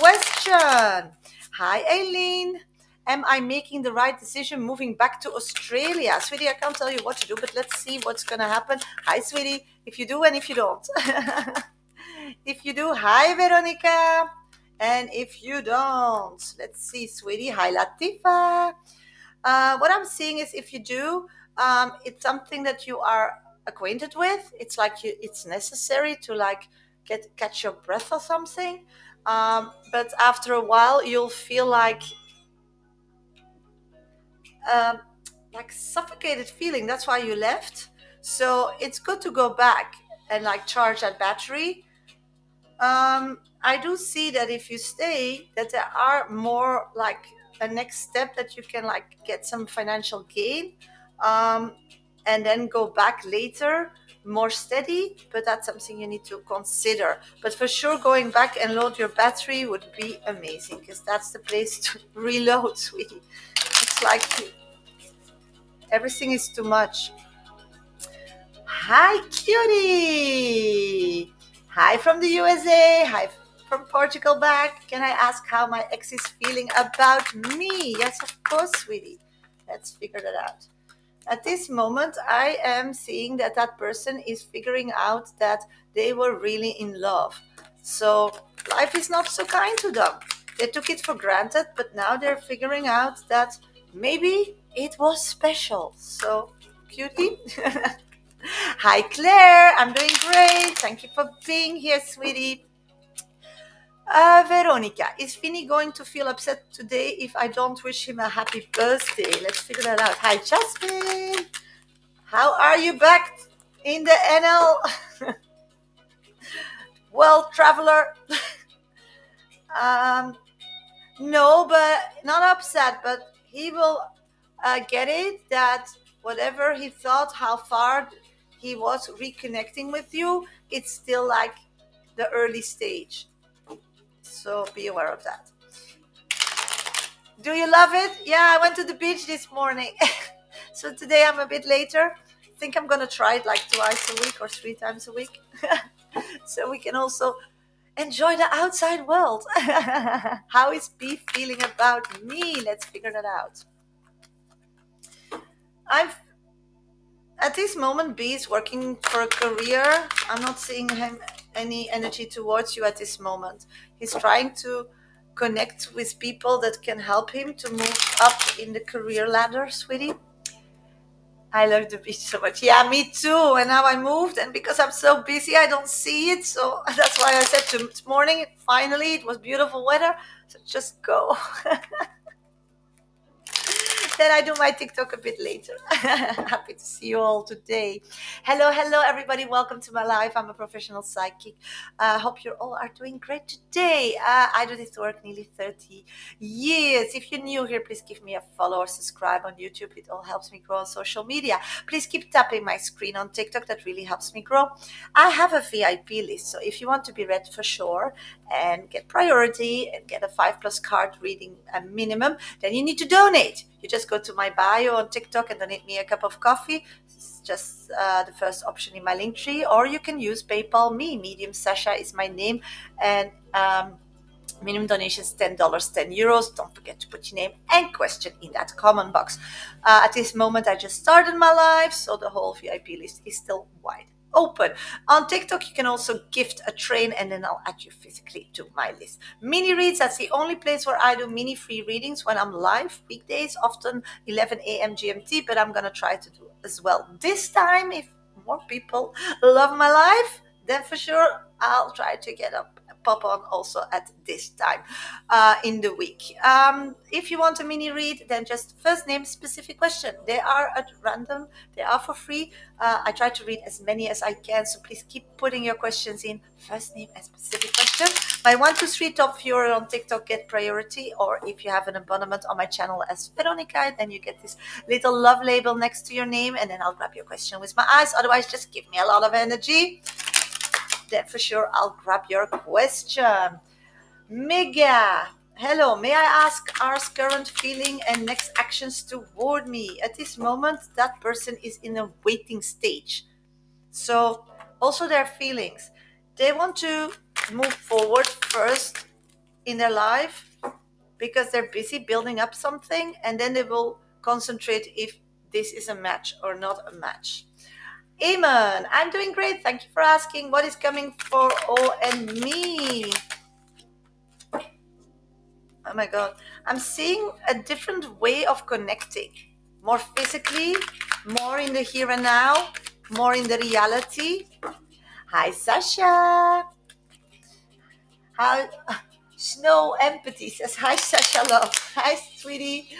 question. Hi, Aileen. Am I making the right decision moving back to Australia? Sweetie, I can't tell you what to do, but let's see what's going to happen. Hi, sweetie. If you do and if you don't. If you do, hi, Veronica. And if you don't, let's see, sweetie. Hi, Latifa. What I'm seeing is if you do, it's something that you are acquainted with. It's like it's necessary to like catch your breath or something. But after a while, you'll feel um, like suffocated feeling. That's why you left. So it's good to go back and like charge that battery. I do see that if you stay, that there are more like a next step that you can like get some financial gain, um, and then go back later more steady. But that's something you need to consider. But for sure, going back and load your battery would be amazing because that's the place to reload, sweetie. It's like everything is too much. Hi, cutie. Hi from the USA. Hi from Portugal back. Can I ask how my ex is feeling about me? Yes, of course, sweetie. Let's figure that out. At this moment, I am seeing that that person is figuring out that they were really in love. So life is not so kind to them. They took it for granted, but now they're figuring out that maybe it was special. So, cutie. Hi, Claire. I'm doing great. Thank you for being here, sweetie. Veronica, is Vinny going to feel upset today if I don't wish him a happy birthday? Let's figure that out. Hi, Jasmine. How are you back in the NL? Well, traveler. um, no, but not upset, but he will get it that whatever he thought, how far he was reconnecting with you, it's still like the early stage. So be aware of that. Do you love it? Yeah, I went to the beach this morning. So today I'm a bit later. I think I'm gonna try it like twice a week or 3 times a week. So we can also enjoy the outside world. How is B feeling about me? Let's figure that out. I'm at this moment, B is working for a career. I'm not seeing him any energy towards you at this moment. He's trying to connect with people that can help him to move up in the career ladder, sweetie. I love the beach so much. Yeah, me too. And now I moved, and because I'm so busy, I don't see it. So that's why I said this morning, finally, it was beautiful weather. So just go. Then I do my TikTok a bit later. Happy to see you all today. Hello, everybody. Welcome to my life. I'm a professional psychic. Hope you all are doing great today. I do this work nearly 30 years. If you're new here, please give me a follow or subscribe on YouTube. It all helps me grow on social media. Please keep tapping my screen on TikTok. That really helps me grow. I have a VIP list. So if you want to be read for sure and get priority and get a 5+ card reading a minimum, then you need to donate. You just go to my bio on TikTok and donate me a cup of coffee. It's just the first option in my link tree. Or you can use PayPal me. Medium Shasha is my name. And minimum donations $10, €10. Don't forget to put your name and question in that comment box. At this moment, I just started my live, so the whole VIP list is still wide open. On TikTok, you can also gift a train, and then I'll add you physically to my list. Mini reads, that's the only place where I do mini free readings when I'm live, weekdays, often 11 a.m. GMT, but I'm going to try to do as well this time. If more people love my life, then for sure I'll try to get up pop on also at this time in the week. If you want a mini read, then just first name, specific question. They are at random, they are for free. I try to read as many as I can, so please keep putting your questions in. First name and specific question. My 1, 2, 3 top viewer on TikTok get priority, or if you have an abonnement on my channel as Veronica, then you get this little love label next to your name, and then I'll grab your question with my eyes. Otherwise, just give me a lot of energy. Then for sure I'll grab your question. Mega, hello, may I ask R's current feeling and next actions toward me? At this moment, that person is in a waiting stage. So also their feelings. They want to move forward first in their life because they're busy building up something, and then they will concentrate if this is a match or not a match. Amen. I'm doing great. Thank you for asking. What is coming for O and me? Oh my God. I'm seeing a different way of connecting. More physically, more in the here and now, more in the reality. Hi, Sasha. How Snow Empathy says, hi, Sasha Love. Hi, sweetie.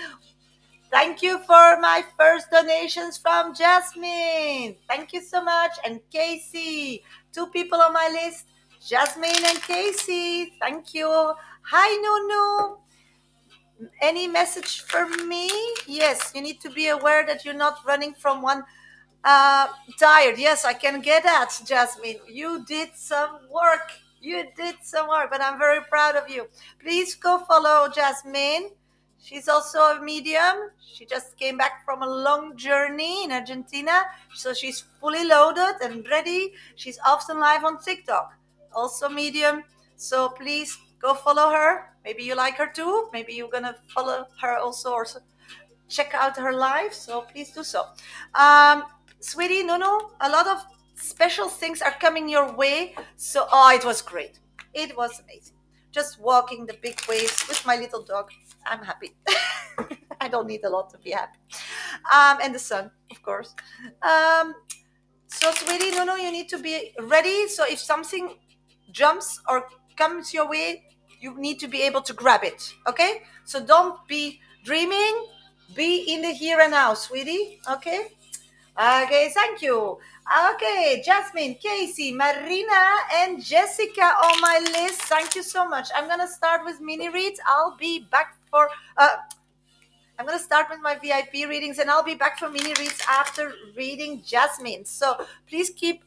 Thank you for my first donations from Jasmine. Thank you so much. And Casey. Two people on my list, Jasmine and Casey. Thank you. Hi, Nunu. Any message for me? Yes, you need to be aware that you're not running from one tired. Yes, I can get that, Jasmine. You did some work. You did some work, but I'm very proud of you. Please go follow Jasmine. She's also a medium. She just came back from a long journey in Argentina, so she's fully loaded and ready. She's often live on TikTok, also medium. So please go follow her. Maybe you like her too. Maybe you're gonna follow her also, or check out her live. So please do so. Um, Sweetie, no, a lot of special things are coming your way. So, oh, it was great. It was amazing. Just walking the big ways with my little dog. I'm happy. I don't need a lot to be happy. And the sun, of course. Um, so, sweetie, no, you need to be ready. So, if something jumps or comes your way, you need to be able to grab it. Okay? So, don't be dreaming. Be in the here and now, sweetie. Okay? Okay, thank you. Okay, Jasmine, Casey, Marina, and Jessica on my list. Thank you so much. I'm gonna start with mini reads. I'll be back for. I'm gonna start with my VIP readings, and I'll be back for mini reads after reading Jasmine. So please keep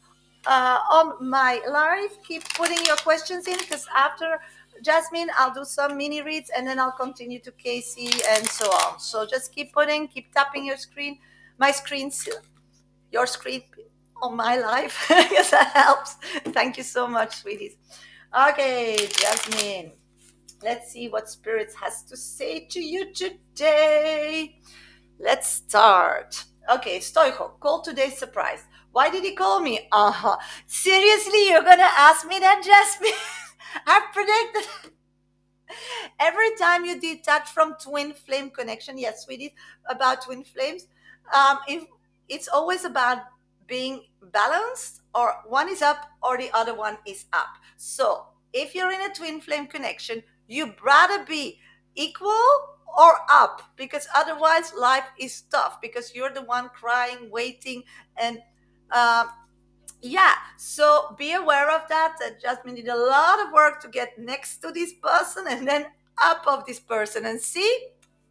on my live. Keep putting your questions in, because after Jasmine, I'll do some mini reads, and then I'll continue to Casey and so on. So just keep tapping your screen, my screen, your screen on my life, because that helps. Thank you so much, sweeties. Okay, Jasmine, let's see what Spirits has to say to you today. Let's start. Okay, Stoicho, call today's surprise. Why did he call me? Seriously, you're gonna ask me that, Jasmine? I predicted. Every time you detach from twin flame connection, yes, sweetie, about twin flames, if it's always about being balanced, or one is up or the other one is up. So if you're in a twin flame connection, you'd rather be equal or up, because otherwise life is tough, because you're the one crying, waiting, and um, yeah, so be aware of that. That Jasmine did a lot of work to get next to this person and then up of this person. And see,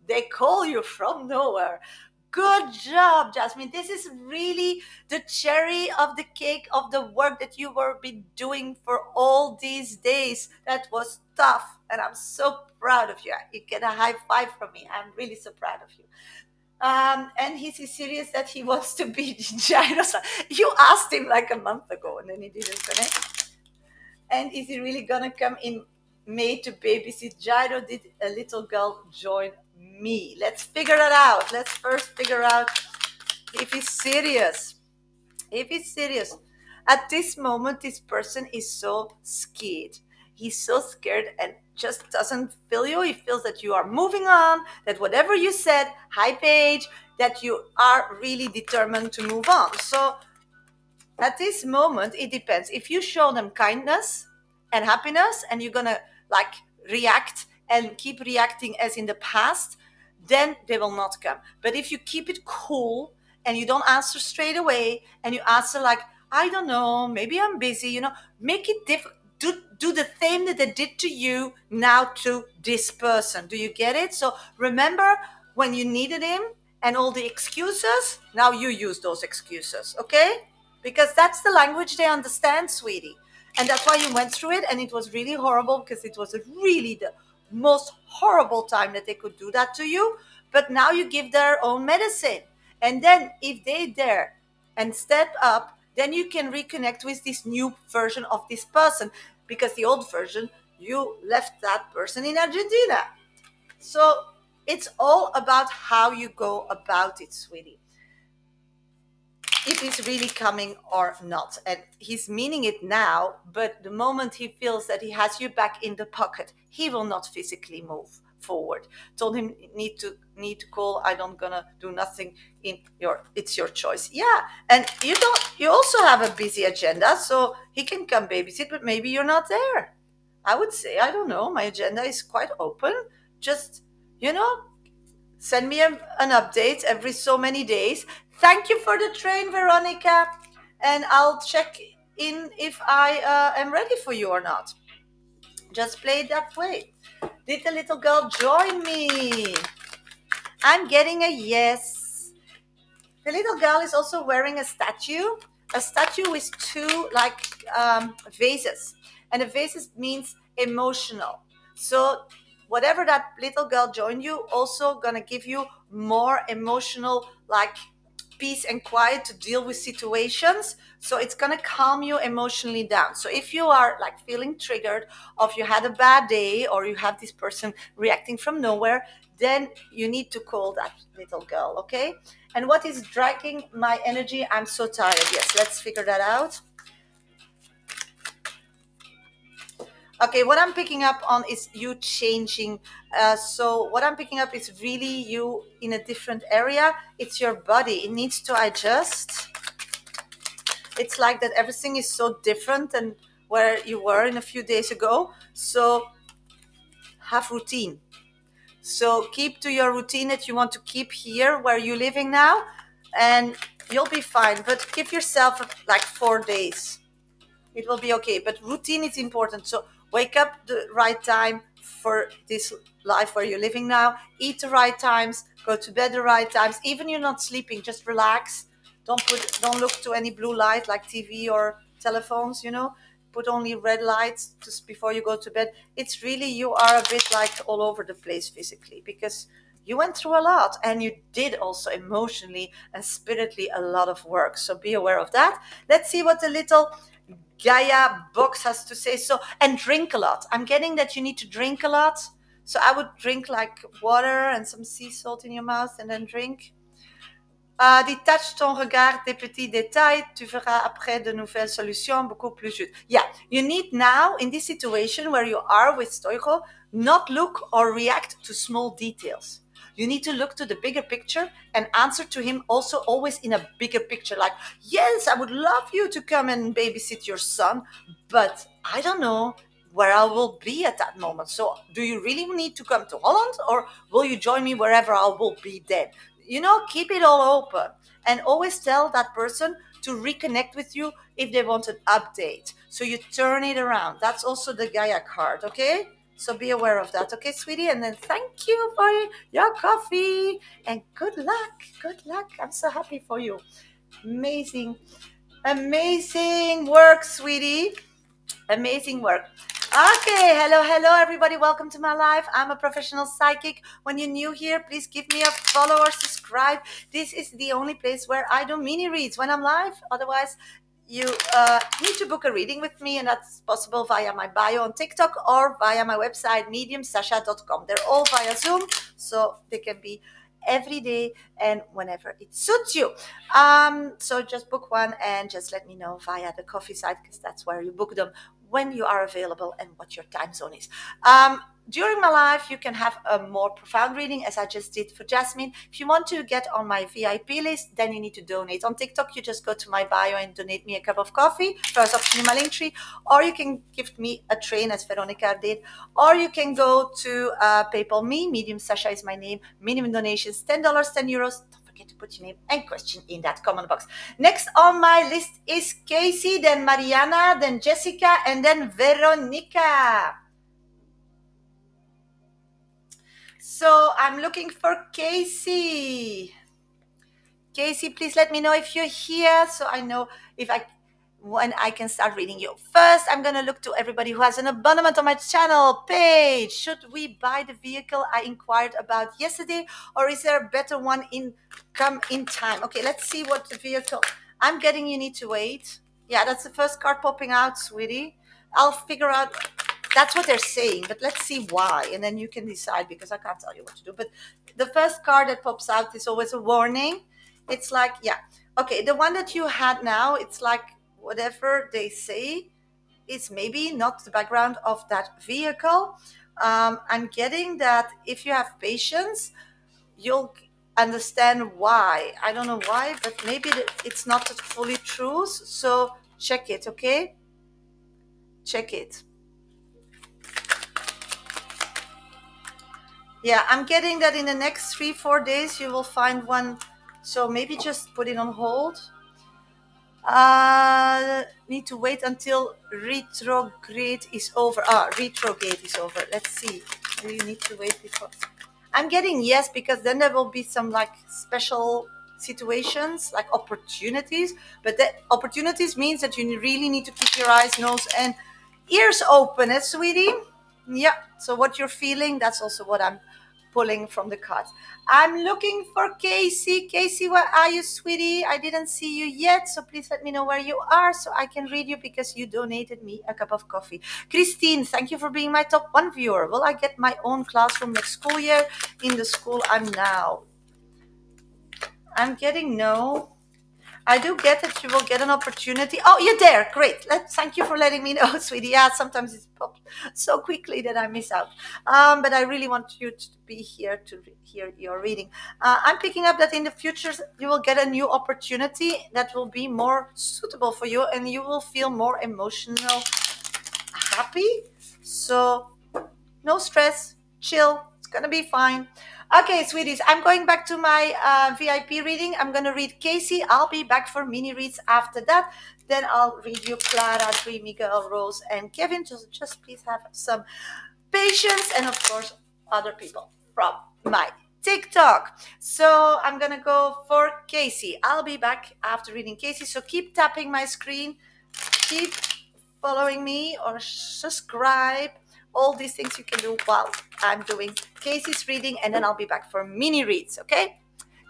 they call you from nowhere. Good job, Jasmine. This is really the cherry of the cake of the work that you were been doing for all these days. That was tough, and I'm so proud of you. You get a high five from me. I'm really so proud of you. And he's serious that he wants to be Gyro's. You asked him like a month ago, and then he didn't connect. And is he really gonna come in May to babysit Gyro? Did a little girl join me? Let's figure it out. Let's first figure out if he's serious. If he's serious. At this moment, this person is so scared. He's so scared and just doesn't feel you. He feels that you are moving on, that whatever you said, hi Paige, that you are really determined to move on. So at this moment, it depends. If you show them kindness and happiness, and you're gonna like react and keep reacting as in the past, then they will not come. But if you keep it cool and you don't answer straight away, and you answer like, I don't know, maybe I'm busy, make it different. Do the same that they did to you now to this person. Do you get it? So remember when you needed him and all the excuses, now you use those excuses, okay? Because that's the language they understand, sweetie. And that's why you went through it, and it was really horrible, because it was really the most horrible time that they could do that to you. But now you give their own medicine. And then if they dare and step up, then you can reconnect with this new version of this person, because the old version you left that person in Argentina. So it's all about how you go about it, sweetie. If he's really coming or not. And he's meaning it now, but the moment he feels that he has you back in the pocket, he will not physically move forward. Told him need to call. I don't gonna do nothing in your it's your choice. Yeah. And you also have a busy agenda, so he can come babysit, but maybe you're not there. I would say, I don't know, my agenda is quite open. Just, you know, send me an update every so many days. Thank you for the train, Veronica. And I'll check in if I am ready for you or not. Just play it that way. Did the little girl join me? I'm getting a yes. The little girl is also wearing a statue with two like vases, and a vases means emotional. So whatever that little girl joined you, also gonna give you more emotional like peace and quiet to deal with situations. So it's going to calm you emotionally down. So if you are like feeling triggered, or if you had a bad day, or you have this person reacting from nowhere, then you need to call that little girl. Okay. And what is dragging my energy? I'm so tired. Yes, let's figure that out. Okay, what I'm picking up on is you changing. So what I'm picking up is really you in a different area. It's your body. It needs to adjust. It's like that everything is so different than where you were in a few days ago. So have routine. So keep to your routine that you want to keep here where you're living now, and you'll be fine. But give yourself like 4 days. It will be okay. But routine is important. So wake up the right time for this life where you're living now. Eat the right times. Go to bed the right times. Even you're not sleeping, just relax. Don't look to any blue light like TV or telephones. Put only red lights just before you go to bed. It's really, you are a bit like all over the place physically, because you went through a lot, and you did also emotionally and spiritually a lot of work. So be aware of that. Let's see what the little Gaia box has to say. So, and drink a lot. I'm getting that you need to drink a lot. So I would drink like water and some sea salt in your mouth and then drink. Détache ton regard des petits détails. Tu verras après de nouvelles solutions beaucoup plus justes. Yeah, you need now, in this situation where you are with Stoico, not look or react to small details. You need to look to the bigger picture and answer to him also always in a bigger picture. Like, yes, I would love you to come and babysit your son, but I don't know where I will be at that moment. So do you really need to come to Holland, or will you join me wherever I will be then? Keep it all open, and always tell that person to reconnect with you if they want an update. So you turn it around. That's also the Gaia card, okay? So be aware of that, okay, sweetie? And then thank you for your coffee, and good luck. Good luck. I'm so happy for you. Amazing, amazing work, sweetie. Amazing work. Okay, hello, everybody. Welcome to my life. I'm a professional psychic. When you're new here, please give me a follow or subscribe. This is the only place where I do mini reads when I'm live. Otherwise, you need to book a reading with me, and that's possible via my bio on TikTok or via my website, mediumsasha.com. They're all via Zoom, so they can be every day and whenever it suits you. So just book one and just let me know via the coffee site, because that's where you book them, when you are available and what your time zone is. During my life, you can have a more profound reading, as I just did for Jasmine. If you want to get on my VIP list, then you need to donate. On TikTok, you just go to my bio and donate me a cup of coffee. First option in my link tree. Or you can gift me a train, as Veronica did. Or you can go to PayPal me. Medium Sasha is my name. Minimum donations, $10, €10. Don't forget to put your name and question in that comment box. Next on my list is Casey, then Mariana, then Jessica, and then Veronica. So I'm looking for Casey. Casey, please let me know if you're here, so I know when I can start reading you. First, I'm going to look to everybody who has an abandonment on my channel page. Should we buy the vehicle I inquired about yesterday, or is there a better one come in time? Okay, let's see what the vehicle. I'm getting you need to wait. Yeah, that's the first card popping out, sweetie. I'll figure out That's what they're saying, but let's see why, and then you can decide, because I can't tell you what to do. But the first card that pops out is always a warning. It's like, yeah, okay, the one that you had now, it's like whatever they say is maybe not the background of that vehicle. I'm getting that if you have patience, you'll understand why. I don't know why, but maybe it's not fully true. So check it, okay? Check it. Yeah, I'm getting that in the next 3-4 days you will find one. So maybe just put it on hold. Need to wait until retrograde is over. Retrograde is over. Let's see. Do you need to wait before? I'm getting yes, because then there will be some like special situations, like opportunities. But that opportunities means that you really need to keep your eyes, nose, and ears open, sweetie. Yeah. So what you're feeling, that's also what I'm pulling from the cards. I'm looking for Casey. Casey, where are you, sweetie? I didn't see you yet, so please let me know where you are so I can read you, because you donated me a cup of coffee. Christine, thank you for being my top 1 viewer. Will I get my own classroom next school year in the school I'm now? I'm getting no. I do get that you will get an opportunity. Oh, you're there. Great. Thank you for letting me know, sweetie. Yeah, sometimes it's popped so quickly that I miss out. But I really want you to be here to hear your reading. I'm picking up that in the future you will get a new opportunity that will be more suitable for you, and you will feel more emotional, happy. So no stress, chill. It's gonna be fine. Okay, sweeties, I'm going back to my VIP reading. I'm gonna read Casey. I'll be back for mini reads after that. Then I'll read you Clara, Dreamy Girl, Rose, and Kevin. Just please have some patience, and of course, other people from my TikTok. So I'm gonna go for Casey. I'll be back after reading Casey. So keep tapping my screen, keep following me or subscribe. All these things you can do while I'm doing Casey's reading, and then I'll be back for mini reads, okay?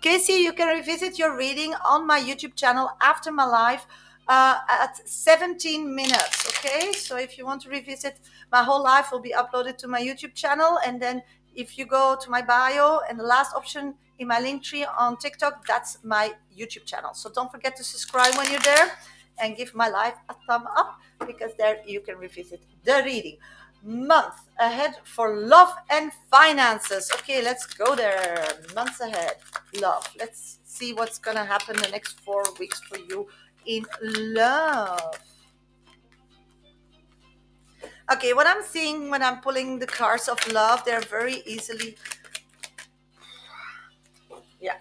Casey, you can revisit your reading on my YouTube channel after my live at 17 minutes, okay? So if you want to revisit, my whole life will be uploaded to my YouTube channel, and then if you go to my bio and the last option in my link tree on TikTok, that's my YouTube channel. So don't forget to subscribe when you're there, and give my live a thumb up, because there you can revisit the reading. Month ahead for love and finances. Okay, let's go there. Months ahead, love. Let's see what's gonna happen the next 4 weeks for you in love. Okay, what I'm seeing when I'm pulling the cards of love, they're very easily, yeah.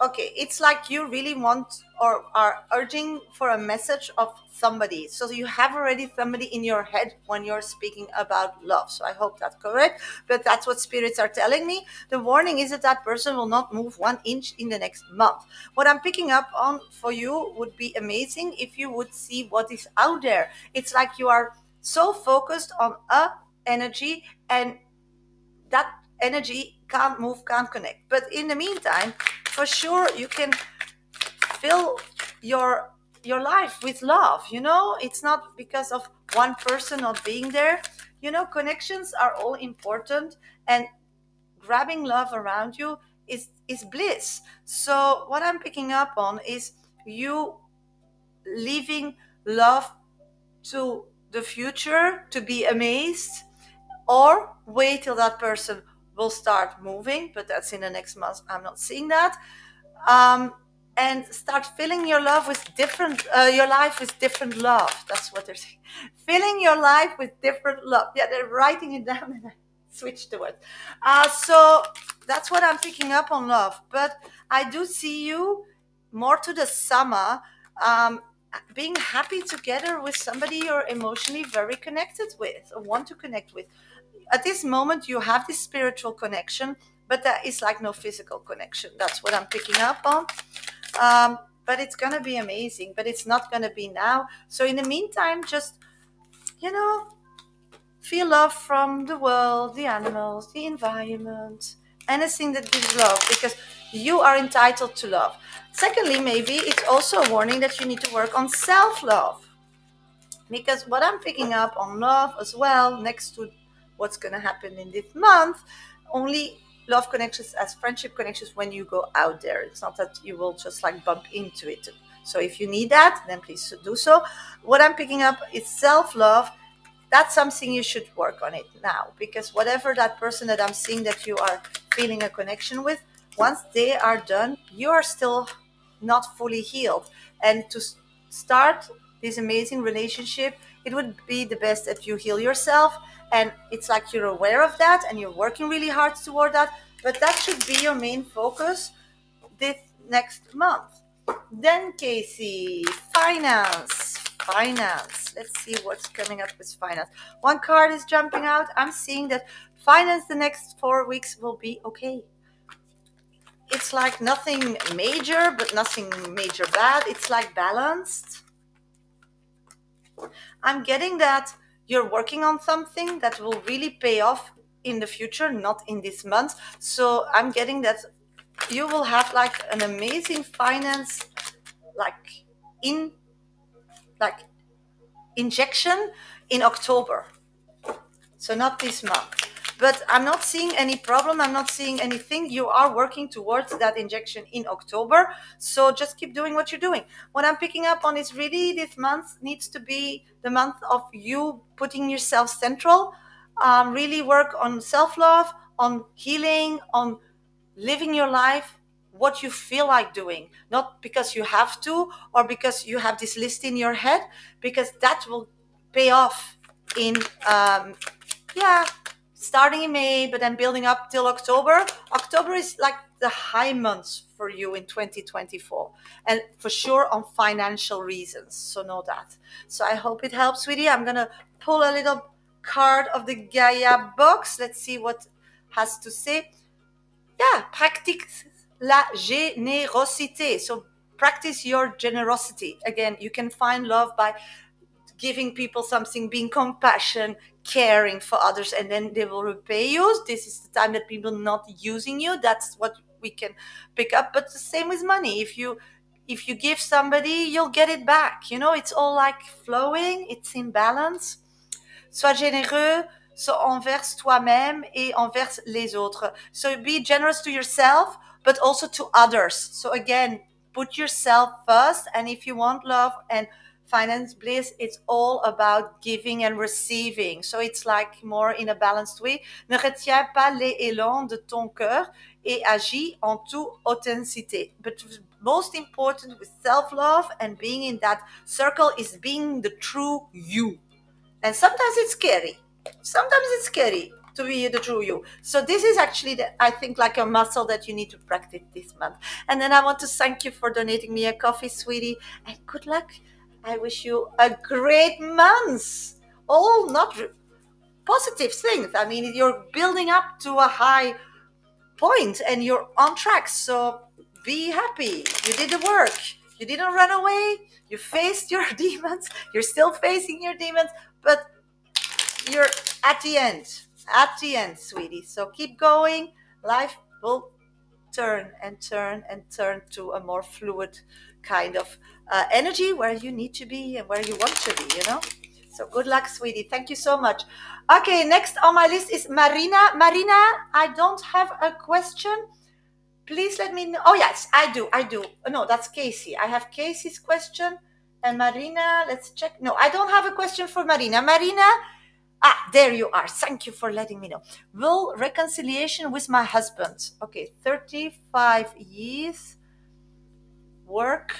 Okay, it's like you really want or are urging for a message of somebody. So you have already somebody in your head when you're speaking about love. So I hope that's correct, but that's what spirits are telling me. The warning is that that person will not move 1 inch in the next month. What I'm picking up on for you would be amazing if you would see what is out there. It's like you are so focused on a energy, and that energy can't move, can't connect. But in the meantime, for sure, you can fill your life with love. It's not because of one person not being there. Connections are all important, and grabbing love around you is bliss. So what I'm picking up on is you leaving love to the future to be amazed, or wait till that person will start moving, but that's in the next month. I'm not seeing that. And start filling your love with your life with different love. That's what they're saying. Filling your life with different love. Yeah, they're writing it down, and I switched the word. So that's what I'm picking up on love. But I do see you more to the summer, being happy together with somebody you're emotionally very connected with or want to connect with. At this moment you have this spiritual connection, but there is like no physical connection. That's what I'm picking up on. But it's gonna be amazing, but it's not gonna be now. So in the meantime, just you know feel love from the world, the animals, the environment, anything that gives love, because you are entitled to love. Secondly, maybe it's also a warning that you need to work on self-love. Because what I'm picking up on love as well, next to what's going to happen in this month, only love connections as friendship connections when you go out there. It's not that you will just like bump into it. So if you need that, then please do so. What I'm picking up is self love. That's something you should work on it now, because whatever that person that I'm seeing that you are feeling a connection with, once they are done, you are still not fully healed. And to start this amazing relationship, it would be the best that you heal yourself. And it's like you're aware of that and you're working really hard toward that. But that should be your main focus this next month. Then, Casey, finance. Finance. Let's see what's coming up with finance. One card is jumping out. I'm seeing that finance the next 4 weeks will be okay. It's like nothing major, but nothing major bad. It's like balanced. I'm getting that you're working on something that will really pay off in the future, not in this month. So I'm getting that you will have like an amazing finance, like in like injection in October. So not this month. But I'm not seeing any problem. I'm not seeing anything. You are working towards that injection in October. So just keep doing what you're doing. What I'm picking up on is really this month needs to be the month of you putting yourself central. Really work on self-love, on healing, on living your life what you feel like doing, not because you have to or because you have this list in your head, because that will pay off in yeah, starting in May, but then building up till October. October is like the high months for you in 2024, and for sure on financial reasons. So know that. So I hope it helps, sweetie. I'm gonna pull a little card of the Gaia box. Let's see what has to say. Yeah, pratique la générosité. So practice your generosity. Again, you can find love by giving people something, being compassion, caring for others, and then they will repay you. This is the time that people not using you. That's what we can pick up. But the same with money. If you give somebody, you'll get it back. It's all like flowing. It's in balance. Sois généreux, so envers toi-même et envers les autres. So be generous to yourself, but also to others. So again, put yourself first. And if you want love and finance bliss, it's all about giving and receiving. So it's like more in a balanced way. Ne retiens pas les élans de ton cœur et agis en toute authenticité. But most important with self-love and being in that circle is being the true you. And sometimes it's scary. Sometimes it's scary to be the true you. So this is actually, I think, like a muscle that you need to practice this month. And then I want to thank you for donating me a coffee, sweetie. And good luck. I wish you a great month. All not positive things. I mean, you're building up to a high point and you're on track. So be happy. You did the work. You didn't run away. You faced your demons. You're still facing your demons, but you're at the end, sweetie. So keep going. Life will turn and turn and turn to a more fluid kind of energy where you need to be and where you want to be. So good luck, sweetie. Thank you so much. Okay, next on my list is Marina. Marina, I don't have a question. Please let me know. Oh, yes, I do. No, that's Casey. I have Casey's question. And Marina, let's check. No, I don't have a question for Marina. Marina, there you are. Thank you for letting me know. Will reconciliation with my husband. Okay, 35 years. Work.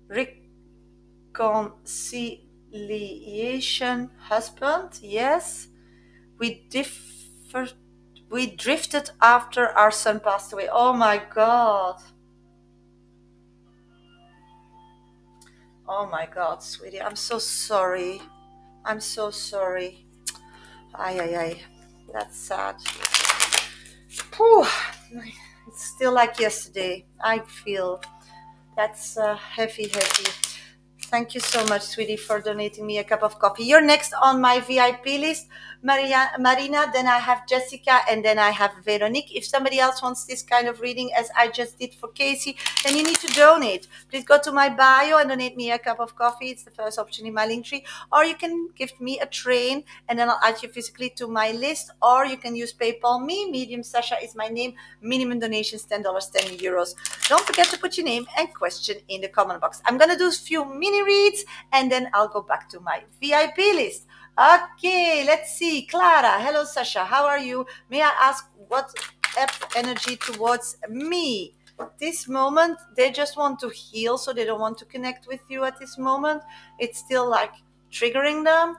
Reconciliation. Husband. Yes. We differed. We drifted after our son passed away. Oh my God. Oh my God, sweetie. I'm so sorry. I'm so sorry. Ay, ay, ay. That's sad. Whew. It's still like yesterday. I feel that's heavy, heavy. Thank you so much, sweetie, for donating me a cup of coffee. You're next on my VIP list, Marina. Then I have Jessica, and then I have Veronique. If somebody else wants this kind of reading, as I just did for Casey, then you need to donate. Please go to my bio and donate me a cup of coffee. It's the first option in my link tree. Or you can give me a train, and then I'll add you physically to my list. Or you can use PayPal me. Medium Shasha is my name. Minimum donations $10, €10. Don't forget to put your name and question in the comment box. I'm gonna do a few mini reads and then I'll go back to my VIP list. Okay, let's see. Clara, hello Sasha, how are you? May I ask what energy towards me? This moment, they just want to heal, so they don't want to connect with you at this moment. It's still like triggering them.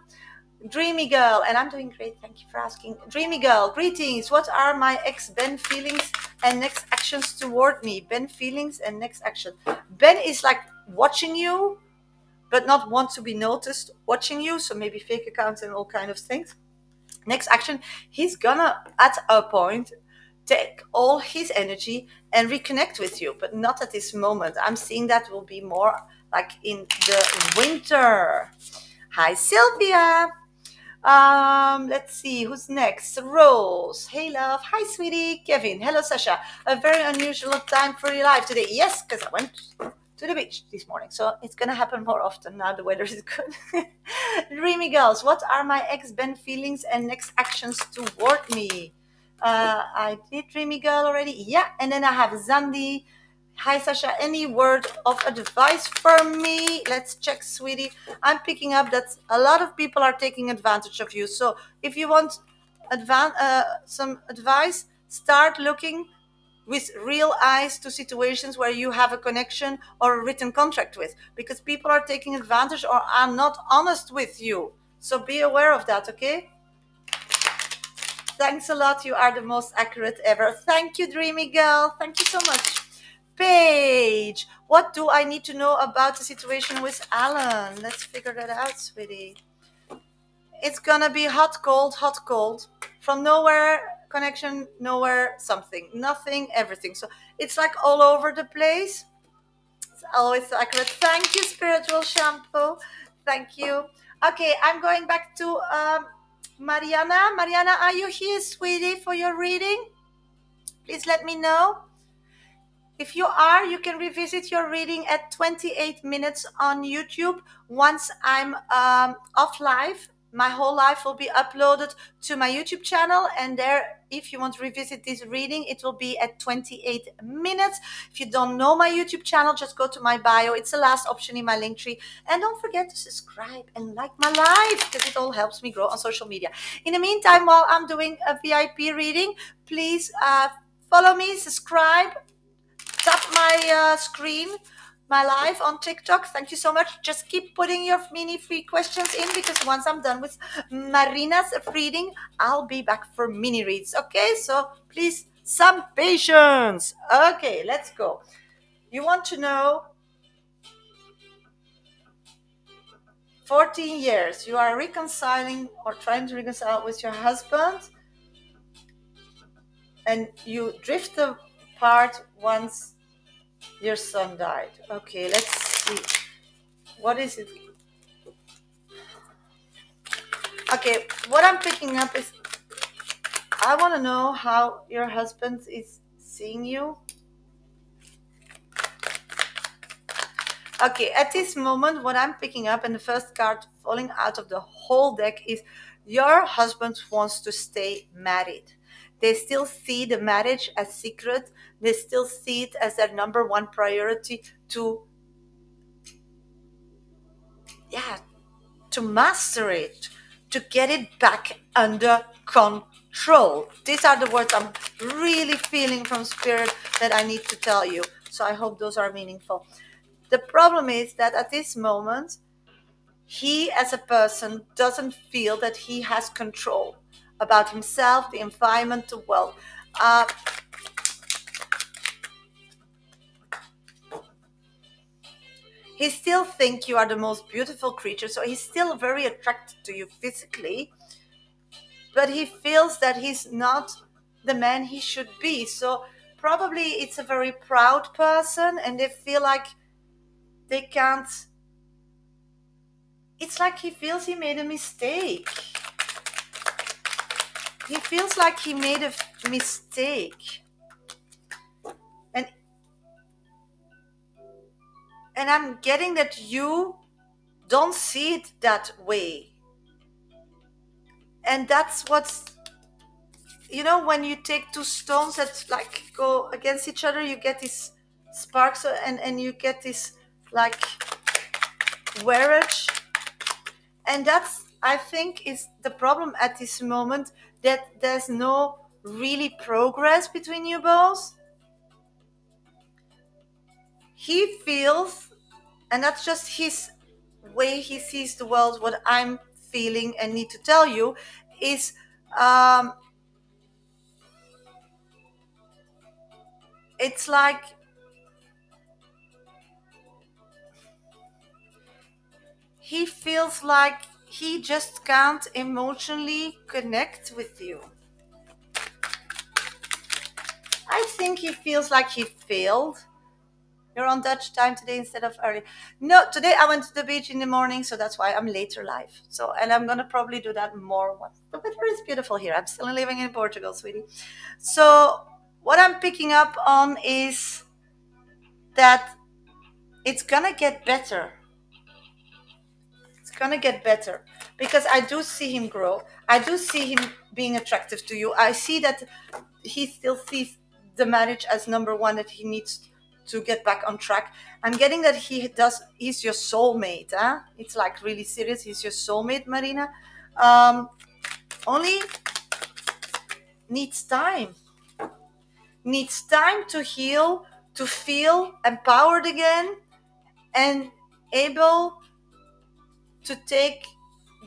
Dreamy girl, and I'm doing great. Thank you for asking. Dreamy girl, greetings. What are my ex Ben feelings and next actions toward me? Ben feelings and next action. Ben is like watching you, but not want to be noticed watching you. So maybe fake accounts and all kind of things. Next action, he's gonna at a point take all his energy and reconnect with you, but not at this moment. I'm seeing that will be more like in the winter. Hi, Sylvia. Let's see who's next. Rose, hey love, hi sweetie. Kevin, hello Sasha. A very unusual time for your life today. Yes, because I went to the beach this morning, so it's gonna happen more often now the weather is good. Dreamy girls, what are my ex-Ben feelings and next actions toward me? I did Dreamy girl already. Yeah, and then I have Zandi. Hi Sasha, any word of advice for me? Let's check, sweetie. I'm picking up that a lot of people are taking advantage of you. So if you want some advice, start looking with real eyes to situations where you have a connection or a written contract with, because people are taking advantage or are not honest with you. So be aware of that, okay? Thanks a lot. You are the most accurate ever. Thank you, Dreamy Girl. Thank you so much. Paige, what do I need to know about the situation with Alan? Let's figure that out, sweetie. It's gonna be hot, cold, hot, cold. From nowhere, connection, nowhere, something. Nothing, everything. So it's like all over the place. It's always so accurate. Thank you, Spiritual Shampoo. Thank you. Okay, I'm going back to Mariana. Mariana, are you here, sweetie, for your reading? Please let me know. If you are, you can revisit your reading at 28 minutes on YouTube. Once I'm off live, my whole life will be uploaded to my YouTube channel. And there, if you want to revisit this reading, it will be at 28 minutes. If you don't know my YouTube channel, just go to my bio. It's the last option in my link tree. And don't forget to subscribe and like my live, because it all helps me grow on social media. In the meantime, while I'm doing a VIP reading, please follow me, subscribe, tap my screen, my live on TikTok. Thank you so much. Just keep putting your mini free questions in, because once I'm done with Marina's reading, I'll be back for mini reads. Okay, so please, some patience. Okay, let's go. You want to know 14 years. You are reconciling or trying to reconcile with your husband, and you drift apart once your son died. Okay, let's see. What is it? Okay, what I'm picking up is I want to know how your husband is seeing you. Okay, at this moment, what I'm picking up, and the first card falling out of the whole deck, is your husband wants to stay married. They still see the marriage as secret. They still see it as their number one priority to master it, to get it back under control. These are the words I'm really feeling from spirit that I need to tell you. So I hope those are meaningful. The problem is that at this moment, he as a person doesn't feel that he has control about himself, the environment, the world. He still thinks you are the most beautiful creature, so he's still very attracted to you physically, but he feels that he's not the man he should be. So probably it's a very proud person, and they feel like they can't it's like he feels he made a mistake. He feels like he made a mistake. And I'm getting that you don't see it that way. And that's what's, when you take two stones that like go against each other, you get these sparks, and you get this like wearage. And that's, I think, is the problem at this moment, that there's no really progress between you both. He feels, and that's just his way he sees the world, what I'm feeling and need to tell you is, um, it's like he feels like he just can't emotionally connect with you. I think he feels like he failed. You're on Dutch time today instead of early. No, today I went to the beach in the morning, so that's why I'm later live. So, and I'm gonna probably do that more once. The weather is beautiful here. I'm still living in Portugal, sweetie. So, what I'm picking up on is that it's gonna get better. It's gonna get better because I do see him grow. I do see him being attractive to you. I see that he still sees the marriage as number one, that he needs to get back on track. I'm getting that he's your soulmate. Huh? It's like really serious. He's your soulmate, Marina. Only needs time. Needs time to heal, to feel empowered again, and able to take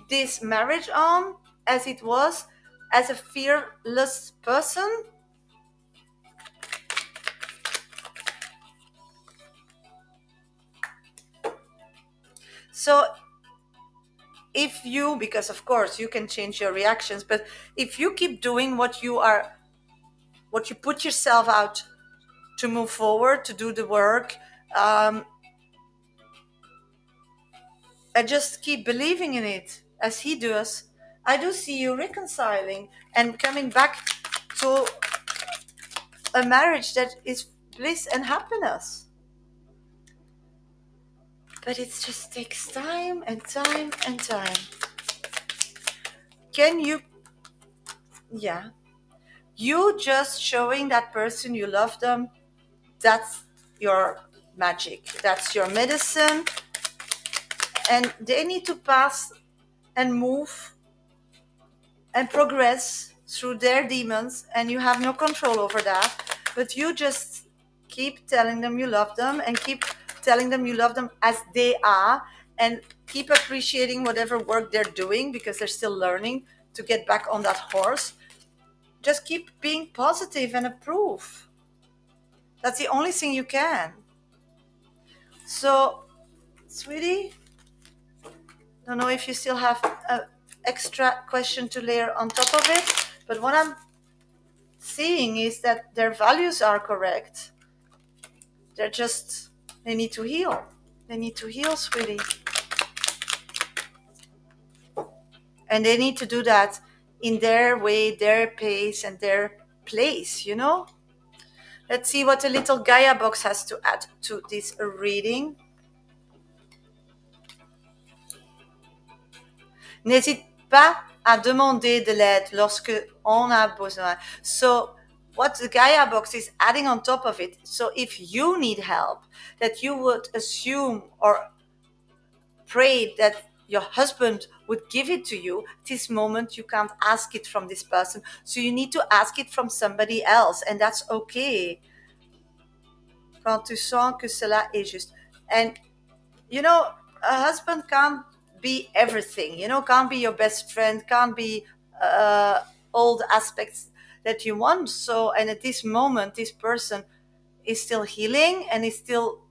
this marriage on as it was, as a fearless person. So if you, because of course you can change your reactions, but if you keep doing what you put yourself out to move forward, to do the work, and just keep believing in it as he does, I do see you reconciling and coming back to a marriage that is bliss and happiness. But it just takes time and time and time. Can you, yeah, you just showing that person you love them, that's your magic, that's your medicine. And they need to pass and move and progress through their demons, and you have no control over that. But you just keep telling them you love them, and keep telling them you love them as they are, and keep appreciating whatever work they're doing, because they're still learning to get back on that horse. Just keep being positive and approve. That's the only thing you can. So, sweetie, don't know if you still have an extra question to layer on top of it, but what I'm seeing is that their values are correct. They need to heal. They need to heal, sweetie. And they need to do that in their way, their pace, and their place, Let's see what the little Gaia box has to add to this reading. N'hésite pas à demander de l'aide lorsque on a besoin. So what the Gaia box is adding on top of it, so if you need help, that you would assume or pray that your husband would give it to you. At this moment, you can't ask it from this person. So you need to ask it from somebody else, and that's okay. Quand tu sens que cela est juste. And, a husband can't be everything, can't be your best friend, can't be all the aspects that you want. So, and at this moment, this person is still healing and is still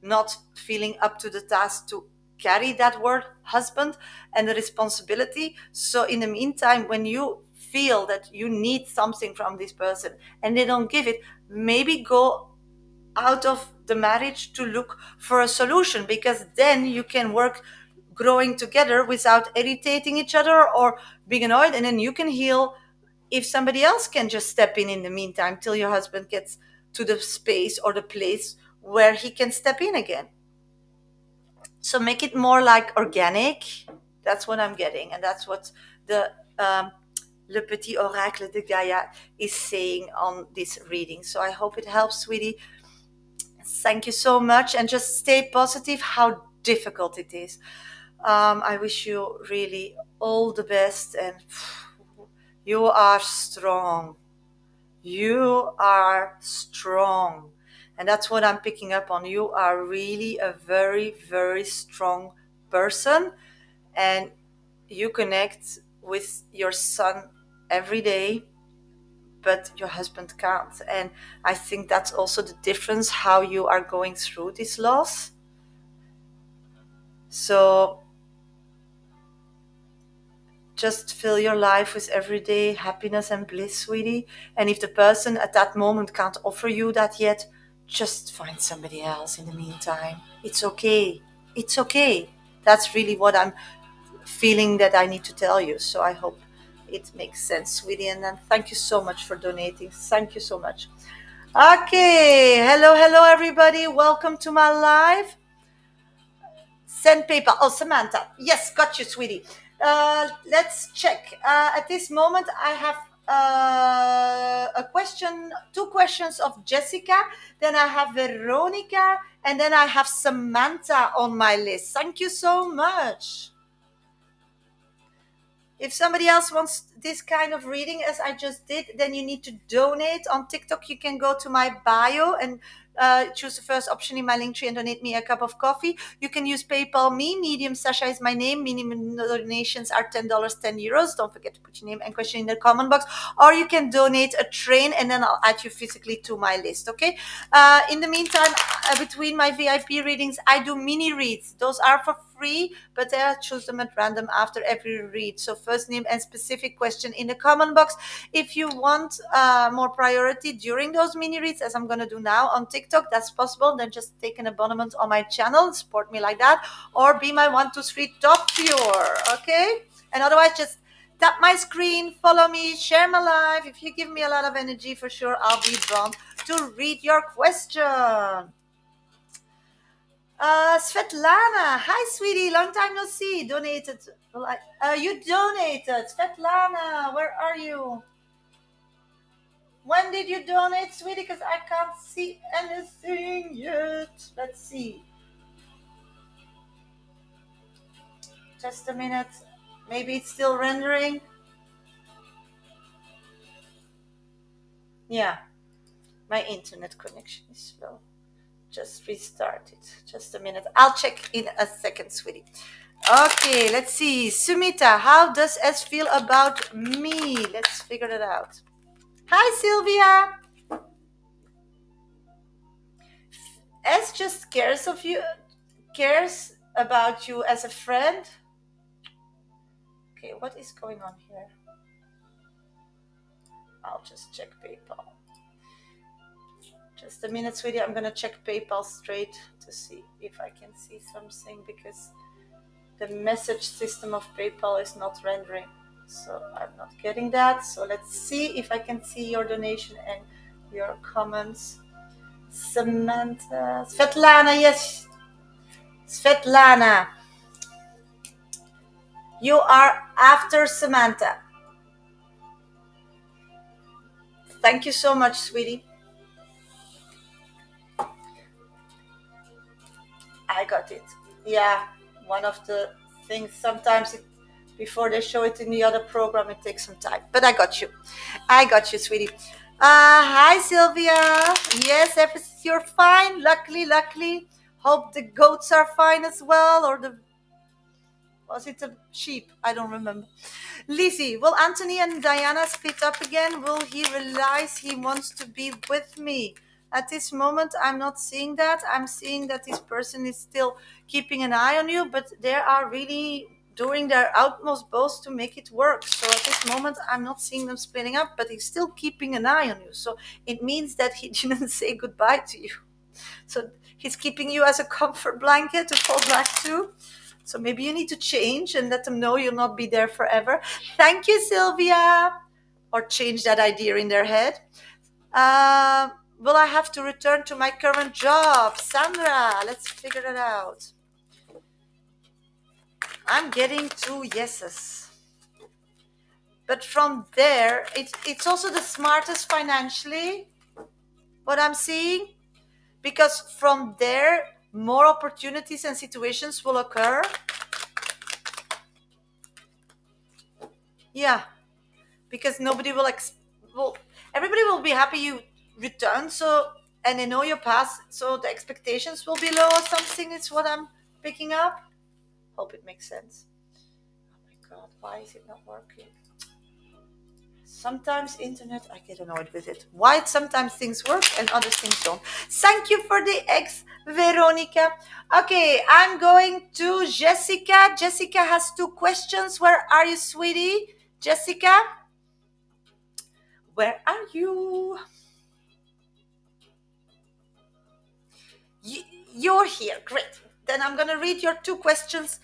not feeling up to the task to carry that word husband and the responsibility. So in the meantime, when you feel that you need something from this person and they don't give it, maybe go out of the marriage to look for a solution, because then you can growing together without irritating each other or being annoyed, and then you can heal if somebody else can just step in the meantime till your husband gets to the space or the place where he can step in again. So make it more like organic. That's what I'm getting, and that's what the Le Petit Oracle de Gaia is saying on this reading. So I hope it helps, sweetie. Thank you so much, and just stay positive. How difficult it is. I wish you really all the best, and you are strong. You are strong. And that's what I'm picking up on. You are really a very, very strong person. And you connect with your son every day, but your husband can't. And I think that's also the difference how you are going through this loss. So just fill your life with everyday happiness and bliss, sweetie. And if the person at that moment can't offer you that yet, just find somebody else in the meantime. It's okay. It's okay. That's really what I'm feeling that I need to tell you. So I hope it makes sense, sweetie. And then thank you so much for donating. Thank you so much. Okay. Hello, hello, everybody. Welcome to my live. Send PayPal. Oh, Samantha. Yes, got you, sweetie. Let's check. At this moment, I have a question, two questions of Jessica. Then I have Veronica, and then I have Samantha on my list. Thank you so much. If somebody else wants this kind of reading as I just did, then you need to donate. On TikTok, you can go to my bio and choose the first option in my link tree and donate me a cup of coffee. You can use PayPal me. Medium Shasha is my name. Minimum donations are $10, €10. Don't forget to put your name and question in the comment box. Or you can donate a train and then I'll add you physically to my list, okay? In the meantime, between my VIP readings, I do mini reads. Those are for free, but I choose them at random after every read. So first name and specific question in the comment box. If you want more priority during those mini reads, as I'm going to do now on TikTok, that's possible. Then just take an abonnement on my channel, support me like that, or be my 123 top viewer, okay? And otherwise, just tap my screen, follow me, share my live. If you give me a lot of energy, for sure, I'll be drawn to read your question. Svetlana, hi sweetie, long time no see. Donated, you donated, Svetlana. Where are you? When did you donate, sweetie? Because I can't see anything yet. Let's see. Just a minute. Maybe it's still rendering. Yeah, my internet connection is slow. Just restart it. Just a minute. I'll check in a second, sweetie. Okay, let's see. Sumita, how does S feel about me? Let's figure that out. Hi, Sylvia. S just cares of you, cares about you as a friend. Okay, what is going on here? I'll just check PayPal. Just a minute, sweetie. I'm gonna check PayPal straight to see if I can see something because the message system of PayPal is not rendering. So I'm not getting that. So let's see if I can see your donation and your comments. Samantha, Svetlana, yes. Svetlana, you are after Samantha. Thank you so much, sweetie. I got it. Yeah, one of the things sometimes before they show it in the other program, it takes some time. But I got you. I got you, sweetie. Hi, Sylvia. Yes, you're fine. Luckily. Hope the goats are fine as well, or was it a sheep? I don't remember. Lizzie, will Anthony and Diana split up again? Will he realize he wants to be with me? At this moment, I'm not seeing that. I'm seeing that this person is still keeping an eye on you, but they are really doing their utmost both to make it work. So at this moment, I'm not seeing them splitting up, but he's still keeping an eye on you. So it means that he didn't say goodbye to you. So he's keeping you as a comfort blanket to fall back to. So maybe you need to change and let them know you'll not be there forever. Thank you, Sylvia. Or change that idea in their head. Uh, will I have to return to my current job? Sandra, let's figure it out. I'm getting two yeses. But from there, it's also the smartest financially, what I'm seeing, because from there, more opportunities and situations will occur. Yeah, because nobody will, well, everybody will be happy you return, so, and they know your past, so the expectations will be low or something. It's what I'm picking up. Hope it makes sense. Oh my God, why is it not working? Sometimes internet, I get annoyed with it. Why sometimes things work and other things don't. Thank you for the eggs, Veronica. Okay, I'm going to Jessica. Jessica has two questions. Where are you, sweetie? Jessica, where are you? You're here. Great. Then I'm going to read your two questions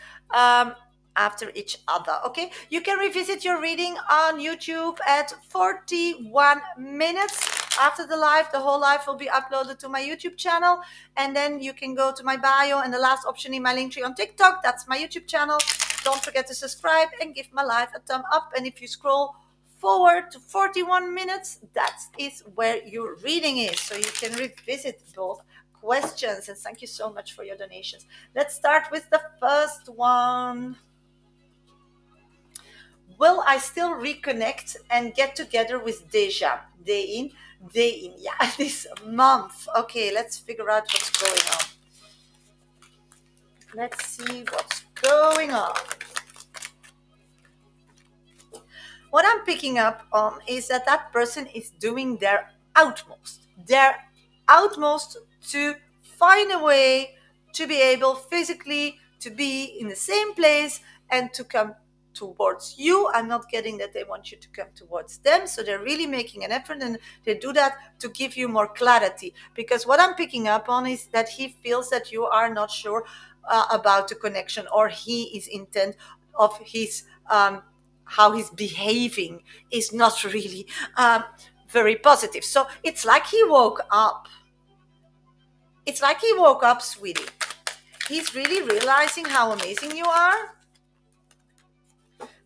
after each other. Okay. You can revisit your reading on YouTube at 41 minutes. After the live, the whole live will be uploaded to my YouTube channel. And then you can go to my bio and the last option in my link tree on TikTok. That's my YouTube channel. Don't forget to subscribe and give my live a thumb up. And if you scroll forward to 41 minutes, that is where your reading is. So you can revisit both questions. And thank you so much for your donations. Let's start with the first one. Will I still reconnect and get together with Deja? Day in. Yeah, this month. Okay, let's figure out what's going on. Let's see what's going on. What I'm picking up on is that that person is doing their utmost to find a way to be able physically to be in the same place and to come towards you. I'm not getting that they want you to come towards them. So they're really making an effort, and they do that to give you more clarity. Because what I'm picking up on is that he feels that you are not sure about the connection, or he is intent of his how he's behaving is not really very positive. So it's like he woke up. It's like he woke up, sweetie. He's really realizing how amazing you are.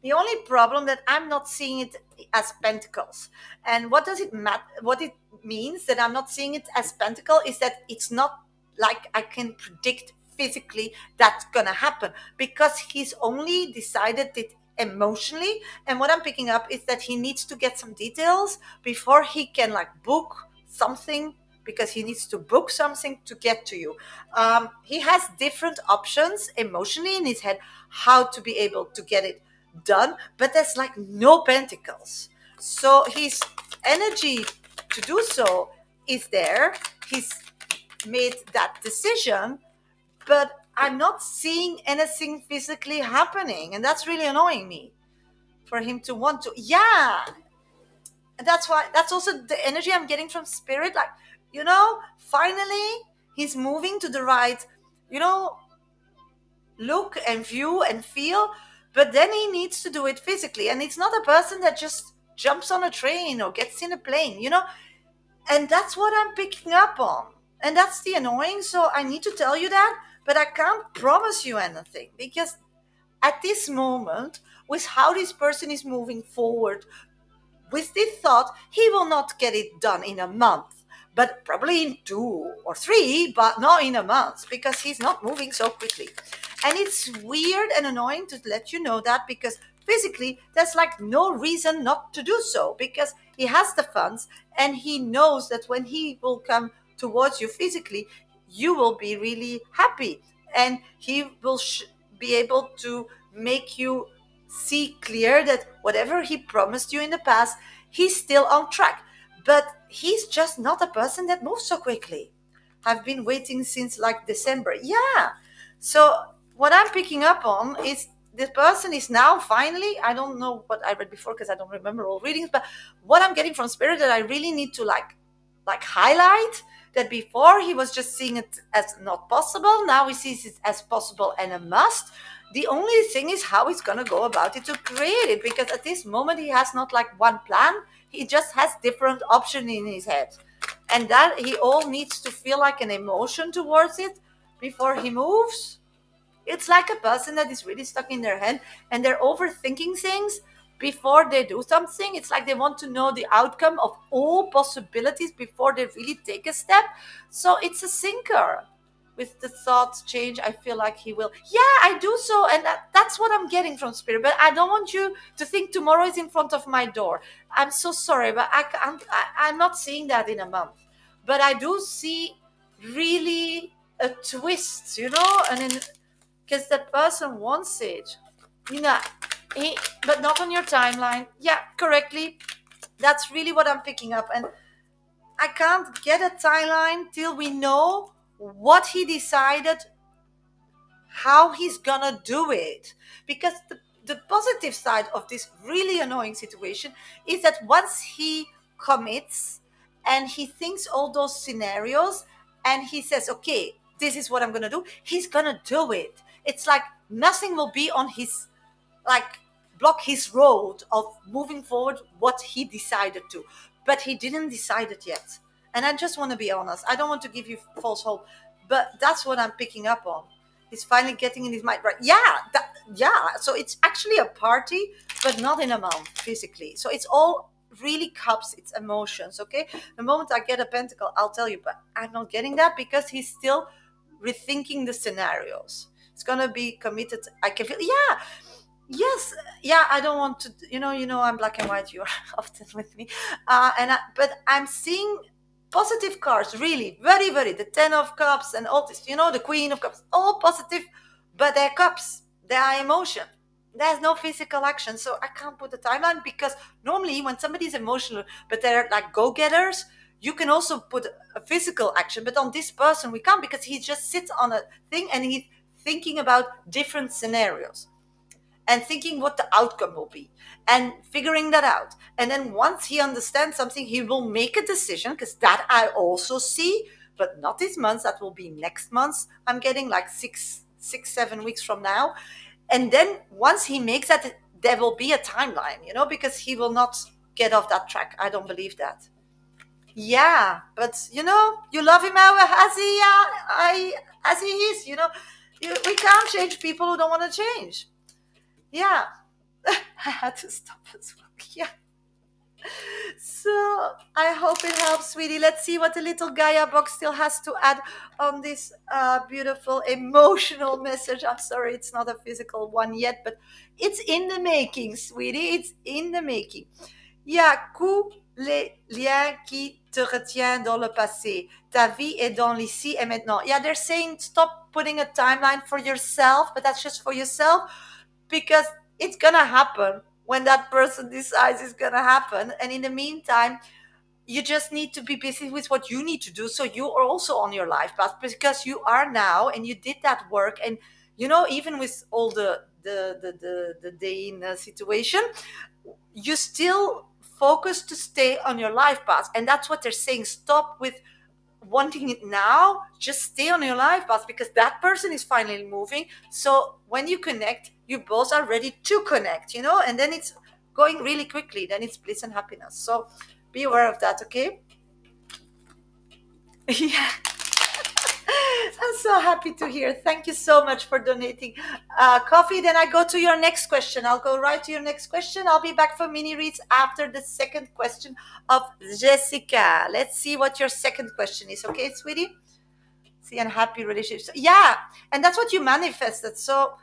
The only problem that I'm not seeing it as pentacles. And what does it matter? What it means that I'm not seeing it as pentacle is that it's not like I can predict physically that's gonna happen, because he's only decided it emotionally. And what I'm picking up is that he needs to get some details before he can like book something, because he needs to book something to get to you. He has different options emotionally in his head how to be able to get it done, but there's like no pentacles. So his energy to do so is there. He's made that decision, but I'm not seeing anything physically happening, and that's really annoying me for him to want to. Yeah, and that's why, that's also the energy I'm getting from spirit, like, finally he's moving to the right, look and view and feel, but then he needs to do it physically. And it's not a person that just jumps on a train or gets in a plane, and that's what I'm picking up on. And that's the annoying. So I need to tell you that, but I can't promise you anything, because at this moment, with how this person is moving forward, with this thought, he will not get it done in a month, but probably in 2 or 3, but not in a month, because he's not moving so quickly. And it's weird and annoying to let you know that, because physically there's like no reason not to do so, because he has the funds, and he knows that when he will come towards you physically, you will be really happy, and he will be able to make you see clear that whatever he promised you in the past, he's still on track. But he's just not a person that moves so quickly. I've been waiting since like December. Yeah. So what I'm picking up on is this person is now finally, I don't know what I read before because I don't remember all readings, but what I'm getting from spirit that I really need to like highlight, that before he was just seeing it as not possible, now he sees it as possible and a must. The only thing is how he's gonna go about it to create it, because at this moment he has not like one plan. He just has different options in his head, and that he all needs to feel like an emotion towards it before he moves. It's like a person that is really stuck in their head and they're overthinking things before they do something. It's like they want to know the outcome of all possibilities before they really take a step. So it's a sinker. With the thoughts change, I feel like he will. Yeah, I do so. And that's what I'm getting from Spirit. But I don't want you to think tomorrow is in front of my door. I'm so sorry, but I'm not seeing that in a month. But I do see really a twist, and because that person wants it. You know, but not on your timeline. Yeah, correctly. That's really what I'm picking up. And I can't get a timeline till we know what he decided, how he's gonna do it. Because the positive side of this really annoying situation is that once he commits and he thinks all those scenarios and he says, okay, this is what I'm gonna do, he's gonna do it. It's like nothing will be on his, like, block his road of moving forward what he decided to. But he didn't decide it yet. And I just want to be honest, I don't want to give you false hope, but that's what I'm picking up on. He's finally getting in his mind, right? Yeah, so it's actually a party, but not in a month physically. So it's all really cups, it's emotions. Okay, the moment I get a pentacle, I'll tell you, but I'm not getting that because he's still rethinking the scenarios. It's gonna be committed. I can feel. Yeah, yes, yeah. I don't want to. I'm black and white. You're often with me, but I'm seeing positive cards. Really, very, very. The Ten of Cups and all this. The Queen of Cups. All positive, but they're cups. They are emotion. There's no physical action, so I can't put a timeline because normally when somebody's emotional, but they're like go-getters, you can also put a physical action. But on this person, we can't because he just sits on a thing and he's thinking about different scenarios and thinking what the outcome will be and figuring that out. And then once he understands something, he will make a decision, because that I also see, but not this month. That will be next month. I'm getting like 7 weeks from now. And then once he makes that, there will be a timeline, because he will not get off that track. I don't believe that. Yeah, but you love him as he is. We can't change people who don't want to change. Yeah, I had to stop as well. Yeah. So I hope it helps, sweetie. Let's see what the little Gaia box still has to add on this beautiful emotional message. I'm sorry, it's not a physical one yet, but it's in the making, sweetie. It's in the making. Yeah, coupe les liens qui te retient dans le passé. Ta vie est dans l'ici et maintenant. Yeah, they're saying stop putting a timeline for yourself, but that's just for yourself, because it's gonna happen when that person decides it's gonna happen. And in the meantime, you just need to be busy with what you need to do, so you are also on your life path, because you are now and you did that work. And even with all the day in situation, you still focus to stay on your life path. And that's what they're saying. Stop with wanting it now, just stay on your life path, because that person is finally moving. So when you connect, you both are ready to connect, and then it's going really quickly. Then it's bliss and happiness. So be aware of that. Okay. Yeah. I'm so happy to hear. Thank you so much for donating coffee. Then I go to your next question. I'll go right to your next question. I'll be back for mini reads after the second question of Jessica. Let's see what your second question is. Okay, sweetie? See, unhappy relationships. Yeah, and that's what you manifested. So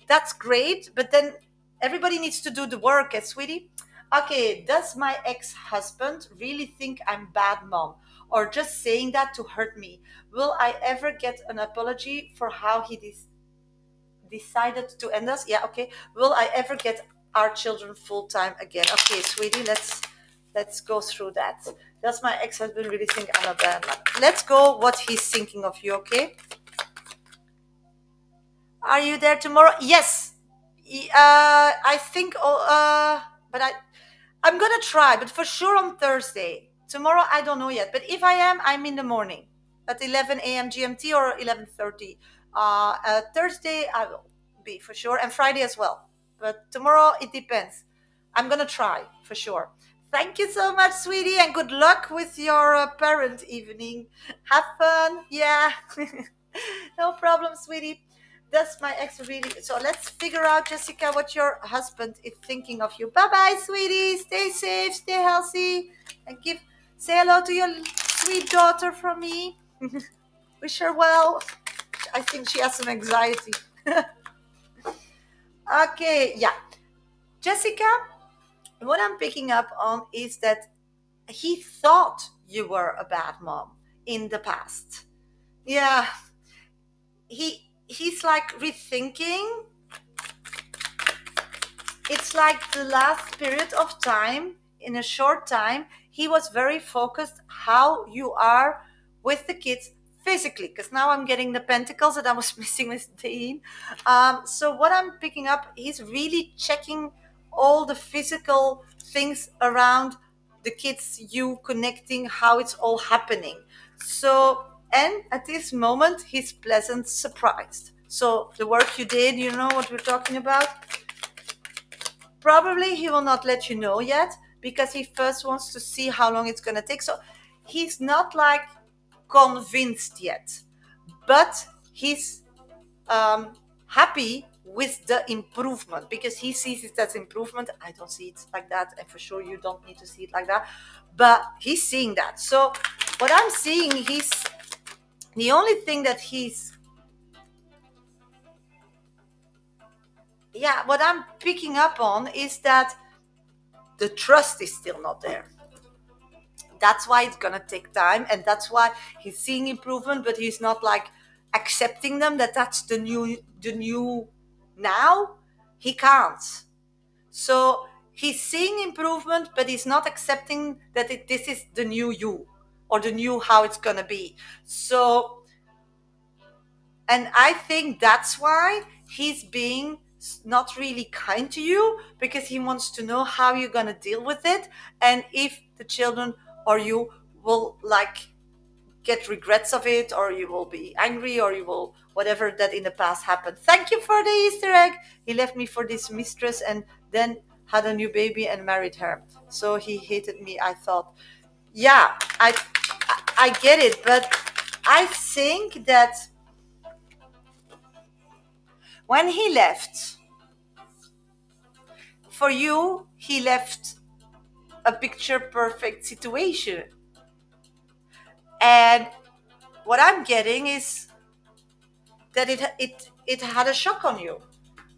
that's great. But then everybody needs to do the work, sweetie. Okay, does my ex-husband really think I'm bad mom, or just saying that to hurt me? Will I ever get an apology for how he decided to end us? Yeah, okay. Will I ever get our children full time again? Okay, sweetie, let's go through that. Does my ex-husband really think I'm a bad mom? Let's go what he's thinking of you, okay? Are you there tomorrow? Yes. I think. But I'm gonna try. But for sure on Thursday. Tomorrow I don't know yet. But if I am, I'm in the morning at 11 a.m. GMT or 11:30. Thursday I will. be for sure, and Friday as well. But tomorrow it depends. I'm gonna try for sure. Thank you so much, sweetie, and good luck with your parent evening. Have fun. Yeah. No problem, sweetie. That's my ex really. So let's figure out, Jessica, what your husband is thinking of you. Bye bye, sweetie. Stay safe, stay healthy, and say hello to your sweet daughter from me. Wish her well. I think she has some anxiety. Okay, yeah. Jessica, what I'm picking up on is that he thought you were a bad mom in the past. Yeah, he's like rethinking. It's like the last period of time, in a short time, he was very focused how you are with the kids physically, because now I'm getting the pentacles that I was missing with Dean. So what I'm picking up, he's really checking all the physical things around the kids, you connecting, how it's all happening. So, and at this moment, he's pleasant surprised. So the work you did, you know what we're talking about? Probably he will not let you know yet because he first wants to see how long it's going to take. So he's not like convinced yet, but he's happy with the improvement because he sees it as improvement. I don't see it like that, and for sure you don't need to see it like that, but he's seeing that. So what I'm seeing, he's the only thing that he's, yeah, what I'm picking up on is that the trust is still not there. That's why it's gonna take time, and that's why he's seeing improvement, but he's not like accepting them, that that's the new now. He can't. So he's seeing improvement, but he's not accepting that this is the new you, or the new how it's gonna be. So, and I think that's why he's being not really kind to you, because he wants to know how you're going to deal with it, and if the children or you will like get regrets of it, or you will be angry, or you will whatever that in the past happened. Thank you for the Easter egg. He left me for this mistress and then had a new baby and married her, so he hated me, I thought. Yeah, I get it, but I think that when he left, for you, he left a picture perfect situation. And what I'm getting is that it had a shock on you.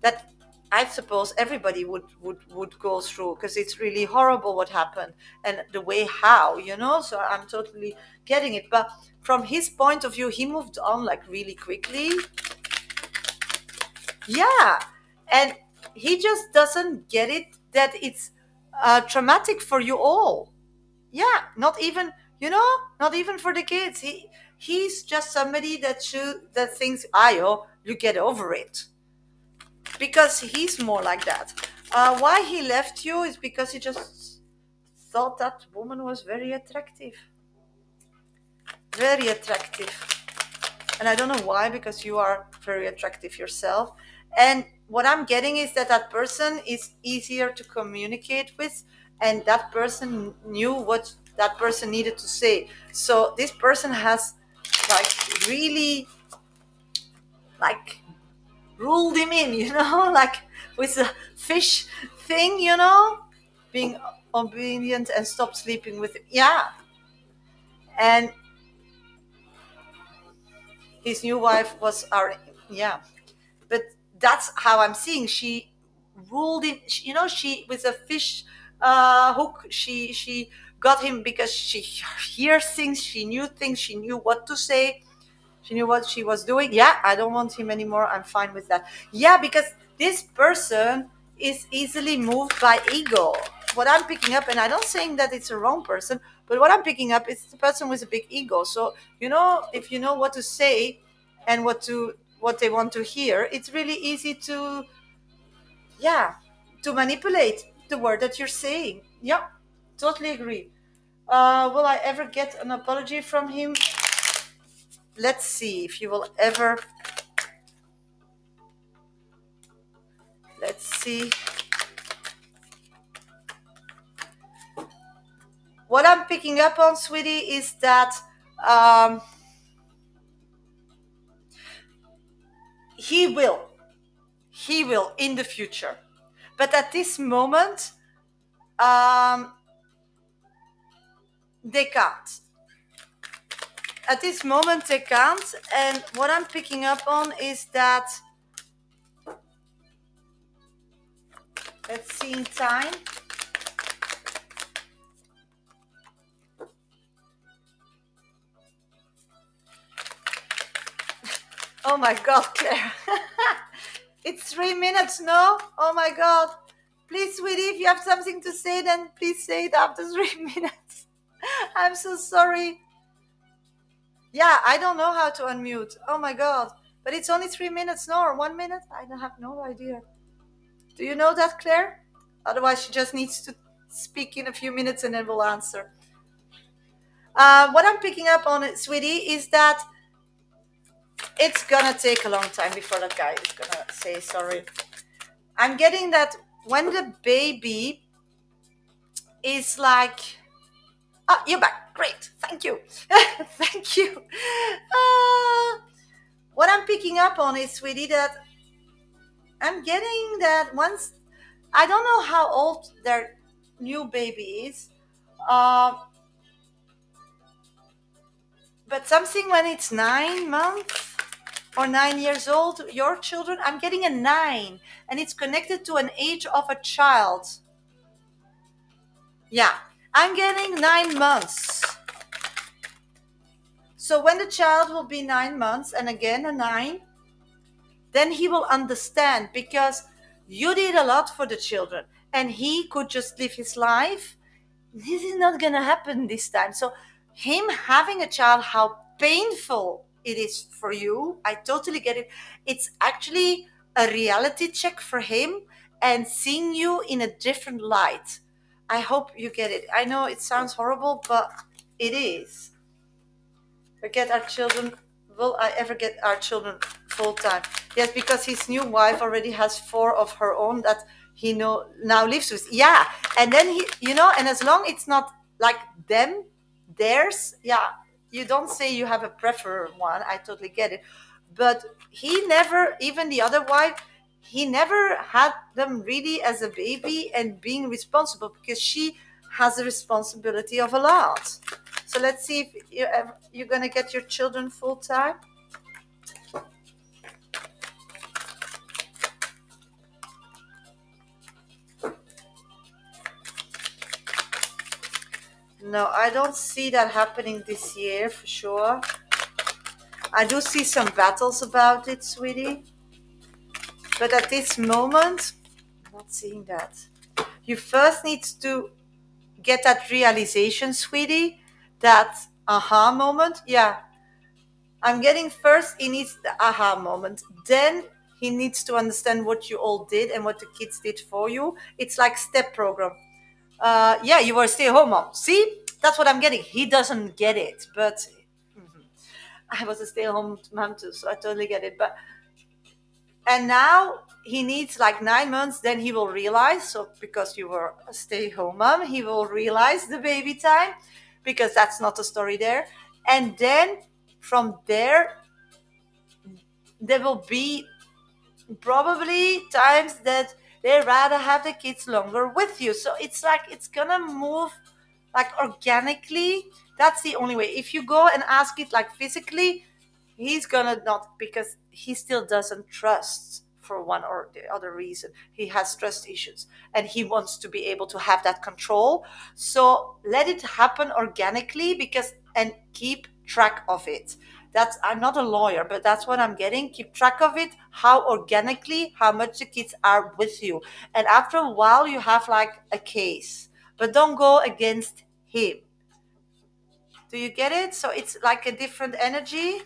That I suppose everybody would go through, because it's really horrible what happened and the way how, so I'm totally getting it. But from his point of view, he moved on like really quickly. Yeah, and he just doesn't get it that it's traumatic for you all. Yeah, not even, not even for the kids. He's just somebody that thinks, ayo, you get over it, because he's more like that. Why he left you is because he just thought that woman was very attractive, very attractive. And I don't know why, because you are very attractive yourself. And what I'm getting is that that person is easier to communicate with, and that person knew what that person needed to say. So this person has like really like ruled him in, like with the fish thing, being obedient and stop sleeping with him. Yeah. And his new wife was our, yeah. But that's how I'm seeing. She ruled him. She with a fish hook. She got him because she hears things. She knew things. She knew what to say. She knew what she was doing. Yeah, I don't want him anymore. I'm fine with that. Yeah, because this person is easily moved by ego. What I'm picking up, and I'm not saying that it's a wrong person, but what I'm picking up is the person with a big ego. So if you know what to say and what they want to hear, it's really easy to, yeah, to manipulate the word that you're saying. Yeah, totally agree. Will I ever get an apology from him? Let's see if you will ever see. What I'm picking up on, sweetie, is that um, he will. He will in the future. But at this moment, um, they can't. At this moment, they can't. And what I'm picking up on is that, let's see in time. Oh my God, Claire. It's 3 minutes, no? Oh my God. Please, sweetie, if you have something to say, then please say it after 3 minutes. I'm so sorry. Yeah, I don't know how to unmute. Oh my God. But it's only 3 minutes, no? Or 1 minute? I don't have no idea. Do you know that, Claire? Otherwise, she just needs to speak in a few minutes and then we'll answer. What I'm picking up on, sweetie, is that it's gonna take a long time before that guy is gonna say sorry. I'm getting that when the baby is like, oh, you're back. Great. Thank you. Thank you. What I'm picking up on is, sweetie, that I'm getting that once, I don't know how old their new baby is, uh, but something when it's 9 months or 9 years old, your children, I'm getting a 9, and it's connected to an age of a child. Yeah, I'm getting 9 months. So when the child will be 9 months, and again a 9, then he will understand, because you did a lot for the children and he could just live his life. This is not going to happen this time. So him having a child, how painful it is for you, I totally get it. It's actually a reality check for him and seeing you in a different light. I hope you get it. I know it sounds horrible, but it is. Forget our children. Will I ever get our children full time? Yes, because his new wife already has 4 of her own that he now lives with. Yeah, and then and as long it's not like them, theirs. Yeah, you don't say you have a prefer one. I totally get it, but he never, even the other wife, he never had them really as a baby and being responsible, because she has the responsibility of a lot. So let's see if you're going to get your children full time. No, I don't see that happening this year for sure. I do see some battles about it, sweetie. But at this moment, I'm not seeing that. You first need to get that realization, sweetie, that aha moment. Yeah, I'm getting first, he needs the aha moment. Then he needs to understand what you all did and what the kids did for you. It's like step program. Yeah, you were a stay-at-home mom. See, that's what I'm getting. He doesn't get it, but I was a stay-at-home mom too, so I totally get it. And now he needs like 9 months, then he will realize. So because you were a stay-at-home mom, he will realize the baby time, because that's not the story there. And then from there will be probably times that they rather have the kids longer with you. So it's like it's gonna move like organically. That's the only way. If you go and ask it like physically, he's gonna not, because he still doesn't trust for one or the other reason. He has trust issues and he wants to be able to have that control. So let it happen organically, and keep track of it. That's, I'm not a lawyer, but that's what I'm getting. Keep track of it, how organically, how much the kids are with you. And after a while, you have like a case, but don't go against him. Do you get it? So it's like a different energy.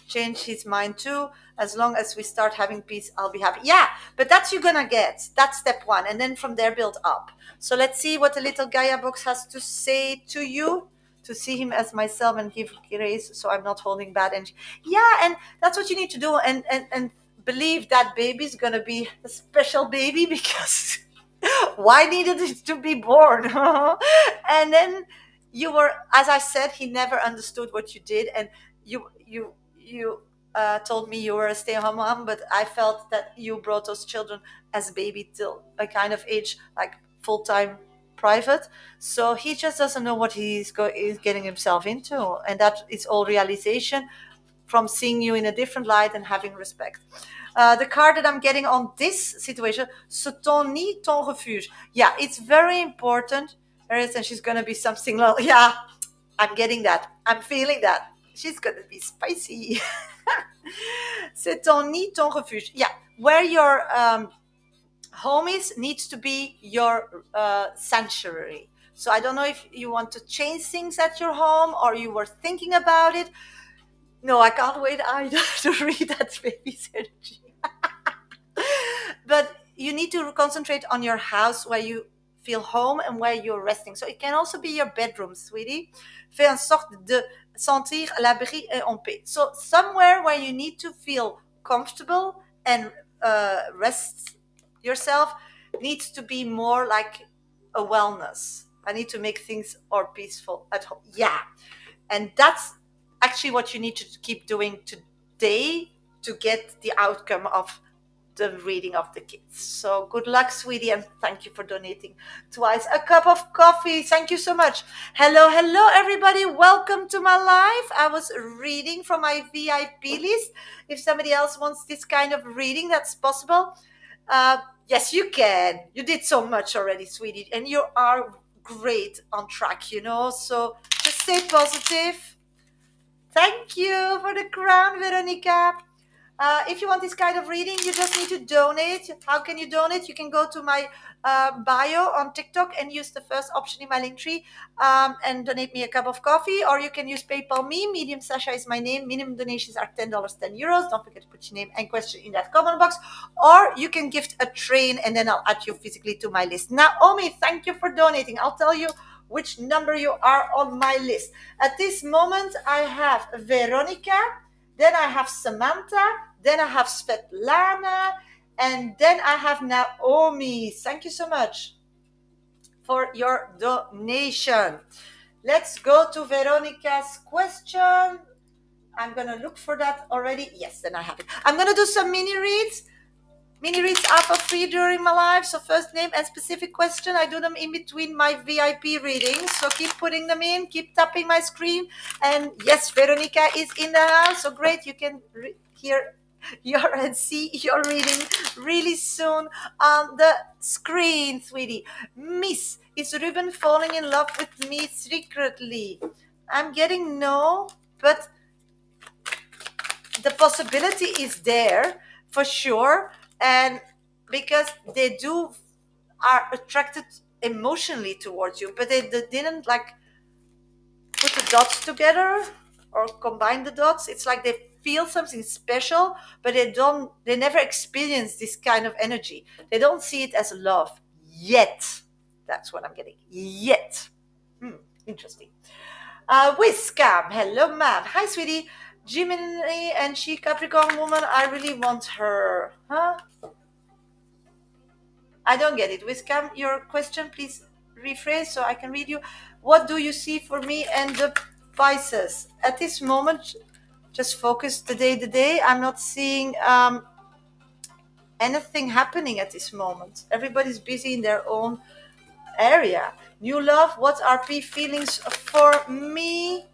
Change his mind too. As long as we start having peace, I'll be happy. Yeah, but that's you're gonna get. That's step 1. And then from there, build up. So let's see what the little Gaia box has to say to you. To see him as myself and give grace, so I'm not holding bad energy. Yeah, and that's what you need to do. And believe that baby is going to be a special baby because why needed it to be born? And then you were, as I said, he never understood what you did, and you told me you were a stay-at-home mom, but I felt that you brought those children as a baby till a kind of age, like full-time private. So he just doesn't know what he's getting himself into, and that is all realization from seeing you in a different light and having respect. The card that I'm getting on this situation, c'est ton nid, ton refuge. Yeah, it's very important. There is, and she's going to be something like, yeah, I'm getting that. I'm feeling that. She's going to be spicy. C'est ton nid, ton refuge. Yeah, where your home is needs to be your sanctuary. So I don't know if you want to change things at your home or you were thinking about it. No, I can't wait either to read that baby's energy. But you need to concentrate on your house where you feel home and where you're resting. So it can also be your bedroom, sweetie. Fais en sorte de sentir l'abri et en paix. So somewhere where you need to feel comfortable and rest yourself needs to be more like a wellness. I need to make things more peaceful at home. Yeah. And that's actually what you need to keep doing today to get the outcome of the reading of the kids. So good luck, sweetie, and thank you for donating twice a cup of coffee. Thank you so much. Hello, everybody. Welcome to my live. I was reading from my VIP list. If somebody else wants this kind of reading, that's possible. Yes, you can. You did so much already, sweetie, and you are great on track, so just stay positive. Thank you for the crown, Veronica. If you want this kind of reading, you just need to donate. How can you donate? You can go to my bio on TikTok and use the first option in my link tree and donate me a cup of coffee, or you can use PayPal me. Medium Shasha is my name. Minimum donations are $10, €10. Don't forget to put your name and question in that comment box. Or you can gift a train and then I'll add you physically to my list. Naomi, thank you for donating. I'll tell you which number you are on my list. At this moment, I have Veronica, then I have Samantha, then I have Svetlana, and then I have Naomi. Thank you so much for your donation. Let's go to Veronica's question. I'm going to look for that already. Yes, then I have it. I'm going to do some mini reads. Mini reads are for free during my live. So first name and specific question. I do them in between my VIP readings. So keep putting them in. Keep tapping my screen. And yes, Veronica is in the house. So great. You can hear and see your reading really soon on the screen, sweetie. Miss, is Ruben falling in love with me secretly? I'm getting no, but the possibility is there for sure. And because they are attracted emotionally towards you, but they didn't like put the dots together or combine the dots. It's like they feel something special, but they never experience this kind of energy. They don't see it as love yet. That's what I'm getting. Yet. Interesting. Whiskam, hello, Matt. Hi, sweetie. Gemini and she Capricorn woman, I really want her. Huh? I don't get it. Whiskam, your question, please rephrase so I can read you. What do you see for me and the Pisces? At this moment, just focus the day. I'm not seeing anything happening at this moment. Everybody's busy in their own area. New love, what are P feelings for me?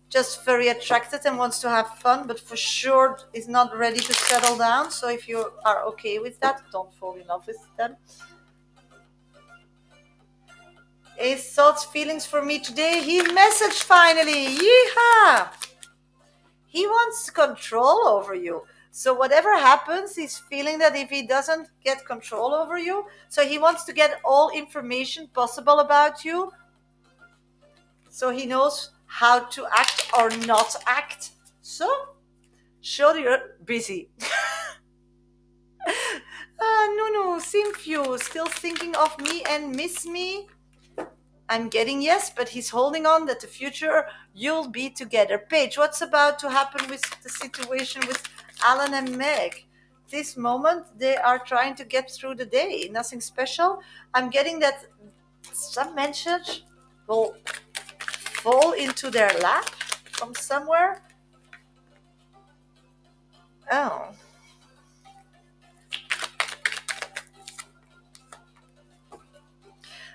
Just very attracted and wants to have fun, but for sure is not ready to settle down. So if you are okay with that, don't fall in love with them. His thoughts, feelings for me today. He messaged finally. Yeehaw! He wants control over you. So whatever happens, he's feeling that if he doesn't get control over you, so he wants to get all information possible about you, so he knows how to act or not act. So, sure, you're busy. No, Simfew, still thinking of me and miss me? I'm getting yes, but he's holding on that the future you'll be together. Paige, what's about to happen with the situation with Alan and Meg. This moment, they are trying to get through the day. Nothing special. I'm getting that some message will fall into their lap from somewhere. Oh.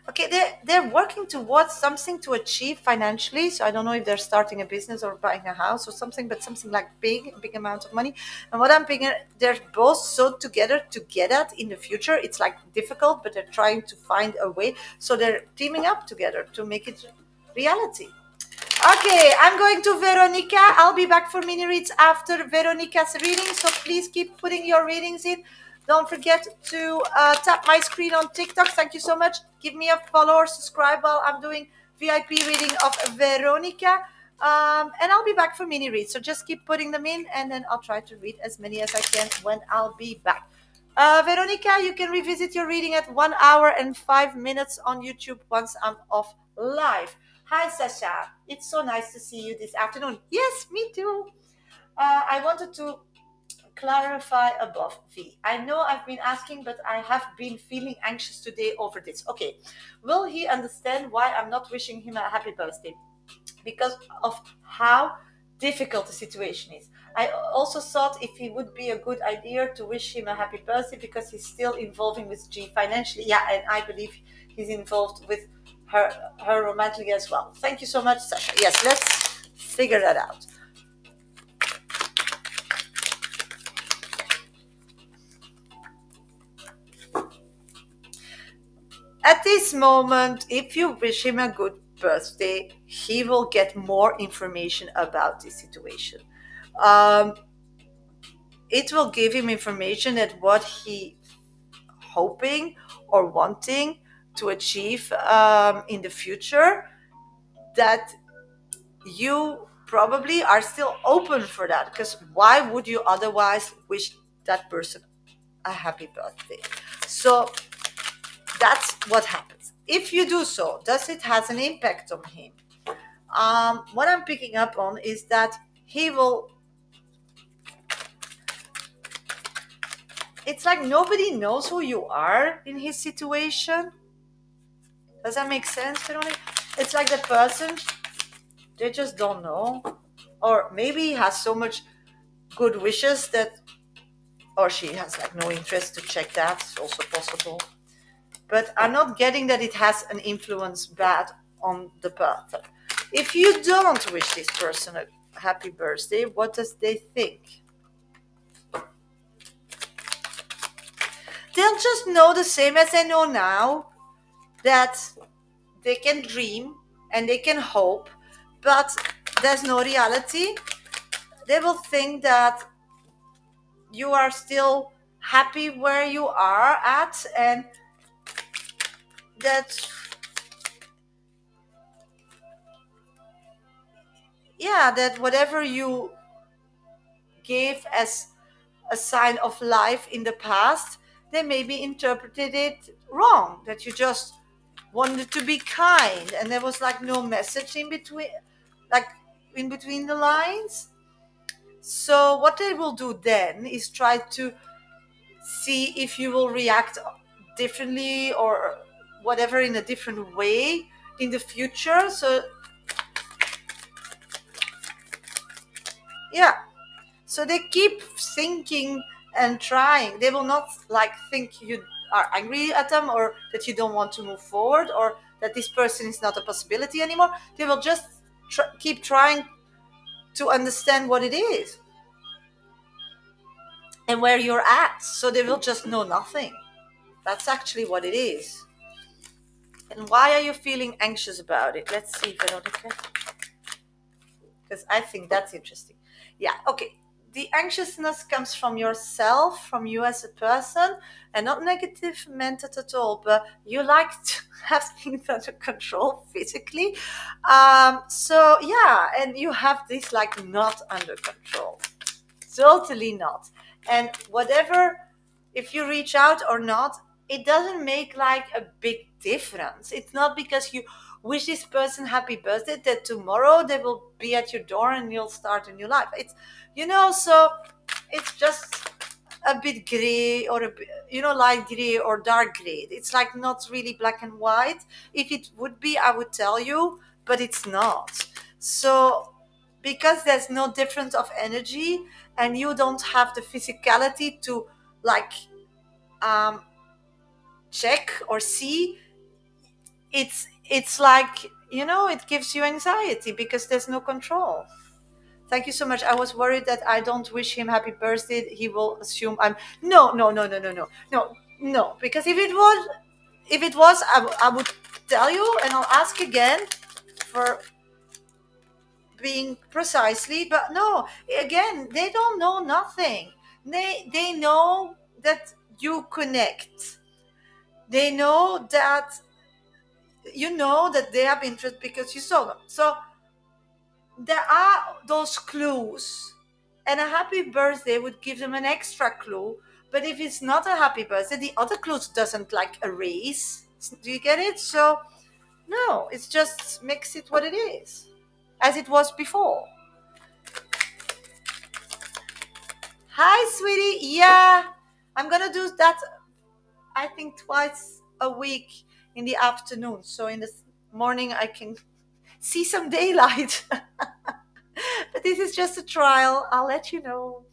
Okay, they're working towards something to achieve financially. So I don't know if they're starting a business or buying a house or something, but something like big amount of money. And what I'm thinking, they're both so together to get at in the future. It's like difficult, but they're trying to find a way. So they're teaming up together to make it reality. Okay, I'm going to Veronica. I'll be back for mini reads after Veronica's reading. So please keep putting your readings in. Don't forget to tap my screen on TikTok. Thank you so much. Give me a follow or subscribe while I'm doing VIP reading of Veronica. And I'll be back for mini reads. So just keep putting them in, and then I'll try to read as many as I can when I'll be back. Veronica, you can revisit your reading at 1 hour and 5 minutes on YouTube once I'm off live. Hi, Shasha. It's so nice to see you this afternoon. Yes, me too. I wanted to clarify above, V. I know I've been asking, but I have been feeling anxious today over this. Okay. Will he understand why I'm not wishing him a happy birthday? Because of how difficult the situation is. I also thought if it would be a good idea to wish him a happy birthday because he's still involving with G financially. Yeah, and I believe he's involved with her romantically as well. Thank you so much, Sasha. Yes, let's figure that out. At this moment, if you wish him a good birthday, he will get more information about this situation. Um, it will give him information that what he hoping or wanting to achieve in the future, that you probably are still open for that, because why would you otherwise wish that person a happy birthday? So that's what happens. If you do so, does it has an impact on him? What I'm picking up on is that he will, it's like nobody knows who you are in his situation. Does that make sense, Veronica? It's like the person, they just don't know. Or maybe he has so much good wishes that, or she has like no interest to check that. It's also possible. But I'm not getting that it has an influence bad on the person. If you don't wish this person a happy birthday, what does they think? They'll just know the same as they know now, that they can dream and they can hope, but there's no reality. They will think that you are still happy where you are at, and that, yeah, that whatever you gave as a sign of life in the past, they maybe interpreted it wrong, that you just wanted to be kind and there was like no message in between, like in between the lines. So what they will do then is try to see if you will react differently or whatever in a different way in the future. So yeah, so they keep thinking and trying. They will not like think you are angry at them or that you don't want to move forward or that this person is not a possibility anymore. They will just keep trying to understand what it is and where you're at. So they will just know nothing. That's actually what it is. And why are you feeling anxious about it? Let's see, Veronica. Because I think that's interesting. Yeah, okay. The anxiousness comes from yourself, from you as a person, and not negative meant at all, but you like to have things under control physically. So, yeah, and you have this like not under control. Totally not. And whatever, if you reach out or not, it doesn't make like a big difference. It's not because you wish this person happy birthday that tomorrow they will be at your door and you'll start a new life. It's, so it's just a bit gray or a bit, light gray or dark gray. It's like not really black and white. If it would be, I would tell you, but it's not. So because there's no difference of energy and you don't have the physicality to like um, check or see, it's like, it gives you anxiety because there's no control. Thank you so much. I was worried that I don't wish him happy birthday. He will assume I'm no, no, no, no, no, no, no, no. Because if it was, I would tell you, and I'll ask again for being precisely. But no, again, they don't know nothing. They know that you connect. They know that they have interest because you saw them. So there are those clues, and a happy birthday would give them an extra clue. But if it's not a happy birthday, the other clues doesn't like erase. Do you get it? So no, it's just makes it what it is, as it was before. Hi, sweetie. Yeah, I'm gonna do that. I think twice a week in the afternoon. So in the morning, I can see some daylight. But this is just a trial. I'll let you know.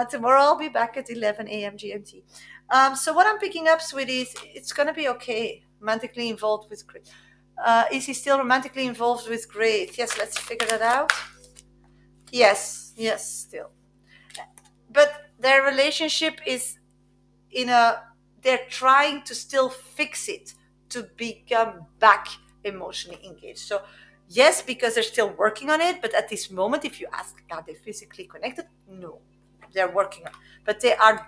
Tomorrow I'll be back at 11 a.m. GMT. So what I'm picking up, sweeties, it's going to be okay. Romantically involved with Grace. Is he still romantically involved with Grace? Yes, let's figure that out. Yes, still. But their relationship is in a, they're trying to still fix it to become back emotionally engaged. So yes, because they're still working on it, but at this moment, if you ask, are they physically connected? No, they're working on, but they are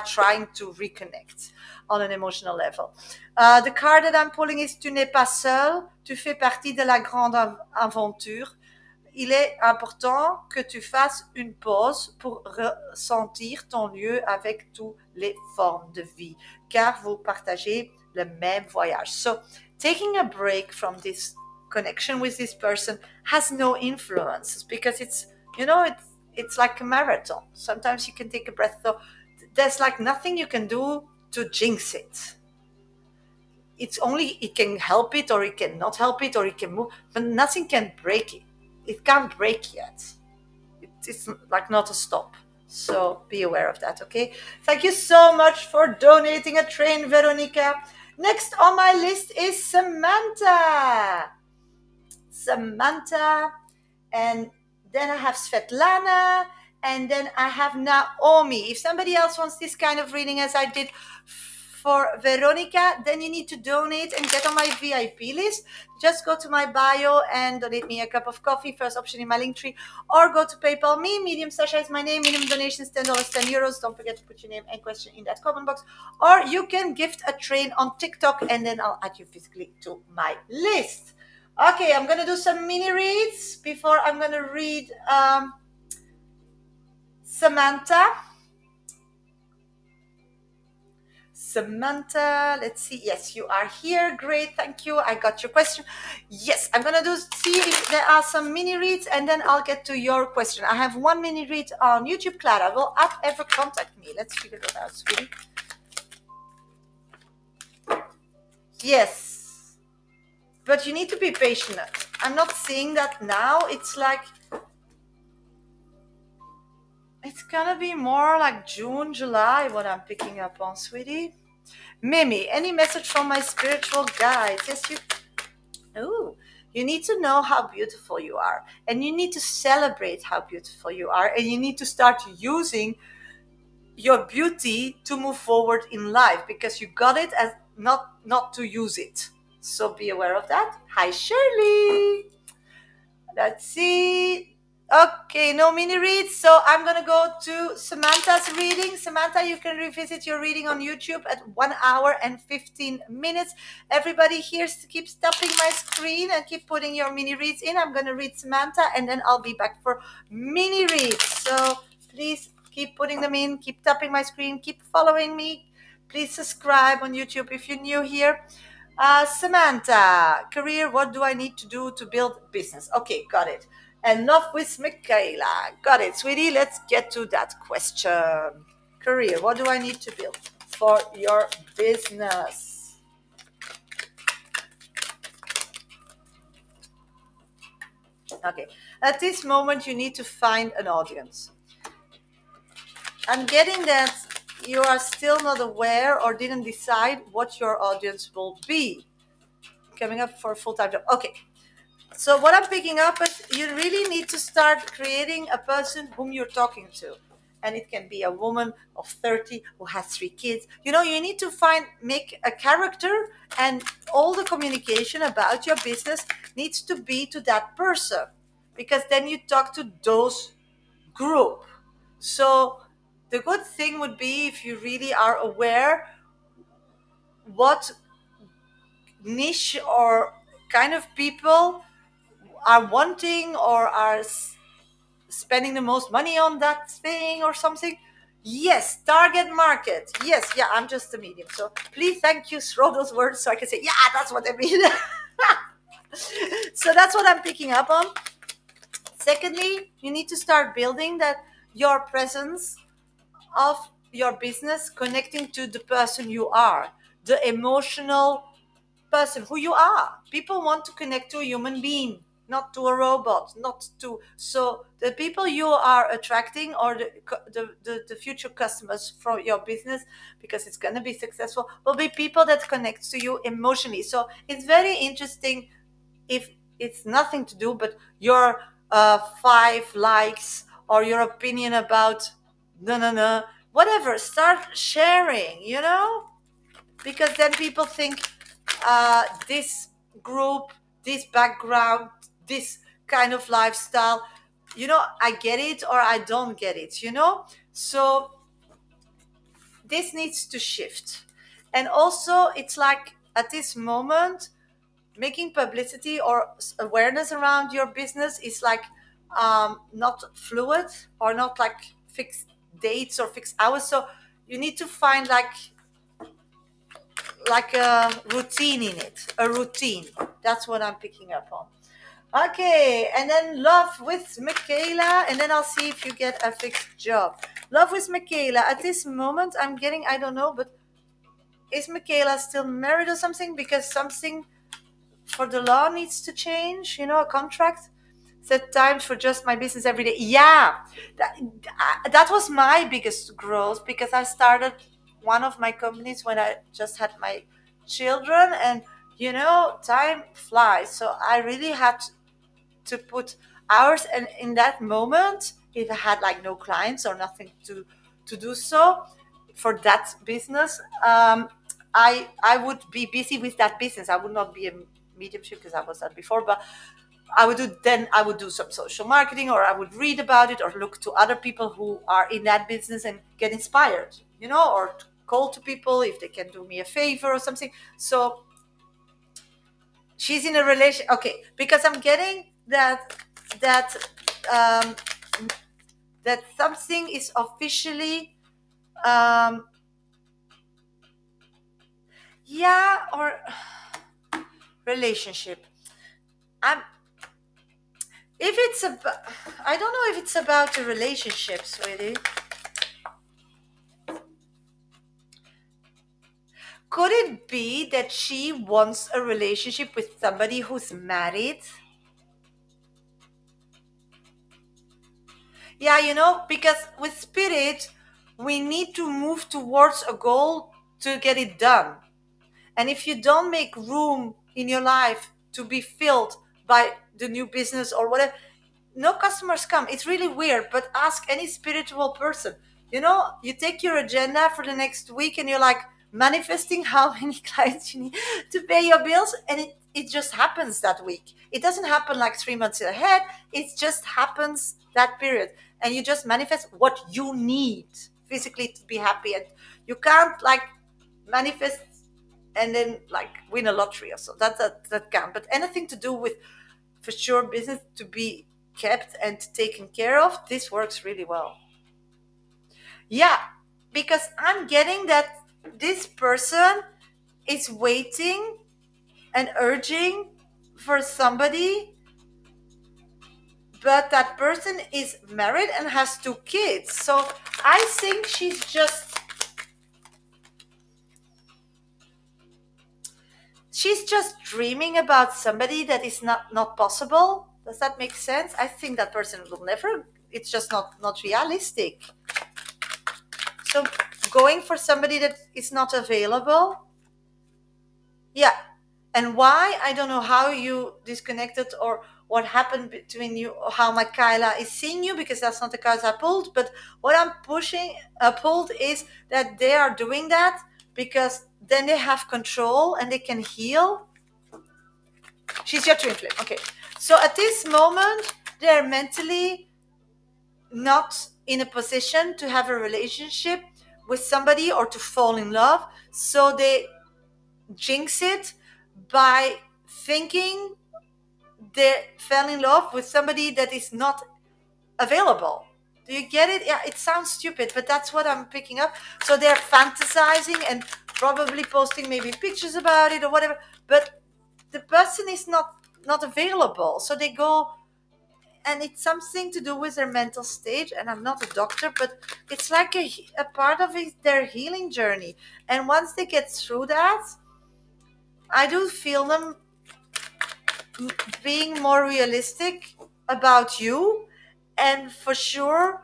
trying to reconnect on an emotional level. The card that I'm pulling is tu n'es pas seul, tu fais partie de la grande aventure. Il est important que tu fasses une pause pour ressentir ton lieu avec toutes les formes de vie, car vous partagez le même voyage. So, taking a break from this connection with this person has no influence because it's like a marathon. Sometimes you can take a breath. So there's like nothing you can do to jinx it. It's only it can help it or it cannot help it or it can move, but nothing can break it. It can't break yet. It's like not a stop. So be aware of that, okay? Thank you so much for donating a train, Veronica. Next on my list is Samantha. And then I have Svetlana, and then I have Naomi. If somebody else wants this kind of reading as I did for Veronica, then you need to donate and get on my VIP list. Just go to my bio and donate me a cup of coffee, first option in my link tree, or go to PayPal me. Medium Shasha is my name. Minimum donations $10, €10. Don't forget to put your name and question in that comment box. Or you can gift a train on TikTok, and then I'll add you physically to my list. Okay, I'm going to do some mini reads before I'm going to read Samantha. Samantha, let's see. Yes, you are here. Great, thank you. I got your question. Yes, I'm going to see if there are some mini reads, and then I'll get to your question. I have one mini read on YouTube. Clara, will app ever contact me? Let's figure that out, sweetie. Yes, but you need to be patient. I'm not seeing that now. It's like it's gonna be more like June, July, what I'm picking up on, sweetie. Mimi, any message from my spiritual guides? Yes, you need to know how beautiful you are, and you need to celebrate how beautiful you are, and you need to start using your beauty to move forward in life because you got it as not to use it. So be aware of that. Hi, Shirley. Let's see. Okay, no mini reads. So I'm going to go to Samantha's reading. Samantha, you can revisit your reading on YouTube at 1 hour and 15 minutes. Everybody here keep tapping my screen and keep putting your mini reads in. I'm going to read Samantha and then I'll be back for mini reads. So please keep putting them in. Keep tapping my screen. Keep following me. Please subscribe on YouTube if you're new here. Samantha, career, what do I need to do to build business? Okay, got it. And love with Michaela. Got it, sweetie. Let's get to that question. Career, what do I need to build for your business? Okay, at this moment, you need to find an audience. I'm getting that you are still not aware or didn't decide what your audience will be. Coming up for a full time job. Okay, so what I'm picking up is you really need to start creating a person whom you're talking to. And it can be a woman of 30 who has 3 kids. You know, you need to make a character, and all the communication about your business needs to be to that person, because then you talk to those group. So the good thing would be if you really are aware what niche or kind of people are wanting or are spending the most money on that thing or something. Yes, target market. Yes, yeah, I'm just a medium. So please, thank you, throw those words so I can say, yeah, that's what I mean. So that's what I'm picking up on. Secondly, you need to start building that your presence of your business connecting to the person you are, the emotional person who you are. People want to connect to a human being, not to a robot, not to. So the people you are attracting, or the future customers from your business, because it's going to be successful, will be people that connect to you emotionally. So it's very interesting if it's nothing to do but your 5 likes or your opinion about no no no whatever, start sharing, because then people think this group, this background, this kind of lifestyle, I get it or I don't get it, so this needs to shift. And also it's like at this moment, making publicity or awareness around your business is like not fluid, or not like fixed dates or fixed hours. So you need to find like a routine in it, a routine. That's what I'm picking up on. Okay, and then love with Michaela, and then I'll see if you get a fixed job. Love with Michaela. At this moment, I'm getting, I don't know, but is Michaela still married or something? Because something for the law needs to change, a contract. Set times for just my business every day. Yeah, that was my biggest growth, because I started one of my companies when I just had my children, and time flies. So I really had to put hours, and in that moment, if I had like no clients or nothing to do so for that business, I would be busy with that business. I would not be a mediumship, because I was that before, but I would do some social marketing, or I would read about it, or look to other people who are in that business and get inspired, or to call to people if they can do me a favor or something. So she's in a relation. Okay, because I'm getting that um, that something is officially yeah, or relationship. I'm if it's about, I don't know if it's about a relationship, sweetie. Could it be that she wants a relationship with somebody who's married? Yeah, because with spirit, we need to move towards a goal to get it done. And if you don't make room in your life to be filled by the new business or whatever, no customers come. It's really weird, but ask any spiritual person. You take your agenda for the next week, and you're like manifesting how many clients you need to pay your bills, and it just happens that week. It doesn't happen like 3 months ahead. It just happens that period, and you just manifest what you need physically to be happy. And you can't like manifest and then like win a lottery or so. That can't. But anything to do with, for sure, business to be kept and taken care of, this works really well. Yeah, because I'm getting that this person is waiting and urging for somebody, but that person is married and has 2 kids. So I think she's just dreaming about somebody that is not possible. Does that make sense? I think that person will never, it's just not realistic. So going for somebody that is not available. Yeah. And why? I don't know how you disconnected or what happened between you, or how Michaela is seeing you, because that's not the cards I pulled. But what I'm pulled is that they are doing that because then they have control and they can heal. She's your twin flame. Okay. So at this moment, they're mentally not in a position to have a relationship with somebody or to fall in love. So they jinx it by thinking they fell in love with somebody that is not available. Do you get it? Yeah, it sounds stupid, but that's what I'm picking up. So they're fantasizing and probably posting maybe pictures about it or whatever, but the person is not available. So they go, and it's something to do with their mental state. And I'm not a doctor, but it's like a part of their healing journey. And once they get through that, I do feel them being more realistic about you, and for sure,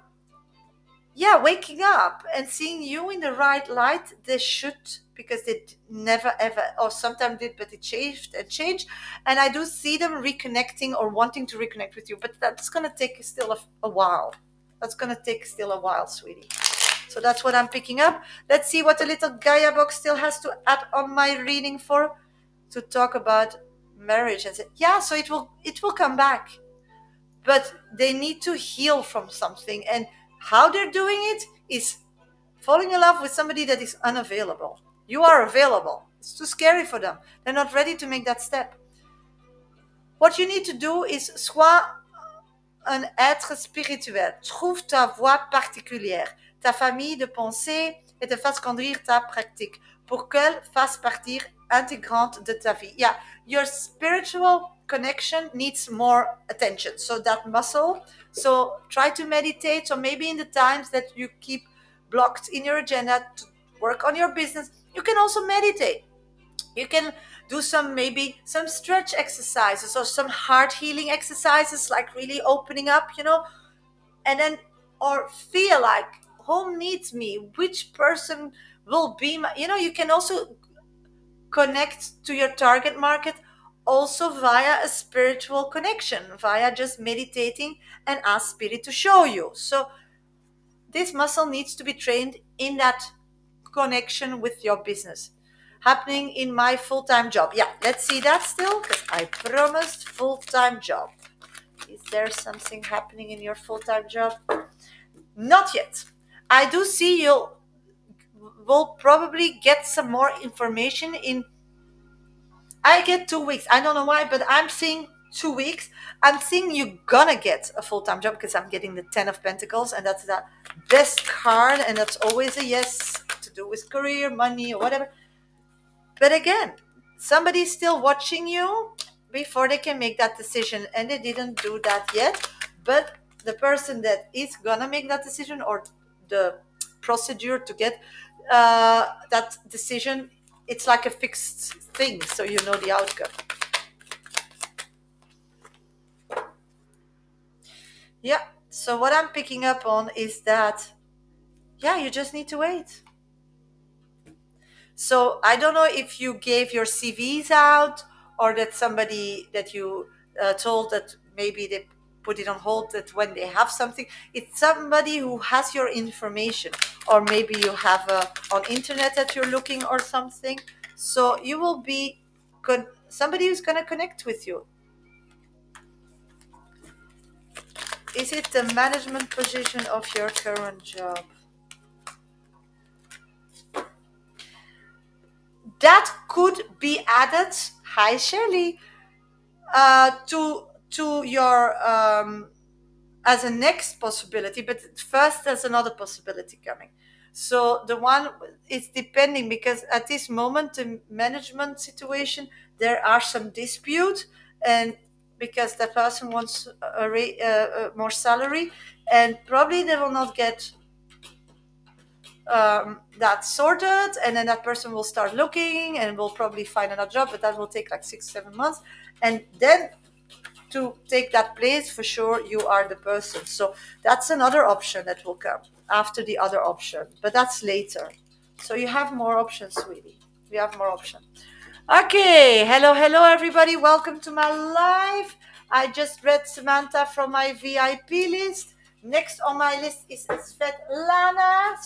yeah, waking up and seeing you in the right light. They should, because they never ever, or sometimes did, but it changed and changed. And I do see them reconnecting or wanting to reconnect with you, but that's gonna take still a while. That's gonna take still a while, sweetie. So that's what I'm picking up. Let's see what the little Gaia box still has to add on my reading for, to talk about marriage. And say, yeah, so it will come back, but they need to heal from something. And how they're doing it is falling in love with somebody that is unavailable. You are available. It's too scary for them. They're not ready to make that step. What you need to do is sois un être spirituel. Trouve ta voie particulière, ta famille de pensée, et te fasse conduire ta pratique pour qu'elle fasse partie intégrante de ta vie. Yeah, your spiritual connection needs more attention. So that muscle. So try to meditate. So maybe in the times that you keep blocked in your agenda to work on your business, you can also meditate. You can do maybe some stretch exercises or some heart healing exercises, like really opening up, and then, or feel like, who needs me, which person will be my, you can also connect to your target market also via a spiritual connection, via just meditating and ask spirit to show you. So this muscle needs to be trained in that connection with your business. Happening in my full-time job. Yeah, let's see that still, because I promised full-time job. Is there something happening in your full-time job? Not yet. I do see you will probably get some more information in. I get 2 weeks. I don't know why, but I'm seeing 2 weeks. I'm seeing you're gonna get a full-time job, because I'm getting the 10 of Pentacles, and that's the best card, and that's always a yes, to do with career, money, or whatever. But again, somebody's still watching you before they can make that decision, and they didn't do that yet. But the person that is gonna make that decision, or the procedure to get that decision, it's like a fixed thing, so you know the outcome. Yeah. So what I'm picking up on is that, yeah, you just need to wait. So I don't know if you gave your CVs out, or that somebody that you told that maybe they put it on hold, that when they have something, it's somebody who has your information, or maybe you have on internet that you're looking or something. So you will be somebody who's going to connect with you. Is it the management position of your current job? That could be added. Hi, Shirley. To your as a next possibility, but first there's another possibility coming. So the one is depending, because at this moment the management situation there are some dispute, and because the person wants more salary, and probably they will not get that sorted, and then that person will start looking and will probably find another job, but that will take like 6 7 months, and then to take that place, for sure you are the person. So that's another option that will come after the other option, but that's later. So you have more options, sweetie. You have more options. Okay, hello everybody, welcome to my live. I just read Samantha from my VIP list. Next on my list is Svetlana,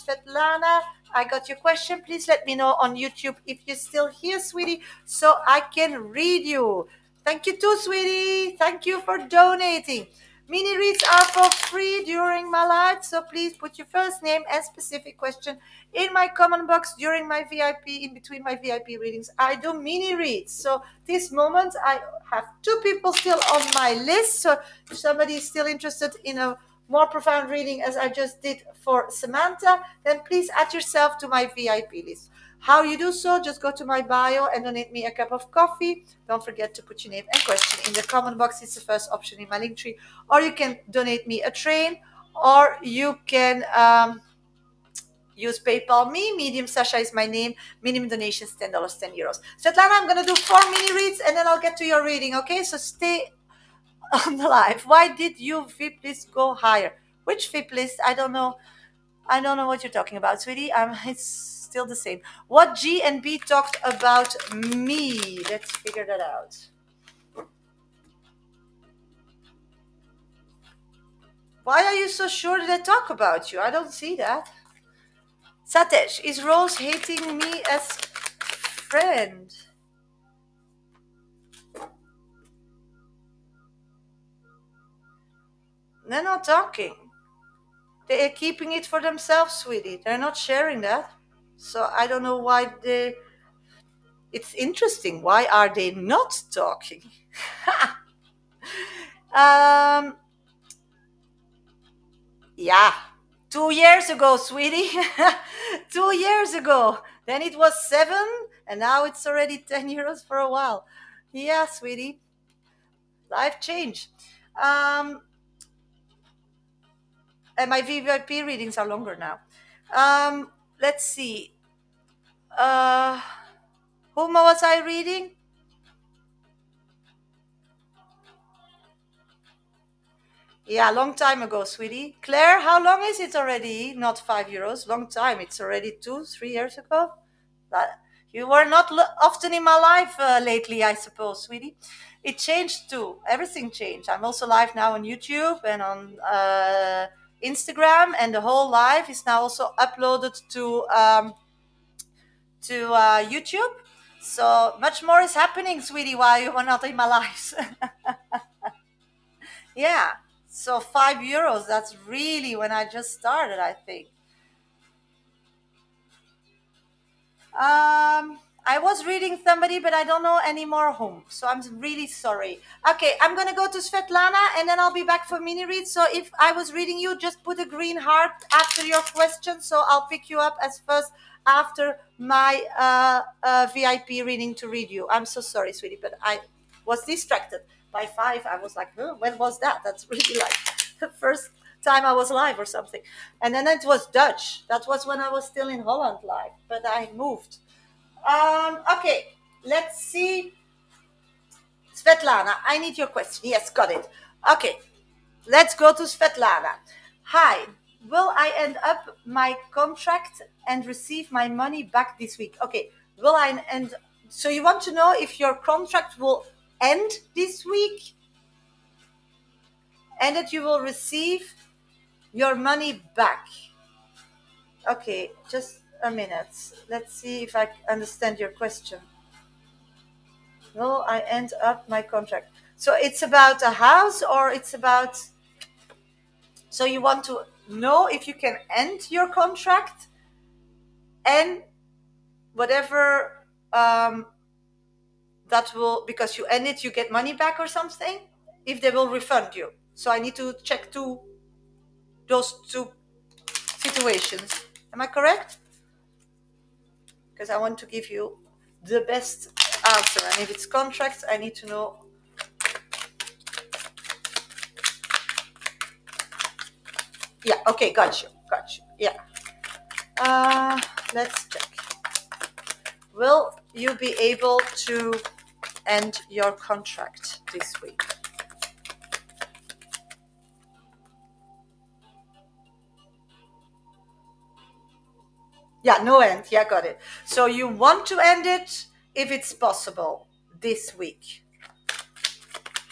I got your question. Please let me know on YouTube if you're still here, sweetie, so I can read you. Thank you too, sweetie. Thank you for donating. Mini reads are for free during my live, so please put your first name and specific question in my comment box during my VIP, in between my VIP readings. I do mini reads. So this moment I have two people still on my list. So if somebody is still interested in a more profound reading as I just did for Samantha, then please add yourself to my VIP list. How you do so? Just go to my bio and donate me a cup of coffee. Don't forget to put your name and question in the comment box. It's the first option in my link tree. Or you can donate me a train, or you can use PayPal me. Medium Shasha is my name. Minimum donations $10, €10. Svetlana, I'm gonna do 4 mini reads and then I'll get to your reading. Okay, so stay on the live. Why did you VIP list go higher? Which VIP list? I don't know. I don't know what you're talking about, sweetie. It's still the same. What G and B talked about me? Let's figure that out. Why are you so sure that I talk about you? I don't see that. Satesh, is Rose hating me as friend? They're not talking. They're keeping it for themselves, sweetie. They're not sharing that. So I don't know why they... It's interesting. Why are they not talking? Yeah. 2 years ago, sweetie. 2 years ago. Then it was 7, and now it's already €10 for a while. Yeah, sweetie. Life change. And my VIP readings are longer now. Let's see. Whom was I reading? Yeah, long time ago, sweetie. Claire, how long is it already? Not €5. Long time. It's already 2 3 years ago. You were not often in my life lately, I suppose, sweetie. It changed too. Everything changed. I'm also live now on YouTube and on Instagram, and the whole live is now also uploaded to YouTube. So much more is happening, sweetie, while you were not in my life. Yeah. So €5. That's really when I just started, I think. I was reading somebody, but I don't know anymore whom. So I'm really sorry. Okay, I'm gonna go to Svetlana and then I'll be back for mini read. So if I was reading you, just put a green heart after your question. So I'll pick you up as first after my VIP reading to read you. I'm so sorry, sweetie, but I was distracted by 5. I was like, oh, when was that? That's really like the first time I was live or something. And then it was Dutch. That was when I was still in Holland live, but I moved. Okay, let's see. Svetlana, I need your question. Yes, got it. Okay, let's go to Svetlana. Hi, will I end up my contract and receive my money back this week? Okay, will I end? So you want to know if your contract will end this week and that you will receive your money back. Okay, just a minute. Let's see if I understand your question. Will I end up my contract? So it's about a house, or it's about... So you want to know if you can end your contract, and whatever that will, because you end it, you get money back or something, if they will refund you. So I need to check those two situations. Am I correct? Because I want to give you the best answer. And if it's contracts, I need to know. Yeah, okay, got you. Got you. Yeah. Let's check. Will you be able to end your contract this week? Yeah, no end. Yeah, got it. So you want to end it if it's possible this week.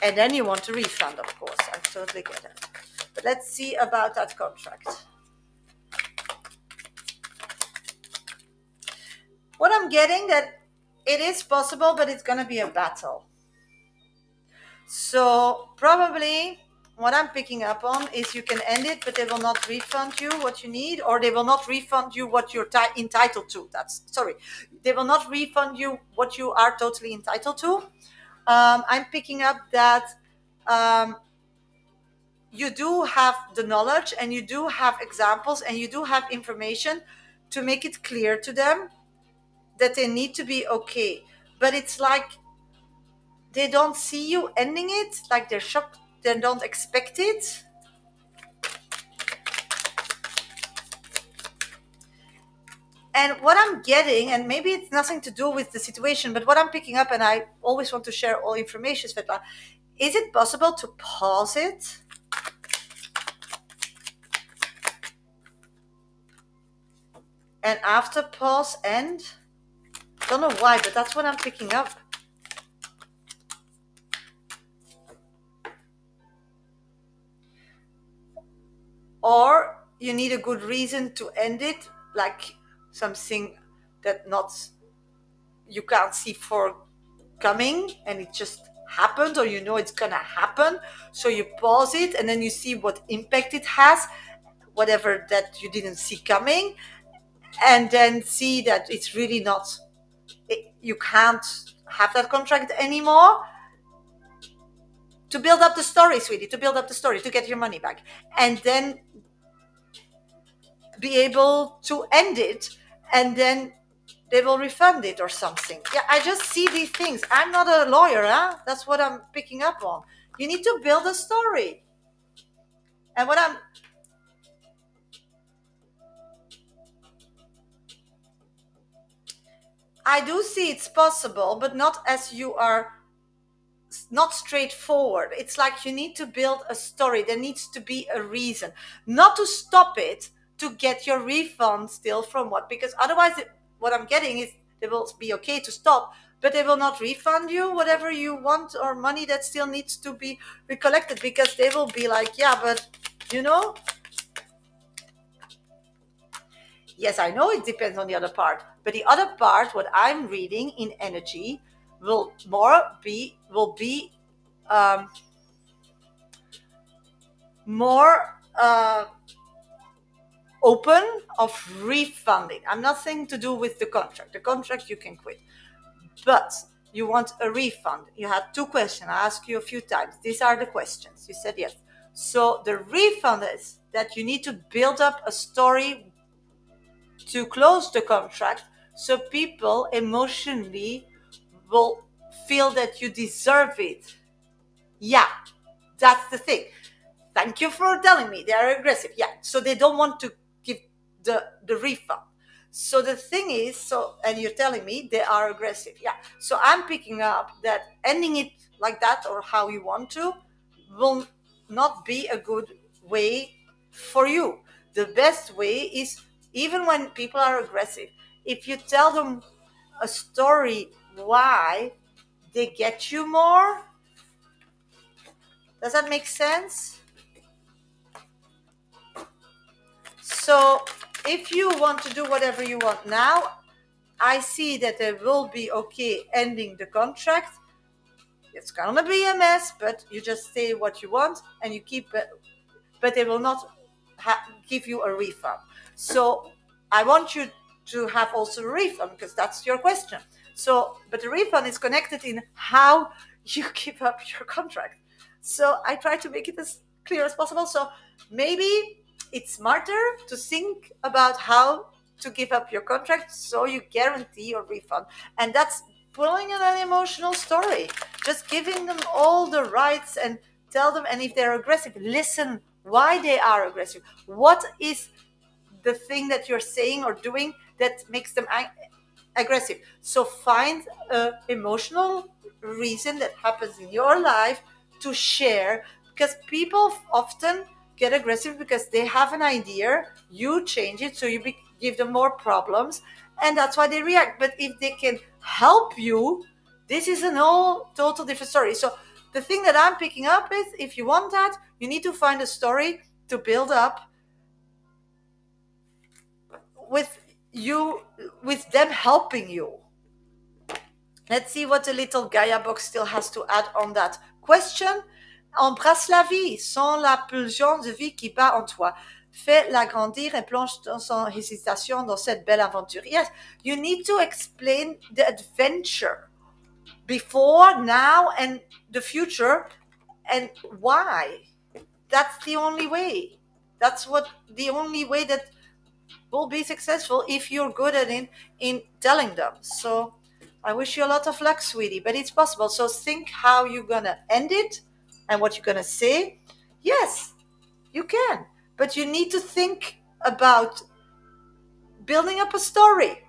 And then you want a refund, of course. I totally get it. But let's see about that contract. What I'm getting that it is possible, but it's going to be a battle. So probably what I'm picking up on is you can end it, but they will not refund you what you need, or they will not refund you what you're entitled to. They will not refund you what you are totally entitled to. I'm picking up that you do have the knowledge and you do have examples and you do have information to make it clear to them that they need to be okay. But it's like they don't see you ending it, like they're shocked, they don't expect it. And what I'm getting, and maybe it's nothing to do with the situation, but what I'm picking up, and I always want to share all information, Svetla, is it possible to pause it? And after pause, end? Don't know why, but that's what I'm picking up. Or you need a good reason to end it, like something that not you can't see for coming and it just happened, or you know it's gonna happen, so you pause it and then you see what impact it has, whatever that you didn't see coming, and then see that it's really not you can't have that contract anymore, to build up the story, sweetie, to build up the story, to get your money back, and then be able to end it, and then they will refund it or something. Yeah, I just see these things. I'm not a lawyer, huh? That's what I'm picking up on. You need to build a story. And what I do see it's possible, but not as you are, not straightforward. It's like you need to build a story. There needs to be a reason, not to stop it, to get your refund still from what, because otherwise what I'm getting is they will be okay to stop, but they will not refund you whatever you want, or money that still needs to be recollected, because they will be like, yeah, but you know, yes, I know it depends on the other part, but the other part, what I'm reading in energy, will be um, more open of refunding. I'm nothing to do with the contract. The contract you can quit, but you want a refund. You had two questions. I asked you a few times. These are the questions. You said yes. So the refund is that you need to build up a story to close the contract, so people emotionally will feel that you deserve it. Yeah, that's the thing. Thank you for telling me they are aggressive. Yeah, so they don't want to give the refund. So the thing is, so, and you're telling me they are aggressive. Yeah, so I'm picking up that ending it like that, or how you want to, will not be a good way for you. The best way is, even when people are aggressive, if you tell them a story why they get you more. Does that make sense? So if you want to do whatever you want now, I see that they will be okay ending the contract. It's gonna be a mess, but you just say what you want and you keep it, but they will not give you a refund. So I want you to have also a refund, because that's your question. So, but the refund is connected in how you keep up your contract. So I try to make it as clear as possible. So maybe it's smarter to think about how to give up your contract so you guarantee your refund. And that's pulling in an emotional story, just giving them all the rights and tell them, and if they're aggressive, listen why they are aggressive. What is the thing that you're saying or doing that makes them aggressive? So find a emotional reason that happens in your life to share, because people often get aggressive because they have an idea, you change it, so you give them more problems, and that's why they react. But if they can help you, this is an all total different story. So the thing that I'm picking up is, if you want that, you need to find a story to build up with you, with them helping you. Let's see what the little Gaia box still has to add on that question. Embrasse la vie sans la pulsion de vie qui bat en toi. Fais-la grandir et plonge sans hésitation dans cette belle aventure. Yes, you need to explain the adventure before, now, and the future, and why. That's the only way. That's what the only way that will be successful, if you're good at it in telling them. So I wish you a lot of luck, sweetie, but it's possible. So think how you're gonna end it and what you're gonna say. Yes, you can, but you need to think about building up a story.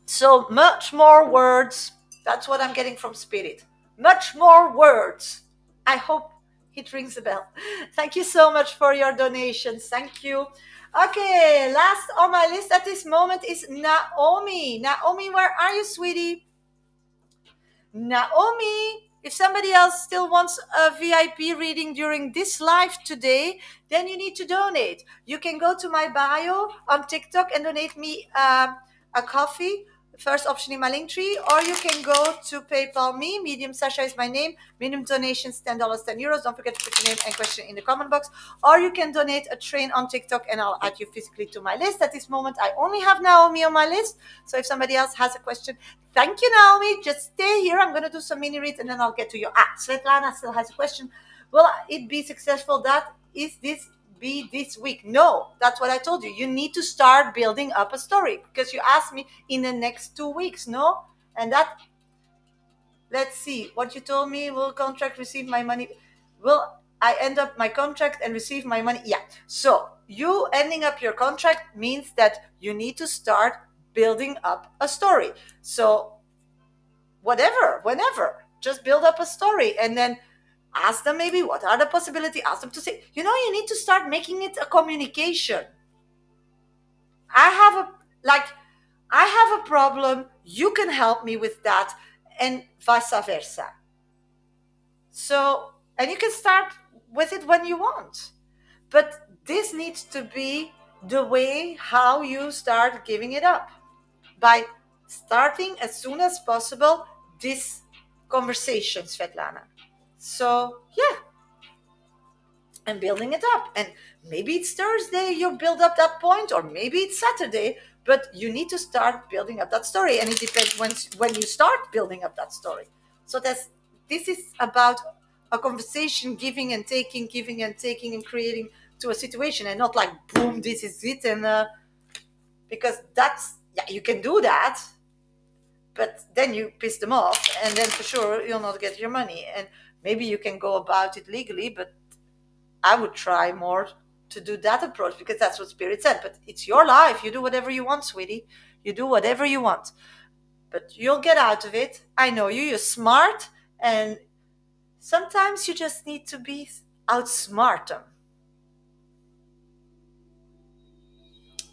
So much more words. That's what I'm getting from Spirit. Much more words. I hope it rings a bell. Thank you so much for your donations. Thank you. Okay, last on my list at this moment is Naomi. Naomi, where are you, sweetie? Naomi, if somebody else still wants a VIP reading during this live today, then you need to donate. You can go to my bio on TikTok and donate me a coffee. First option in my link tree, or you can go to PayPal me. Medium Shasha is my name. Minimum donations $10, €10. Don't forget to put your name and question in the comment box. Or you can donate a train on TikTok, and I'll add you physically to my list. At this moment, I only have Naomi on my list. So if somebody else has a question, thank you, Naomi. Just stay here. I'm going to do some mini reads, and then I'll get to you. Svetlana still has a question. Will it be successful? That is this be this week? No, that's what I told you. You need to start building up a story, because you asked me in the next 2 weeks. No, and that, let's see what you told me. Will contract receive my money? Will I end up my contract and receive my money? Yeah. So you ending up your contract means that you need to start building up a story. So whatever, whenever, just build up a story, and then ask them maybe what are the possibilities. Ask them to say, you need to start making it a communication. I have a problem, you can help me with that, and vice versa. So, and you can start with it when you want, but this needs to be the way how you start giving it up, by starting as soon as possible this conversation, Svetlana. So yeah, and building it up, and maybe it's Thursday you build up that point, or maybe it's Saturday, but you need to start building up that story, and it depends when you start building up that story. So this is about a conversation, giving and taking, and creating to a situation, and not like boom, this is it. And because that's, yeah, you can do that, but then you piss them off, and then for sure you'll not get your money. And maybe you can go about it legally, but I would try more to do that approach, because that's what Spirit said. But it's your life. You do whatever you want, sweetie. You do whatever you want. But you'll get out of it. I know you. You're smart. And sometimes you just need to be outsmart them.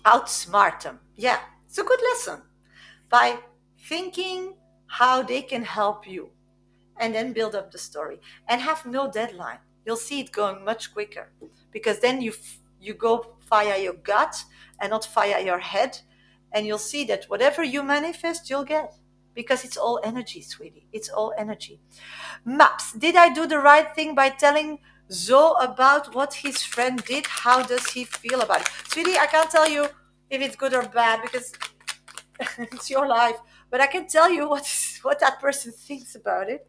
Outsmart them. Yeah, it's a good lesson. By thinking how they can help you, and then build up the story, and have no deadline. You'll see it going much quicker, because then you go via your gut and not via your head, and you'll see that whatever you manifest, you'll get, because it's all energy, sweetie. It's all energy. Maps. Did I do the right thing by telling Zo about what his friend did? How does he feel about it? Sweetie, I can't tell you if it's good or bad, because it's your life, but I can tell you what that person thinks about it,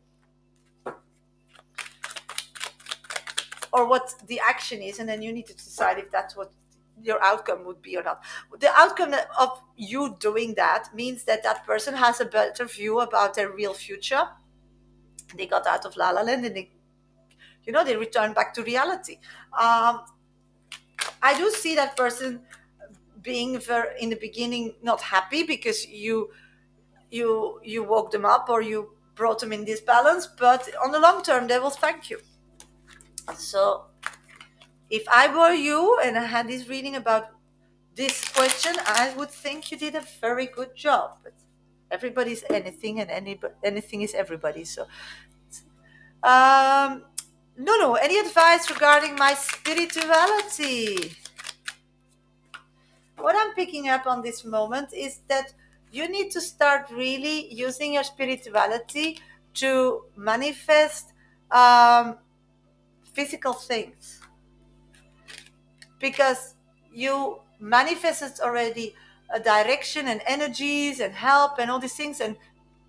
or what the action is, and then you need to decide if that's what your outcome would be or not. The outcome of you doing that means that that person has a better view about their real future. They got out of la la land, and they return back to reality. um, I do see that person being very in the beginning not happy because you woke them up or you brought them in this balance, but on the long term they will thank you. So if I were you and I had this reading about this question, I would think you did a very good job. But everybody's anything, and anything is everybody. So um no, any advice regarding my spirituality? What I'm picking up on this moment is that you need to start really using your spirituality to manifest um, physical things, because you manifested already a direction and energies and help and all these things, and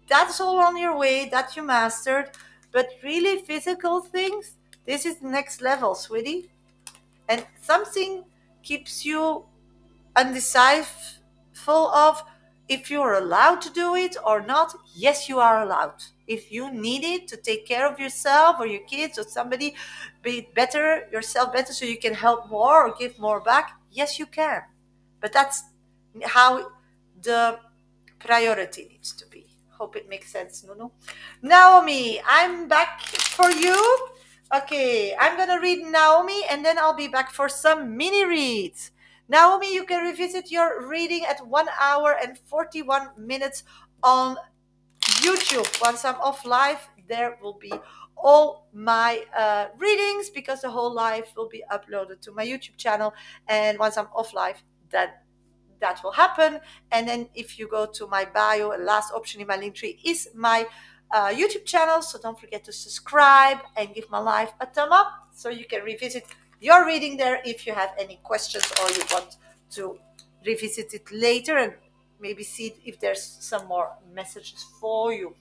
that's all on your way, that you mastered. But really physical things, this is the next level, sweetie. And something keeps you undecisive of if you're allowed to do it or not. Yes, you are allowed. If you need it to take care of yourself or your kids or somebody, be better yourself better so you can help more or give more back, yes, you can. But that's how the priority needs to be. Hope it makes sense, Nuno. Naomi, I'm back for you. Okay, I'm gonna read Naomi and then I'll be back for some mini reads. Naomi, you can revisit your reading at 1 hour and 41 minutes on YouTube. Once I'm off live, there will be all my readings, because the whole live will be uploaded to my YouTube channel. And once I'm off live, that will happen. And then if you go to my bio, last option in my link tree is my YouTube channel. So don't forget to subscribe and give my live a thumb up so you can revisit your reading there if you have any questions or you want to revisit it later and maybe see if there's some more messages for you.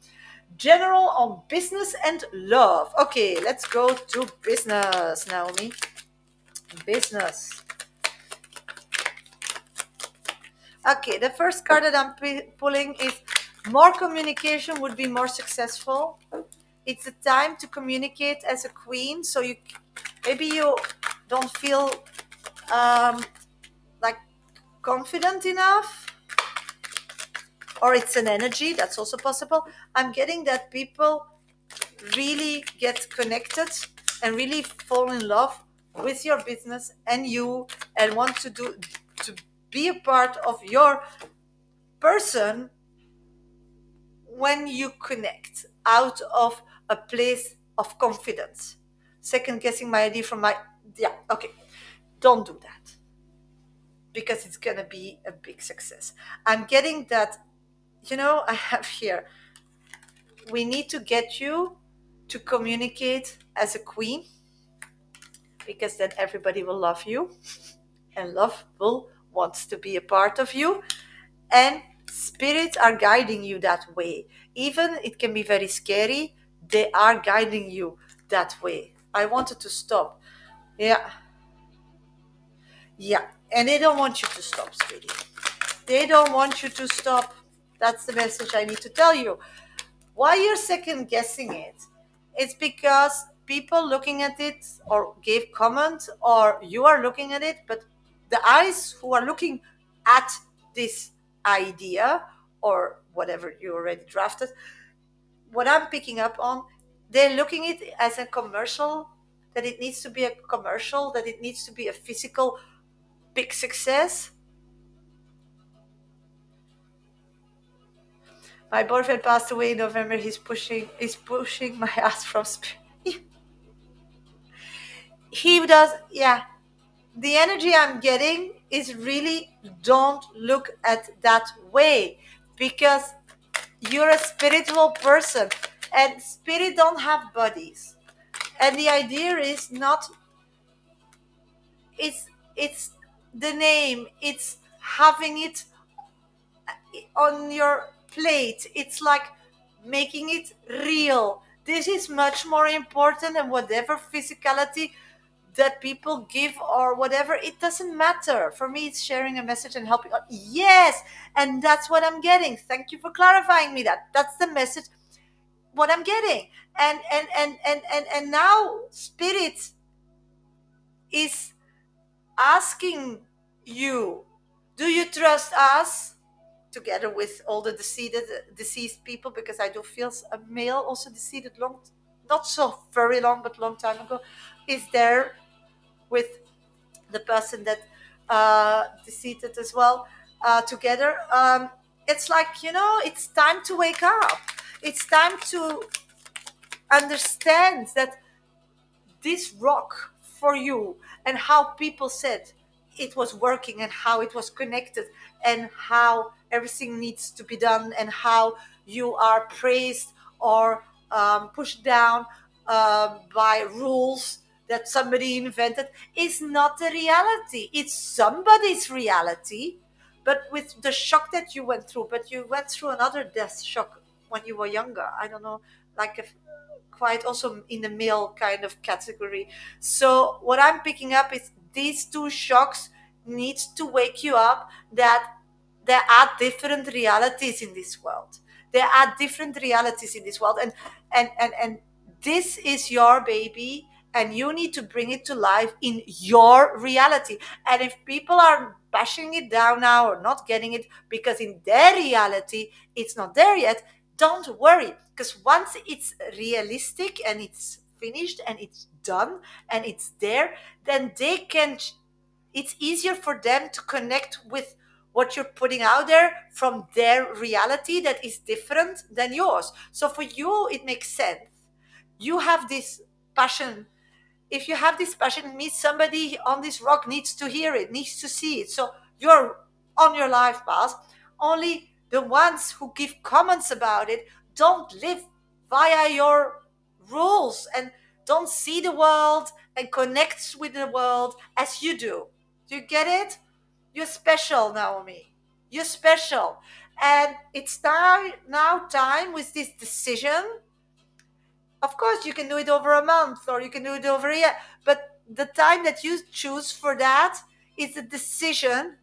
General on business and love. Okay, let's go to business, Naomi. Business. Okay, the first card that I'm pulling is more communication would be more successful. It's a time to communicate as a queen. So maybe you don't feel like confident enough, or it's an energy. That's also possible. I'm getting that people really get connected and really fall in love with your business and you, and want to be a part of your person when you connect out of a place of confidence. Second guessing my idea from my, yeah, okay, don't do that, because it's gonna be a big success. I'm getting that, I have here, we need to get you to communicate as a queen, because then everybody will love you and love will wants to be a part of you, and spirits are guiding you that way. Even it can be very scary, they are guiding you that way. I wanted to stop. Yeah, yeah, and they don't want you to stop, sweetie. They don't want you to stop. That's the message I need to tell you. Why you're second guessing it? It's because people looking at it or gave comments, or you are looking at it, but the eyes who are looking at this idea or whatever you already drafted, what I'm picking up on, they're looking at it as a commercial, that it needs to be a commercial, that it needs to be a physical big success. My boyfriend passed away in November. He's pushing my ass from spirit. He does, yeah. The energy I'm getting is really, don't look at that way, because you're a spiritual person and spirit don't have bodies. And the idea is not, it's the name, it's having it on your plate. It's like making it real. This is much more important than whatever physicality that people give or whatever, it doesn't matter. For me, it's sharing a message and helping. Yes, and that's what I'm getting. Thank you for clarifying me that. That's the message, what I'm getting. And now Spirit is asking you, do you trust us? Together with all the deceased people, because I do feel a male also deceased long, not so very long, but long time ago, is there with the person that deceased as well, together. It's like, it's time to wake up. It's time to understand that this rock for you, and how people said it was working, and how it was connected, and how everything needs to be done, and how you are praised or pushed down by rules that somebody invented, is not the reality. It's somebody's reality. But with the shock that you went through, but you went through another death shock when you were younger, I don't know, like if quite also in the male kind of category. So what I'm picking up is these two shocks needs to wake you up that there are different realities in this world. There are different realities in this world, and this is your baby, and you need to bring it to life in your reality. And if people are bashing it down now or not getting it because in their reality it's not there yet, don't worry, because once it's realistic and it's finished and it's done and it's there, then they can, it's easier for them to connect with what you're putting out there from their reality that is different than yours. So for you it makes sense. You have this passion. If you have this passion, it means somebody on this rock needs to hear it, needs to see it. So you're on your life path. Only the ones who give comments about it don't live via your rules and don't see the world and connect with the world as you do. Do you get it? You're special, Naomi. You're special. And it's time with this decision. Of course, you can do it over a month or you can do it over a year, but the time that you choose for that is a decision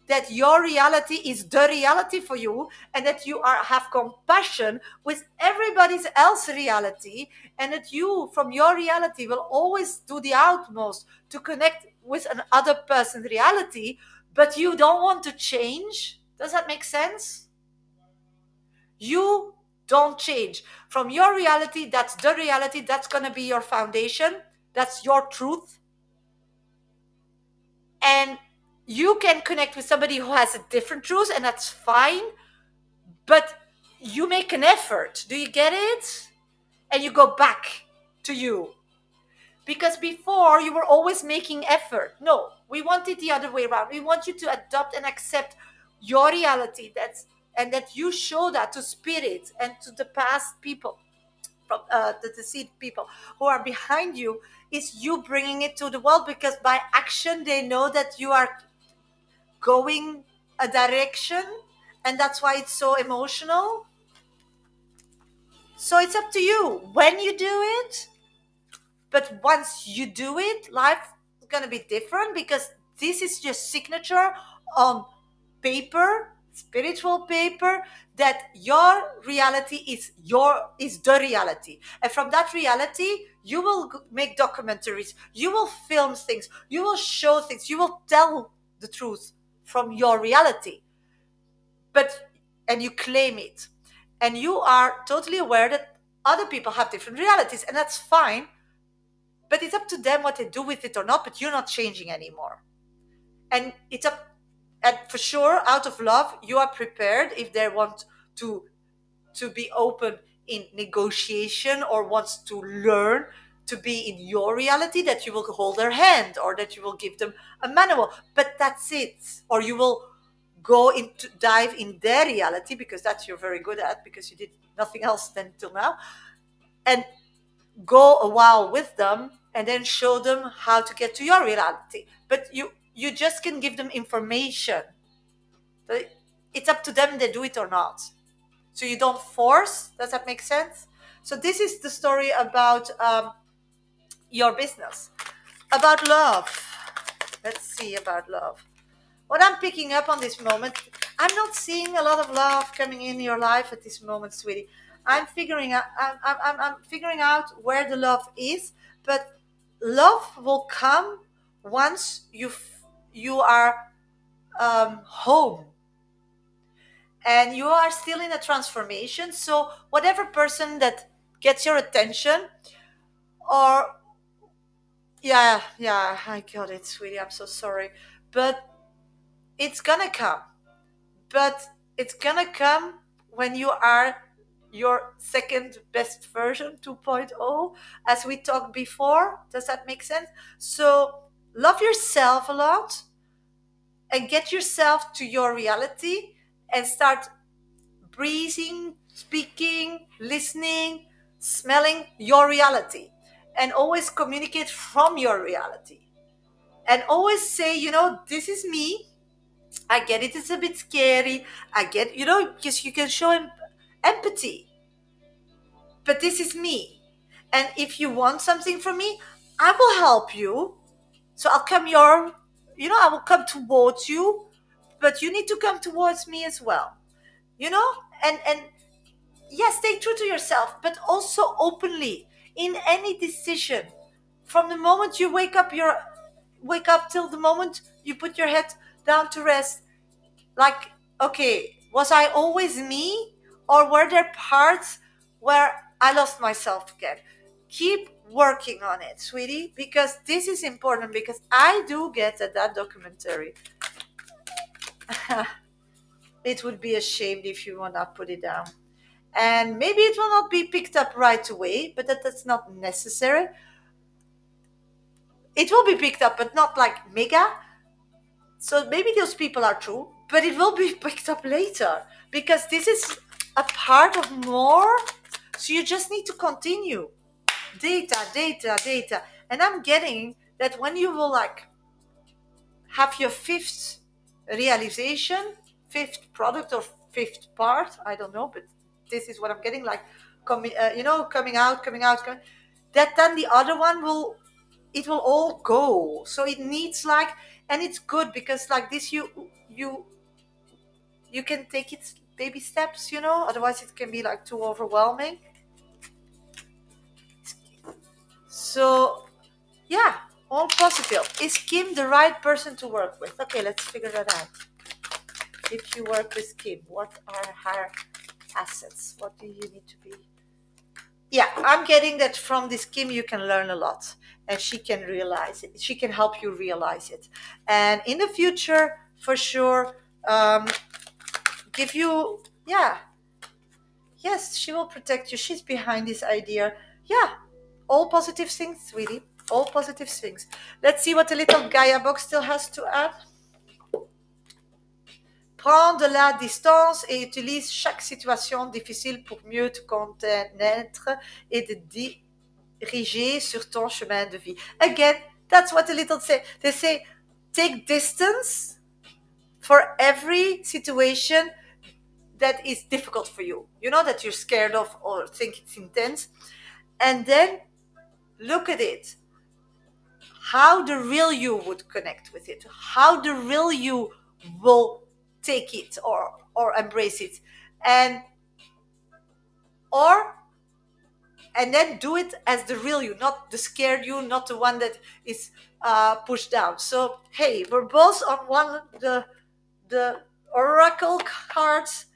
that your reality is the reality for you, and that you have compassion with everybody's else reality, and that you from your reality will always do the utmost to connect with another person's reality, but you don't want to change. Does that make sense? You don't change. From your reality, that's the reality. That's going to be your foundation. That's your truth. And you can connect with somebody who has a different truth, and that's fine. But you make an effort. Do you get it? And you go back to you. Because before you were always making effort. No, we want it the other way around. We want you to adopt and accept your reality. And that you show that to spirit and to the past people, from the deceased people who are behind you, is you bringing it to the world, because by action they know that you are going a direction, and that's why it's so emotional. So it's up to you when you do it, but once you do it, life is going to be different, because this is your signature on paper, spiritual paper, that your reality is the reality, and from that reality you will make documentaries, you will film things, you will show things, you will tell the truth from your reality. But and you claim it, and you are totally aware that other people have different realities, and that's fine, but it's up to them what they do with it or not, but you're not changing anymore. And it's up, and for sure, out of love, you are prepared if they want to be open in negotiation or wants to learn to be in your reality, that you will hold their hand or that you will give them a manual, but that's it. Or you will go into dive in their reality, because that's you're very good at, because you did nothing else than till now, and go a while with them and then show them how to get to your reality. But you just can give them information. But it's up to them they do it or not. So you don't force. Does that make sense? So this is the story about your business. About love. Let's see about love. What I'm picking up on this moment, I'm not seeing a lot of love coming in your life at this moment, sweetie. I'm figuring out. I'm figuring out where the love is, but love will come once you are home and you are still in a transformation. So whatever person that gets your attention, or yeah, I got it, sweetie. I'm so sorry, but it's gonna come. But it's gonna come when you are your second best version 2.0, as we talked before. Does that make sense? So love yourself a lot and get yourself to your reality and start breathing, speaking, listening, smelling your reality, and always communicate from your reality, and always say, this is me. I get it, it's a bit scary. I get, because you can show him empathy, but this is me. And if you want something from me, I will help you. So I'll come I will come towards you, but you need to come towards me as well. You know? And yes, stay true to yourself, but also openly in any decision. From the moment you wake up till the moment you put your head down to rest, like, okay, was I always me, or were there parts where I lost myself again? Keep working on it, sweetie, because this is important, because I do get that documentary. It would be a shame if you will not put it down, and maybe it will not be picked up right away, but that's not necessary. It will be picked up, but not like mega. So maybe those people are true, but it will be picked up later, because this is a part of more. So you just need to continue. Data, data, data. And I'm getting that when you will like have your fifth realization, fifth product or fifth part, I don't know, but this is what I'm getting, like, coming out, that then the other one will all go. So it needs like, and it's good because like this, you can take it baby steps, otherwise it can be like too overwhelming. So yeah, all positive. Is Kim the right person to work with? Okay, let's figure that out. If you work with Kim, what are her assets? What do you need to be? Yeah, I'm getting that from this Kim you can learn a lot, and she can realize it. She can help you realize it, and in the future, for sure, give you, yeah, yes, she will protect you. She's behind this idea. Yeah, all positive things, sweetie. All positive things. Let's see what the little Gaia box still has to add. Prends de la distance et utilise chaque situation difficile pour mieux te connaître et te diriger sur ton chemin de vie. Again, that's what the little say. They say, take distance for every situation that is difficult for you. You know, that you're scared of or think it's intense. And then look at it. How the real you would connect with it. How the real you will take it or embrace it. And or and then do it as the real you, not the scared you, not the one that is pushed down. So hey, we're both on one, the oracle cards,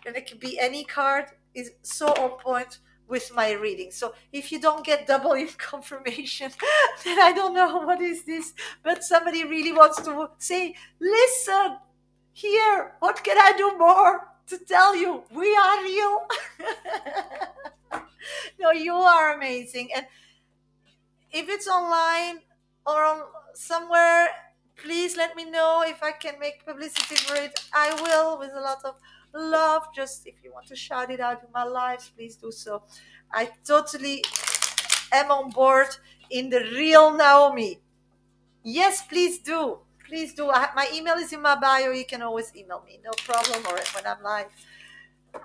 and it can be any card, is so on point with my reading. So if you don't get double in confirmation, then I don't know what is this, but somebody really wants to say, listen, here, what can I do more to tell you we are real? No, you are amazing. And if it's online or on somewhere, please let me know. If I can make publicity for it, I will, with a lot of love. Just if you want to shout it out in my lives, please do so. I totally am on board in the real Naomi. Yes, please do. Please do. My email is in my bio. You can always email me, no problem, or when I'm live.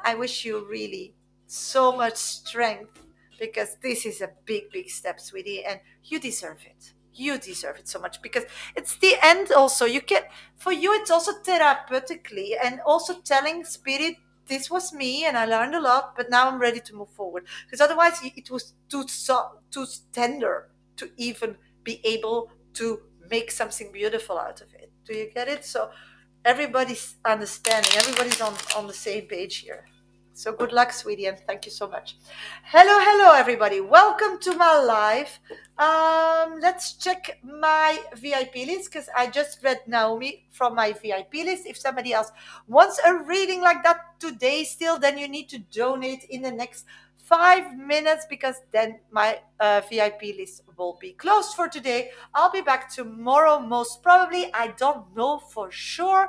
I wish you really so much strength, because this is a big, big step, sweetie, and you deserve it. You deserve it so much because it's the end also. You can, for you, it's also therapeutically and also telling spirit, this was me and I learned a lot, but now I'm ready to move forward. Because otherwise, it was too tender to even be able to make something beautiful out of it. Do you get it? So everybody's understanding, everybody's on the same page here. So good luck, sweetie, and thank you so much. Hello, everybody. Welcome to my live. Let's check my VIP list because I just read Naomi from my VIP list. If somebody else wants a reading like that today still, then you need to donate in the next 5 minutes because then my VIP list will be closed for today. I'll be back tomorrow, most probably. I don't know for sure.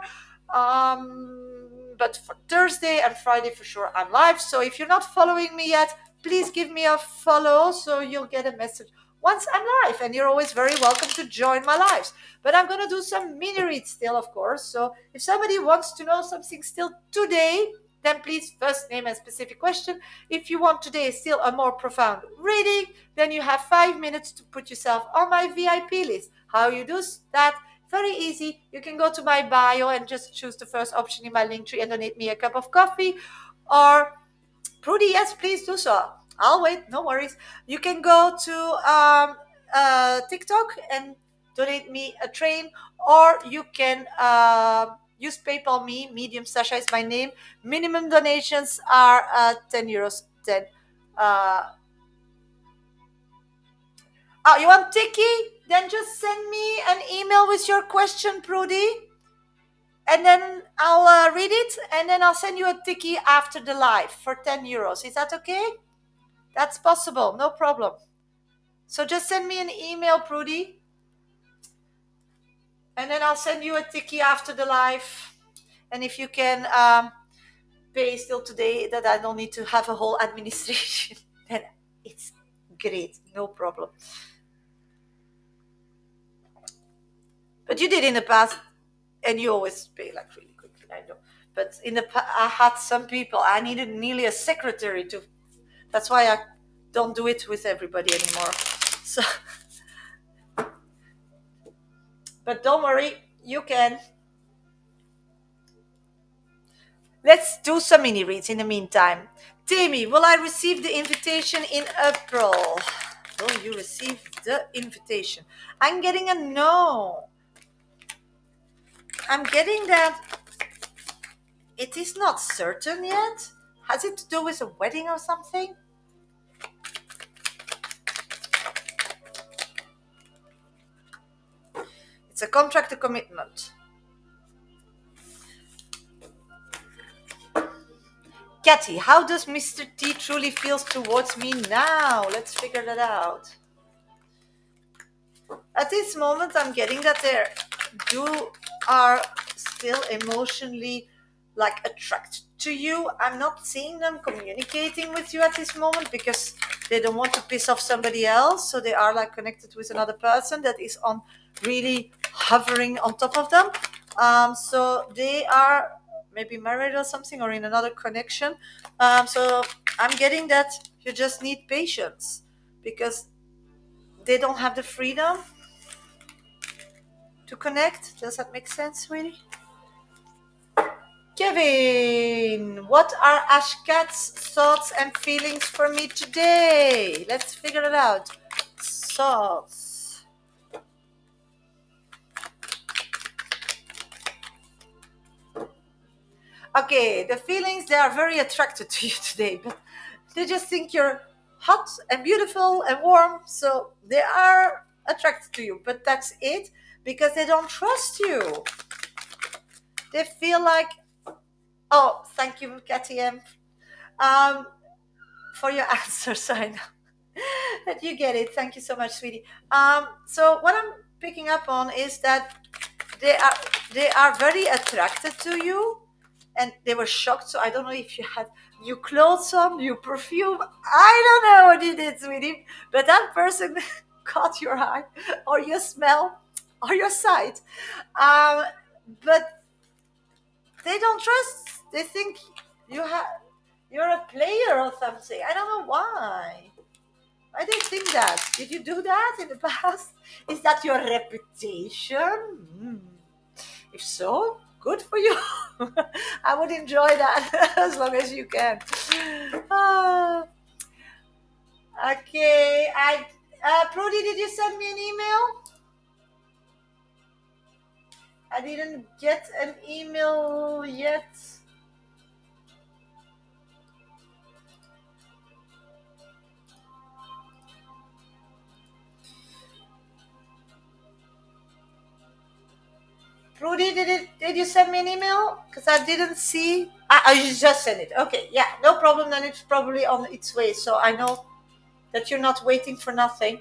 But for Thursday and Friday for sure I'm live. So if you're not following me yet, please give me a follow so you'll get a message once I'm live. And you're always very welcome to join my lives. But I'm going to do some mini reads still, of course. So if somebody wants to know something still today, then please first name a specific question. If you want today still a more profound reading, then you have 5 minutes to put yourself on my VIP list. How you do that? Very easy. You can go to my bio and just choose the first option in my link tree and donate me a cup of coffee. Or, Prudy, yes, please do so. I'll wait, no worries. You can go to TikTok and donate me a train, or you can use PayPal me. Medium Sasha is my name. Minimum donations are €10. 10. Oh, you want Tiki? Then just send me an email with your question, Prudy, and then I'll read it, and then I'll send you a Tiki after the live for €10. Is that okay? That's possible, no problem. So just send me an email, Prudy, and then I'll send you a Tiki after the live. And if you can pay still today, that I don't need to have a whole administration, then it's great, no problem. But you did in the past, and you always pay like really quickly, I know. But in the past, I had some people, I needed nearly a secretary to. That's why I don't do it with everybody anymore. So, but don't worry, you can. Let's do some mini reads in the meantime. Tammy, will I receive the invitation in April? Will you receive the invitation? I'm getting a no. I'm getting that it is not certain yet. Has it to do with a wedding or something? It's a contract, a commitment. Kathy, how does Mr. T truly feels towards me now? Let's figure that out. At this moment, I'm getting that are still emotionally like attracted to you. I'm not seeing them communicating with you at this moment because they don't want to piss off somebody else. So they are like connected with another person that is on really hovering on top of them. So they are maybe married or something or in another connection. So I'm getting that you just need patience because they don't have the freedom to connect. Does that make sense, sweetie? Kevin, what are Ashkat's thoughts and feelings for me today? Let's figure it out. Thoughts. Okay, the feelings, they are very attracted to you today, but they just think you're hot and beautiful and warm, so they are attracted to you, but that's it, because they don't trust you. They feel like, oh, thank you, Kathy M, for your answers. I know that you get it. Thank you so much, sweetie. So what I'm picking up on is that they are very attracted to you, and they were shocked. So I don't know if you had new clothes on, new perfume. I don't know what you did, sweetie, but that person caught your eye, or your smell, or your sight. But they don't trust. They think you're a player or something. I don't know why. Why do you think that? Did you do that in the past? Is that your reputation? Hmm. If so, good for you. I would enjoy that as long as you can. Ah, okay. Prudy, did you send me an email? I didn't get an email yet. Prudy, did you send me an email? Because I didn't see. I just sent it. Okay, yeah, no problem. Then it's probably on its way. So I know that you're not waiting for nothing.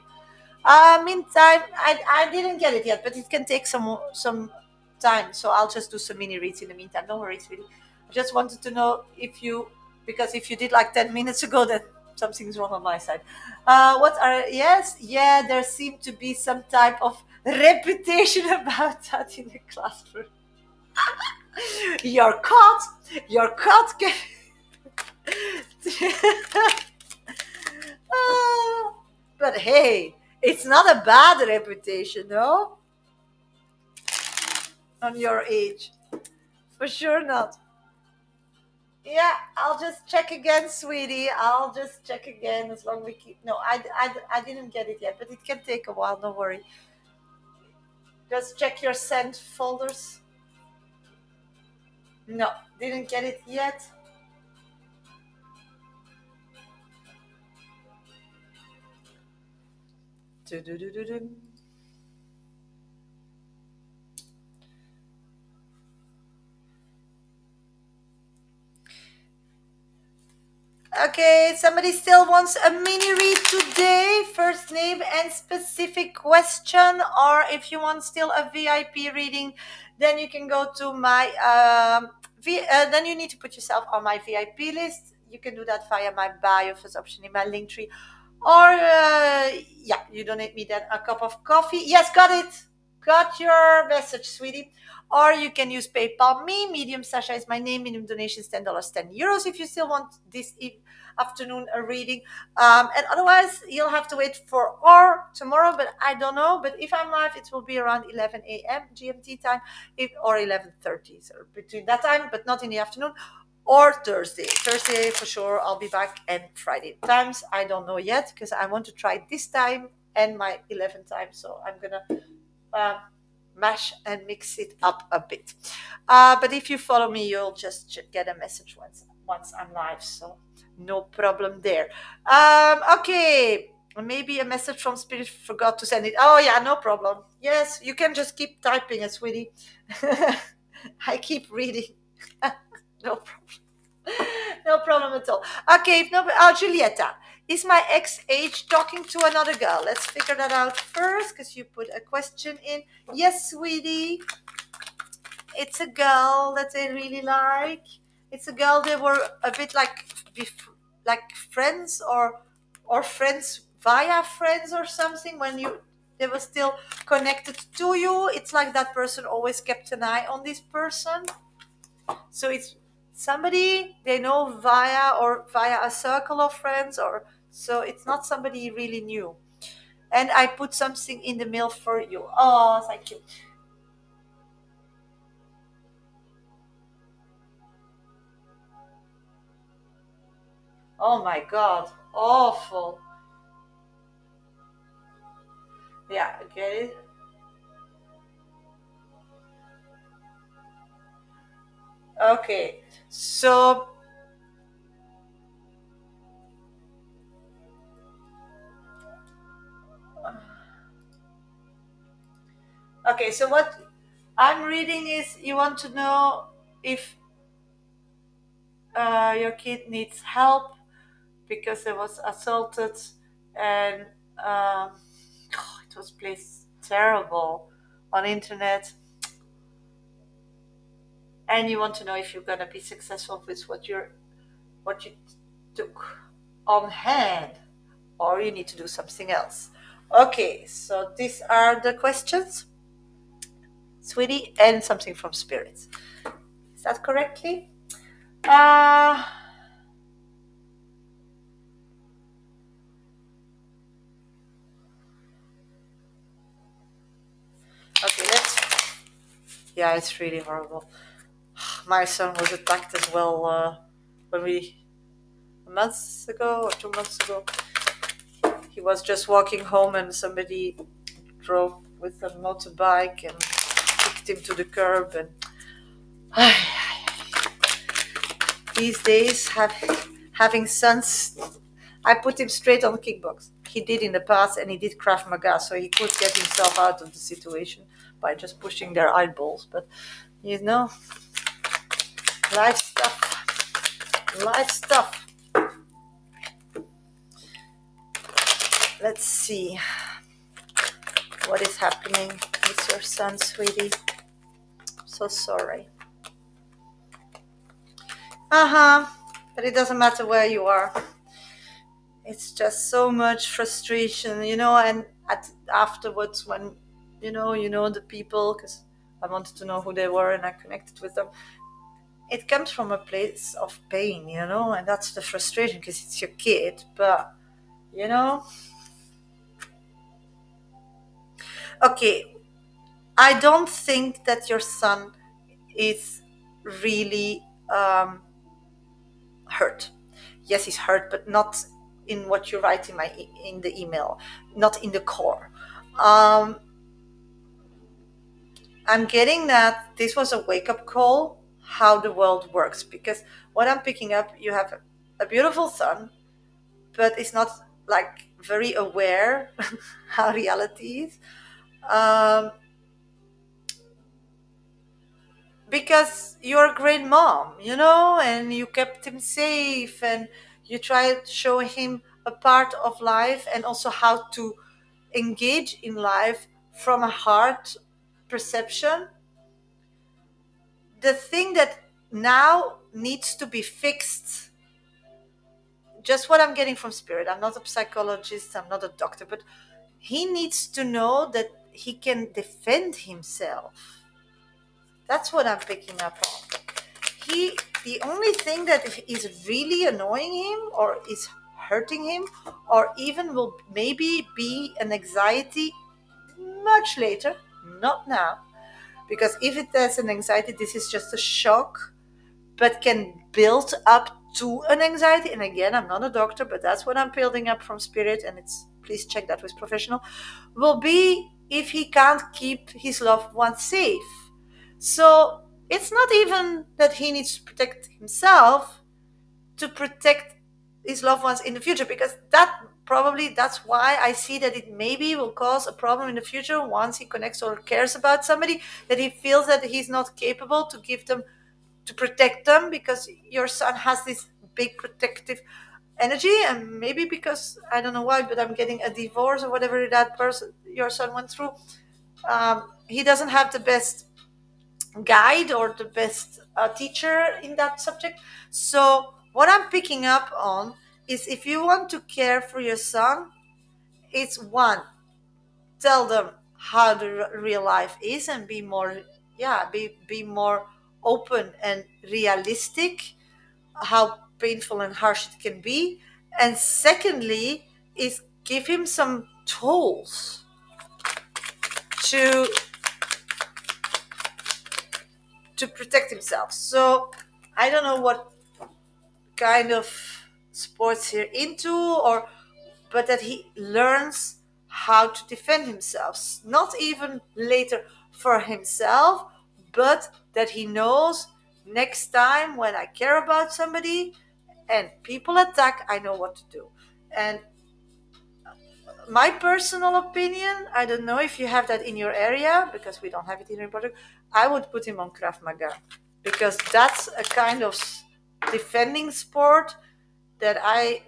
Meantime, I didn't get it yet, but it can take some time. So I'll just do some mini reads in the meantime. Don't worry, sweetie. I just wanted to know if you, because if you did like 10 minutes ago, then something's wrong on my side. What are yes, yeah? There seemed to be some type of reputation about that in the classroom. Your cat, your cat can. Ah, but hey, it's not a bad reputation, no? On your age. For sure not. Yeah, I'll just check again, sweetie. I'll just check again as long as we keep. No, I didn't get it yet, but it can take a while. Don't worry. Just check your sent folders. No, didn't get it yet. Do-do-do-do-do. Okay, somebody still wants a mini read today, first name and specific question, or if you want still a VIP reading, then you can go to my then you need to put yourself on my VIP list. You can do that via my bio, first option in my link tree, or yeah, you donate me then a cup of coffee. Yes, got it. Got your message, sweetie. Or you can use PayPal me. Medium Sasha is my name. Minimum donation is $10, €10 if you still want this afternoon a reading. And otherwise, you'll have to wait for or tomorrow, but I don't know. But if I'm live, it will be around 11 a.m. GMT time, or 11:30, so between that time, but not in the afternoon. Or Thursday. Thursday for sure, I'll be back, and Friday times I don't know yet because I want to try this time and my 11 time. So I'm gonna uh, mash and mix it up a bit. But if you follow me, you'll just get a message once I'm live. So no problem there. Okay. Maybe a message from Spirit forgot to send it. Oh yeah, no problem. Yes, you can just keep typing it, sweetie. I keep reading. No problem. No problem at all. Okay, if no, Julieta, is my ex-age talking to another girl? Let's figure that out first, because you put a question in. Yes, sweetie. It's a girl that they really like. It's a girl they were a bit like friends, or friends via friends or something, when they were still connected to you. It's like that person always kept an eye on this person. So it's somebody they know via a circle of friends, or so it's not somebody really new. And I put something in the mail for you. Oh, thank you. Oh my god, awful. Yeah, okay. Okay, so okay, so what I'm reading is you want to know if your kid needs help because it was assaulted, and it was placed terrible on internet, and you want to know if you're going to be successful with what you took on hand, or you need to do something else. Okay, so these are the questions, sweetie, and something from spirits. Is that correctly? uh Yeah, it's really horrible. My son was attacked as well when we a month ago or 2 months ago. He was just walking home and somebody drove with a motorbike and kicked him to the curb. And these days, having sons, I put him straight on kickbox. He did in the past, and he did Krav Maga, so he could get himself out of the situation by just pushing their eyeballs. But you know, life stuff, life stuff. Let's see what is happening with your son, sweetie. So sorry. But it doesn't matter where you are. It's just so much frustration, and afterwards when you know the people, because I wanted to know who they were and I connected with them. It comes from a place of pain, and that's the frustration because it's your kid. But you know okay, I don't think that your son is really hurt. Yes, he's hurt, but not in what you write in the email, not in the core. um, I'm getting that this was a wake-up call how the world works, because what I'm picking up, you have a beautiful son, but it's not like very aware how reality is. um, because you're a great mom, and you kept him safe, and you tried to show him a part of life and also how to engage in life from a heart perception. The thing that now needs to be fixed, just what I'm getting from spirit, I'm not a psychologist, I'm not a doctor, but he needs to know that he can defend himself. That's what I'm picking up on. He The only thing that is really annoying him or is hurting him, or even will maybe be an anxiety much later, not now, because if it has an anxiety, this is just a shock, but can build up to an anxiety. And again, I'm not a doctor, but that's what I'm building up from spirit, and it's, please check that with professional, will be if he can't keep his loved ones safe. So it's not even that he needs to protect himself to protect his loved ones in the future, because that's why I see that it maybe will cause a problem in the future once he connects or cares about somebody, that he feels that he's not capable to give them, to protect them, because your son has this big protective energy. And maybe because I don't know why, but I'm getting a divorce or whatever that person, your son, went through. He doesn't have the best guide or the best teacher in that subject. So what I'm picking up on is, if you want to care for your son, it's one, tell them how the real life is and be more, yeah, be more open and realistic, how painful and harsh it can be. And secondly is give him some tools to protect himself. So I don't know what kind of sports he's into, or but that he learns how to defend himself, not even later for himself, but that he knows, next time when I care about somebody and people attack, I know what to do. And my personal opinion, I don't know if you have that in your area, because we don't have it in your project, I would put him on Krav Maga, because that's a kind of defending sport that I,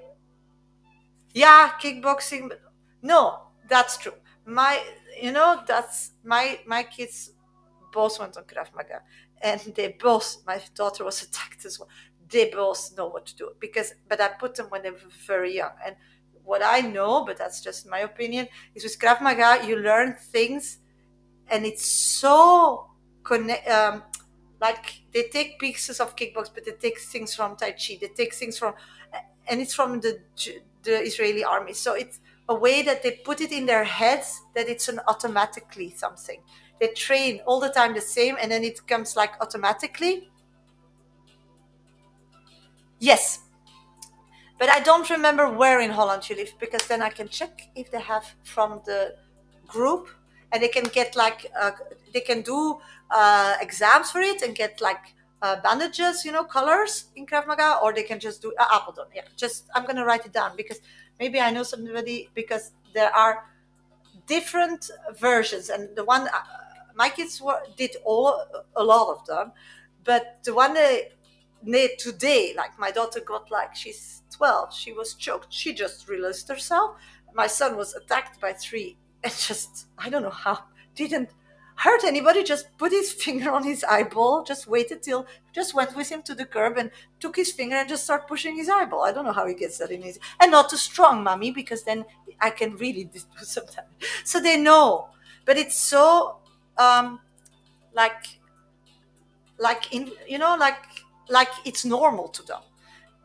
yeah, kickboxing, but no, that's true. My, that's my kids both went on Krav Maga, and they both, my daughter was attacked as well. They both know what to do, but I put them when they were very young. And what I know, but that's just my opinion, is with Krav Maga you learn things, and it's so connect. Like they take pieces of kickbox, but they take things from Tai Chi. They take things from, and it's from the Israeli army. So it's a way that they put it in their heads that it's an automatically something. They train all the time the same, and then it comes like automatically. Yes, but I don't remember where in Holland you live, because then I can check if they have from the group, and they can get like they can do exams for it and get like bandages, colors in Krav Maga, or they can just do Apeldoorn. Yeah, just I'm gonna write it down, because maybe I know somebody, because there are different versions, and the one my kids did all a lot of them, but the one today, like my daughter got, like, she's 12, she was choked, she just released herself. My son was attacked by three, and just, I don't know how, didn't hurt anybody, just put his finger on his eyeball, just waited till, just went with him to the curb and took his finger and just start pushing his eyeball. I don't know how he gets that in his, and not too strong, mommy, because then I can really do sometimes. So they know, but it's so like in, like it's normal to them.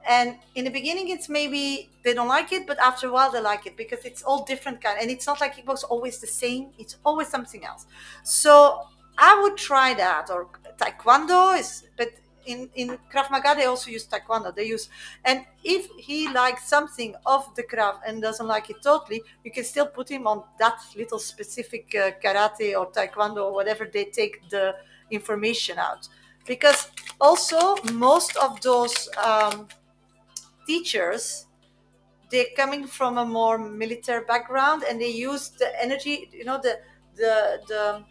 And in the beginning it's maybe they don't like it, but after a while they like it, because it's all different kind, and it's not like kickbox always the same, it's always something else. So I would try that, or taekwondo is, but in Krav Maga they also use taekwondo, they use, and if he likes something of the Krav and doesn't like it totally, you can still put him on that little specific karate or taekwondo or whatever they take the information out, because also most of those teachers, they're coming from a more military background, and they use the energy, the the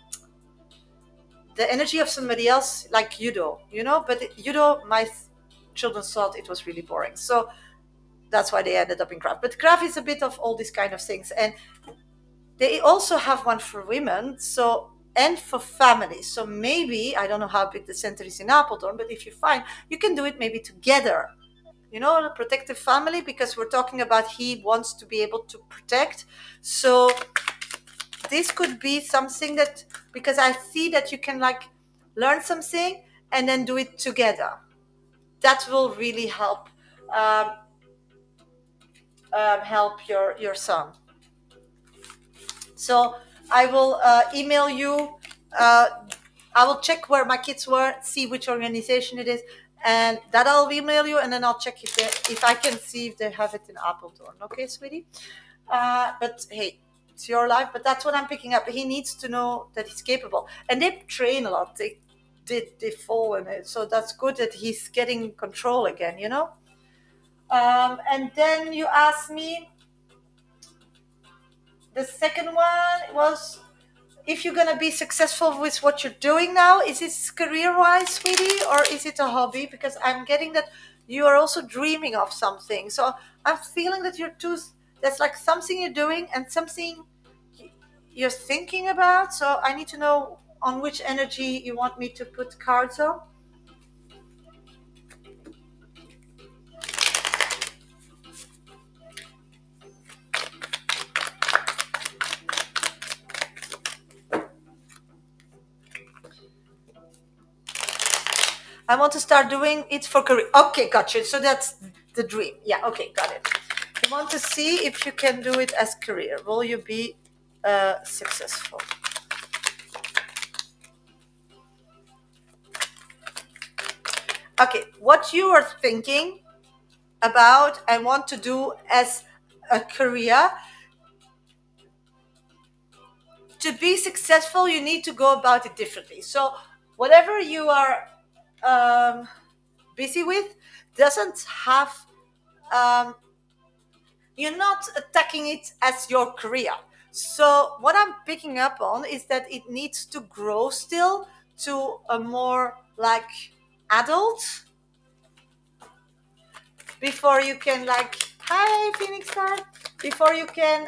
the energy of somebody else, like judo, but judo, my children thought it was really boring, so that's why they ended up in craft. But craft is a bit of all these kind of things, and they also have one for women, so, and for families. So maybe, I don't know how big the center is in Apeldoorn, but if you find, you can do it maybe together, a protective family, because we're talking about he wants to be able to protect. So this could be something that, because I see that you can like learn something and then do it together. That will really um, help your son. So I will email you. Uh, I will check where my kids were, see which organization it is, and that I'll email you, and then I'll check if I can see if they have it in Apeldoorn. Okay, sweetie. But hey, it's your life. But that's what I'm picking up. He needs to know that he's capable, and they train a lot. They fall in it, so that's good that he's getting control again. And then you asked me. The second one was, if you're gonna be successful with what you're doing now, is it career-wise, sweetie, or is it a hobby? Because I'm getting that you are also dreaming of something. So I'm feeling that you're two. That's like something you're doing and something you're thinking about. So I need to know on which energy you want me to put cards on. I want to start doing it for career. Okay, gotcha. So that's the dream. Yeah, okay, got it. You want to see if you can do it as career. Will you be successful? Okay, what you are thinking about and want to do as a career, to be successful, you need to go about it differently. So whatever you are busy with doesn't have, you're not attacking it as your career. So what I'm picking up on is that it needs to grow still to a more like adult before you can like, hi Phoenix Star, before you can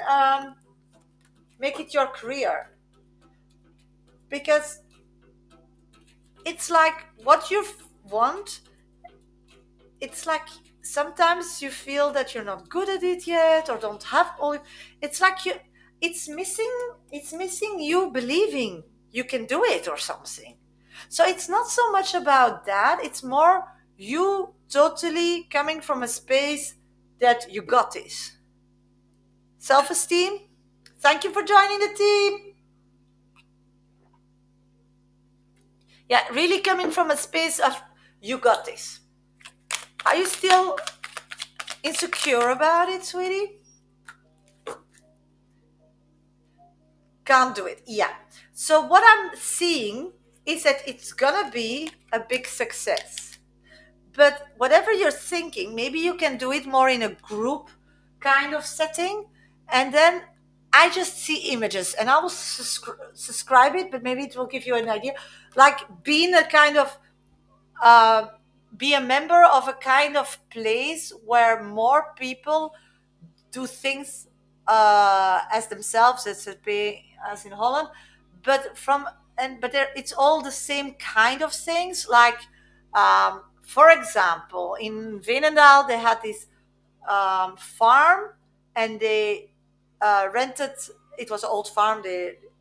make it your career. Because it's like what you want, it's like sometimes you feel that you're not good at it yet, or don't have all, it's like it's missing you believing you can do it or something. So it's not so much about that, it's more you totally coming from a space that you got this. Self-esteem. Thank you for joining the team. Yeah, really coming from a space of you got this. Are you still insecure about it, sweetie? Can't do it. Yeah. So what I'm seeing is that it's gonna be a big success. But whatever you're thinking, maybe you can do it more in a group kind of setting. And then I just see images and I will subscribe it, but maybe it will give you an idea. Like being a kind of, uh, be a member of a kind of place where more people do things as themselves, as it be as in Holland, but from but there it's all the same kind of things. Like, for example, in Venendaal they had this farm, and they rented. It was an old farm,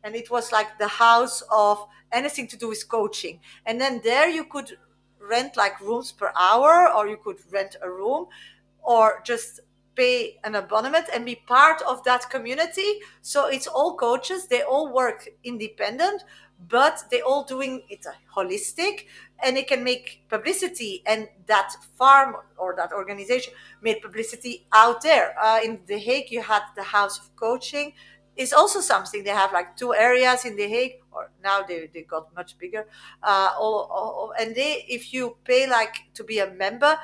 and it was like the house of anything to do with coaching. And then there you could rent like rooms per hour, or you could rent a room, or just pay an abonnement and be part of that community. So it's all coaches, they all work independent, but they all doing it holistic, and they can make publicity, and that farm or that organization made publicity out there. In The Hague you had the House of Coaching. It's also something, they have like two areas in The Hague, or now they got much bigger. And they, if you pay like to be a member,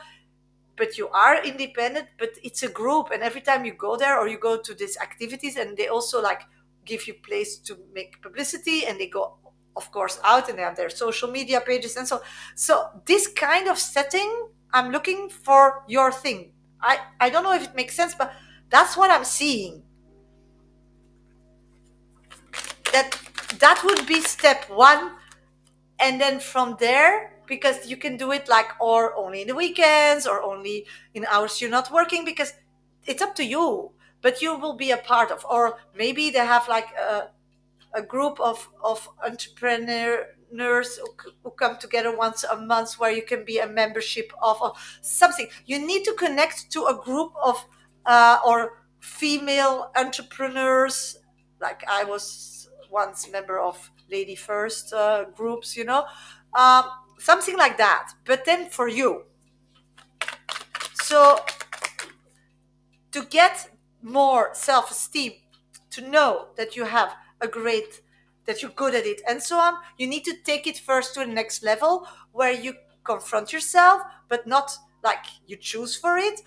but you are independent, but it's a group, and every time you go there or you go to these activities, and they also like give you place to make publicity, and they go of course out, and they have their social media pages, and so this kind of setting, I'm looking for your thing. I don't know if it makes sense, but that's what I'm seeing. That that would be step one. And then from there, because you can do it like, or only in the weekends, or only in hours you're not working, because it's up to you, but you will be a part of. Or maybe they have like a group of entrepreneurs who come together once a month, where you can be a membership of, or something. You need to connect to a group of or female entrepreneurs. Like I was once member of Lady First groups, um, something like that. But then for you, so to get more self-esteem, to know that you have a great, that you're good at it, and so on, you need to take it first to the next level, where you confront yourself, but not like you choose for it,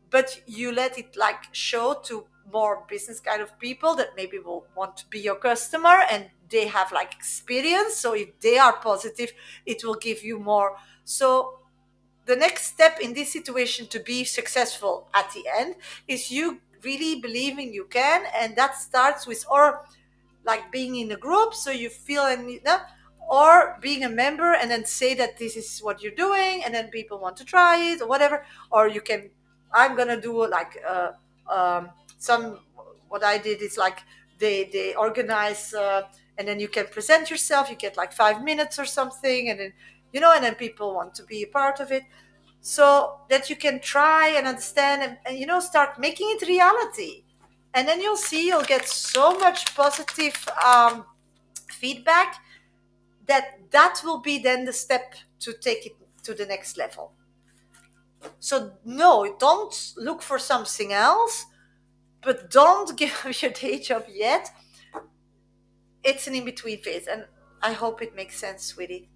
but you let it like show to more business kind of people that maybe will want to be your customer, and they have like experience, so if they are positive, it will give you more. So the next step in this situation to be successful at the end is you really believing you can, and that starts with, or like being in a group, so you feel, and or being a member, and then say that this is what you're doing, and then people want to try it or whatever. Or you can, I'm gonna do like some, what I did is like, they organize, and then you can present yourself, you get like 5 minutes or something, and then and then people want to be a part of it, so that you can try and understand, and start making it reality. And then you'll see, you'll get so much positive feedback, that will be then the step to take it to the next level. So no, don't look for something else, but don't give up your day job yet. It's an in-between phase, and I hope it makes sense, sweetie.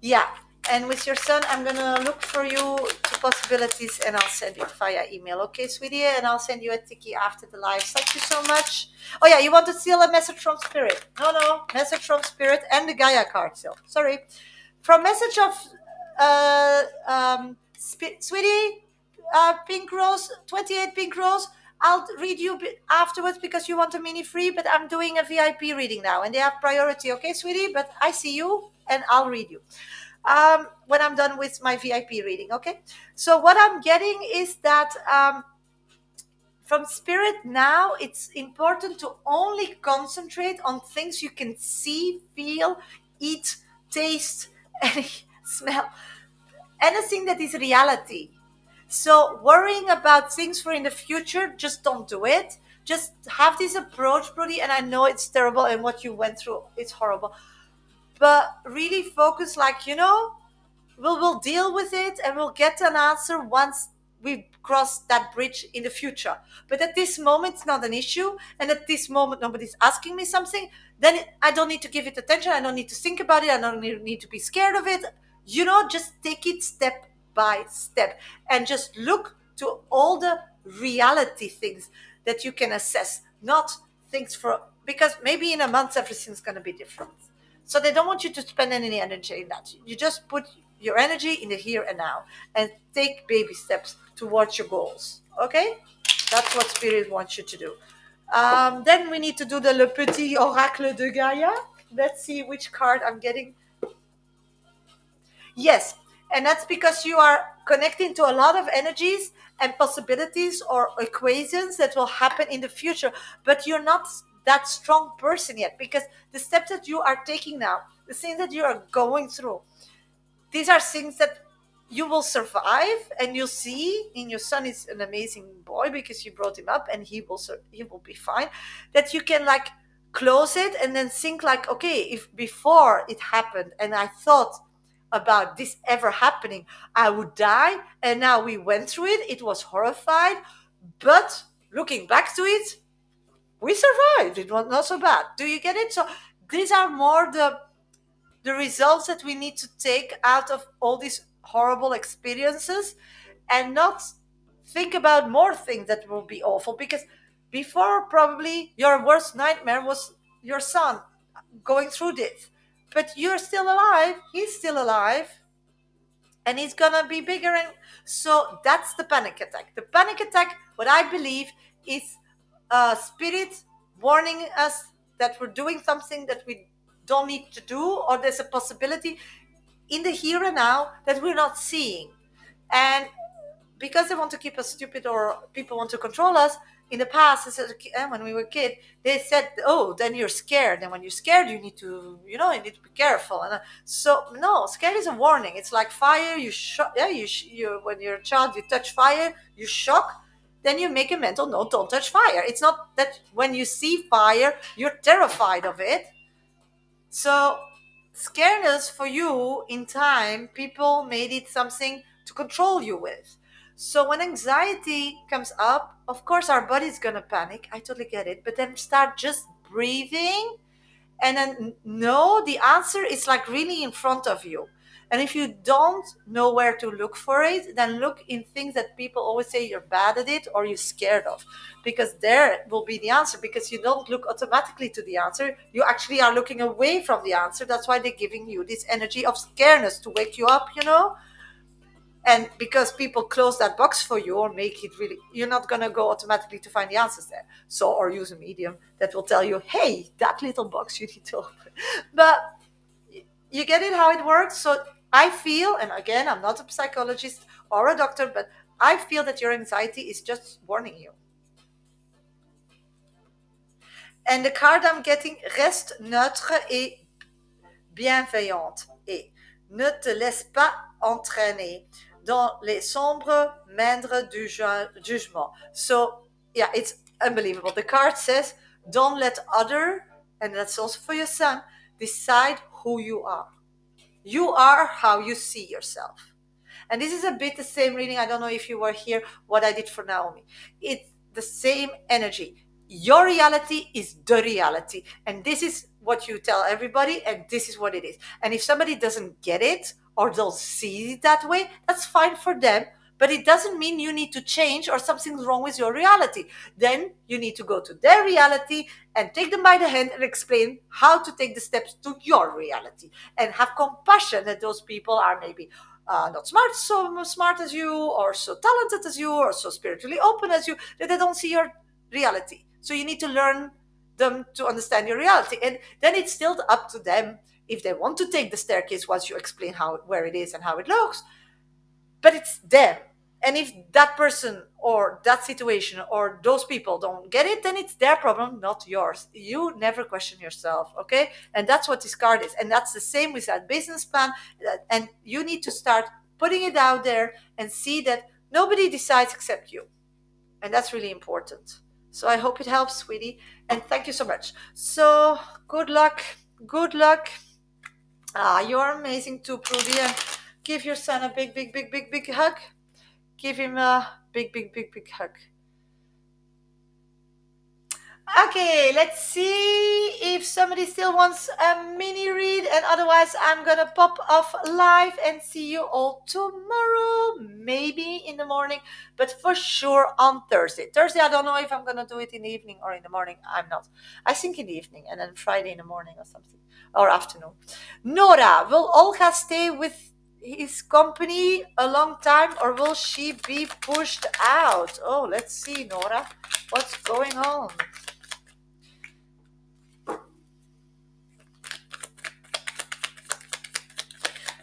Yeah. And with your son, I'm gonna look for you to possibilities, and I'll send it via email. Okay, sweetie? And I'll send you a tiki after the live. Thank you so much. Oh yeah, you want to steal a message from Spirit? No, message from Spirit and the Gaia card still. Sorry. From message of sweetie, Pink Rose, 28 Pink Rose. I'll read you afterwards because you want a mini free, but I'm doing a VIP reading now, and they have priority. Okay, sweetie? But I see you, and I'll read you when I'm done with my VIP reading. Okay. So what I'm getting is that from Spirit now, it's important to only concentrate on things you can see, feel, eat, taste, and smell. Anything that is reality. So worrying about things for in the future, just don't do it. just have this approach, Brody. And I know it's terrible and what you went through, it's horrible. But really focus, like, we'll deal with it and we'll get an answer once we cross that bridge in the future. But at this moment, it's not an issue. And at this moment, nobody's asking me something. Then I don't need to give it attention. I don't need to think about it. I don't need to be scared of it. Just take it step by step and just look to all the reality things that you can assess, not things because maybe in a month everything's going to be different. So they don't want you to spend any energy in that. You just put your energy in the here and now and take baby steps towards your goals. Okay? That's what Spirit wants you to do. Then we need to do the Le Petit Oracle de Gaia. Let's see which card I'm getting. Yes, and that's because you are connecting to a lot of energies and possibilities or equations that will happen in the future, but you're not that strong person yet, because the steps that you are taking now, the things that you are going through, these are things that you will survive, and you'll see in your son is an amazing boy because you brought him up and he will be fine, that you can like close it and then think like, okay, if before it happened and I thought about this ever happening, I would die, and now we went through it, it was horrified, but looking back to it, we survived, it was not so bad. Do you get it? So these are more the results that we need to take out of all these horrible experiences, and not think about more things that will be awful, because before probably your worst nightmare was your son going through this, but you're still alive, he's still alive, and he's gonna be bigger. And so that's the panic attack. The panic attack, what I believe, is spirit warning us that we're doing something that we don't need to do, or there's a possibility in the here and now that we're not seeing. And because they want to keep us stupid, or people want to control us, in the past, when we were kid, they said, oh, then you're scared, and when you're scared you need to be careful. And so no, scared is a warning. It's like fire. You shock. Yeah, you when you're a child, you touch fire, you shock, then you make a mental note, don't touch fire. It's not that when you see fire you're terrified of it. So scaredness for you, in time, people made it something to control you with. So when anxiety comes up, of course our body's gonna panic. I totally get it. But then start just breathing, and then know the answer is like really in front of you. And if you don't know where to look for it, then look in things that people always say you're bad at it or you're scared of, because there will be the answer. Because you don't look automatically to the answer, you actually are looking away from the answer. That's why they're giving you this energy of scareness to wake you up. And because people close that box for you or make it really, you're not going to go automatically to find the answers there. So, or use a medium that will tell you, hey, that little box you need to open. But you get it, how it works. So I feel, and again, I'm not a psychologist or a doctor, but I feel that your anxiety is just warning you. And the card I'm getting, reste neutre et bienveillante, et ne te laisse pas entraîner dans les sombres méandres du jugement. So, yeah, it's unbelievable. The card says, don't let other, and that's also for your son, decide who you are. You are how you see yourself. And this is a bit the same reading. I don't know if you were here, what I did for Naomi. It's the same energy. Your reality is the reality. And this is what you tell everybody, and this is what it is. And if somebody doesn't get it or don't see it that way, that's fine for them. But it doesn't mean you need to change or something's wrong with your reality. Then you need to go to their reality and take them by the hand and explain how to take the steps to your reality. And have compassion that those people are maybe not so smart as you, or so talented as you, or so spiritually open as you, that they don't see your reality. So you need to learn them to understand your reality. And then it's still up to them if they want to take the staircase once you explain where it is and how it looks. But it's them. And if that person or that situation or those people don't get it, then it's their problem, not yours. You never question yourself, okay? And that's what this card is. And that's the same with that business plan. And you need to start putting it out there and see that nobody decides except you. And that's really important. So I hope it helps, sweetie. And thank you so much. So good luck. Good luck. You're amazing too, Prudy. And give your son a big, big, big, big, big hug. Give him a big, big, big, big hug. Okay, let's see if somebody still wants a mini read, and otherwise, I'm gonna pop off live and see you all tomorrow, maybe in the morning, but for sure on Thursday. Thursday, I don't know if I'm gonna do it in the evening or in the morning. I'm not. I think in the evening, and then Friday in the morning or something, or afternoon. Nora, will Olga stay with his company a long time, or will she be pushed out? Oh, let's see, Nora, what's going on?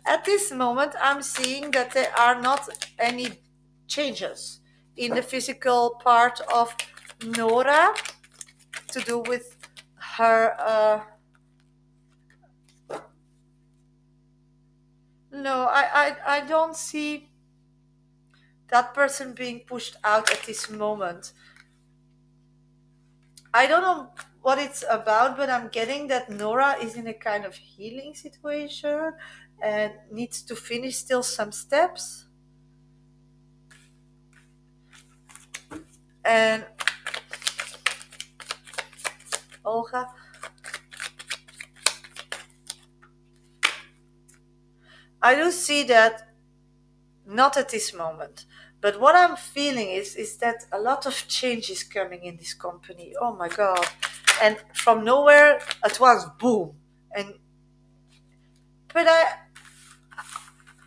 At this moment, I'm seeing that there are not any changes in the physical part of Nora to do with her. No, I don't see that person being pushed out at this moment. I don't know what it's about, but I'm getting that Nora is in a kind of healing situation and needs to finish still some steps. And Olga, I do see that not at this moment. But what I'm feeling is that a lot of change is coming in this company. Oh my god. And from nowhere at once, boom. And but I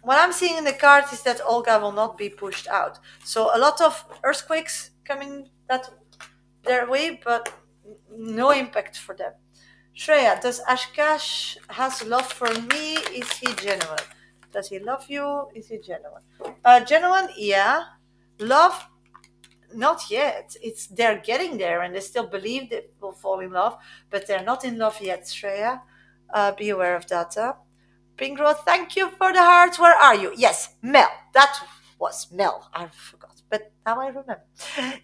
what I'm seeing in the cards is that Olga will not be pushed out. So a lot of earthquakes coming that their way, but no impact for them. Shreya, does Ashkash has love for me? Is he genuine? Does he love you? Is he genuine? Genuine, yeah. Love, not yet. It's they're getting there, and they still believe they will fall in love, but they're not in love yet. Shreya, be aware of that. Pingro, thank you for the hearts. Where are you? Yes, Mel. That was Mel. I forgot, but now I remember.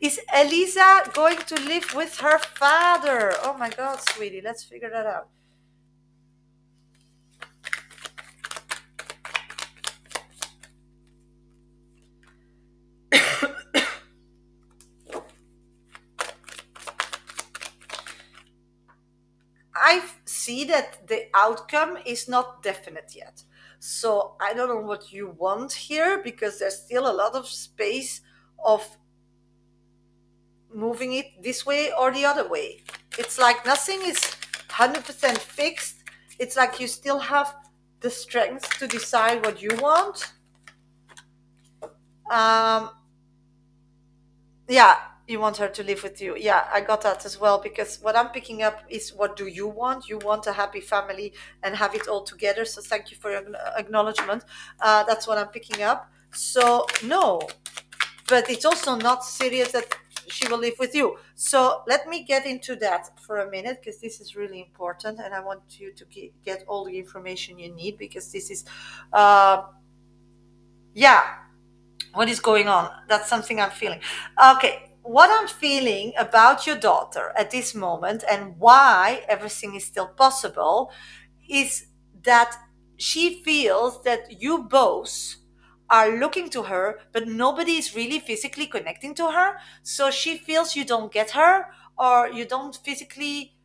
Is Elisa going to live with her father? Oh my God, sweetie, let's figure that out. I see that the outcome is not definite yet. So I don't know what you want here because there's still a lot of space of moving it this way or the other way. It's like nothing is 100% fixed. It's like you still have the strength to decide what you want. Um, yeah, you want her to live with you. Yeah, I got that as well because what I'm picking up is what do you want? You want a happy family and have it all together. So thank you for your acknowledgement. That's what I'm picking up. So no, but it's also not serious that she will live with you. So let me get into that for a minute because this is really important and I want you to get all the information you need because this is, yeah, what is going on? That's something I'm feeling. Okay, what I'm feeling about your daughter at this moment and why everything is still possible is that she feels that you both are looking to her, but nobody is really physically connecting to her. So she feels you don't get her or you don't physically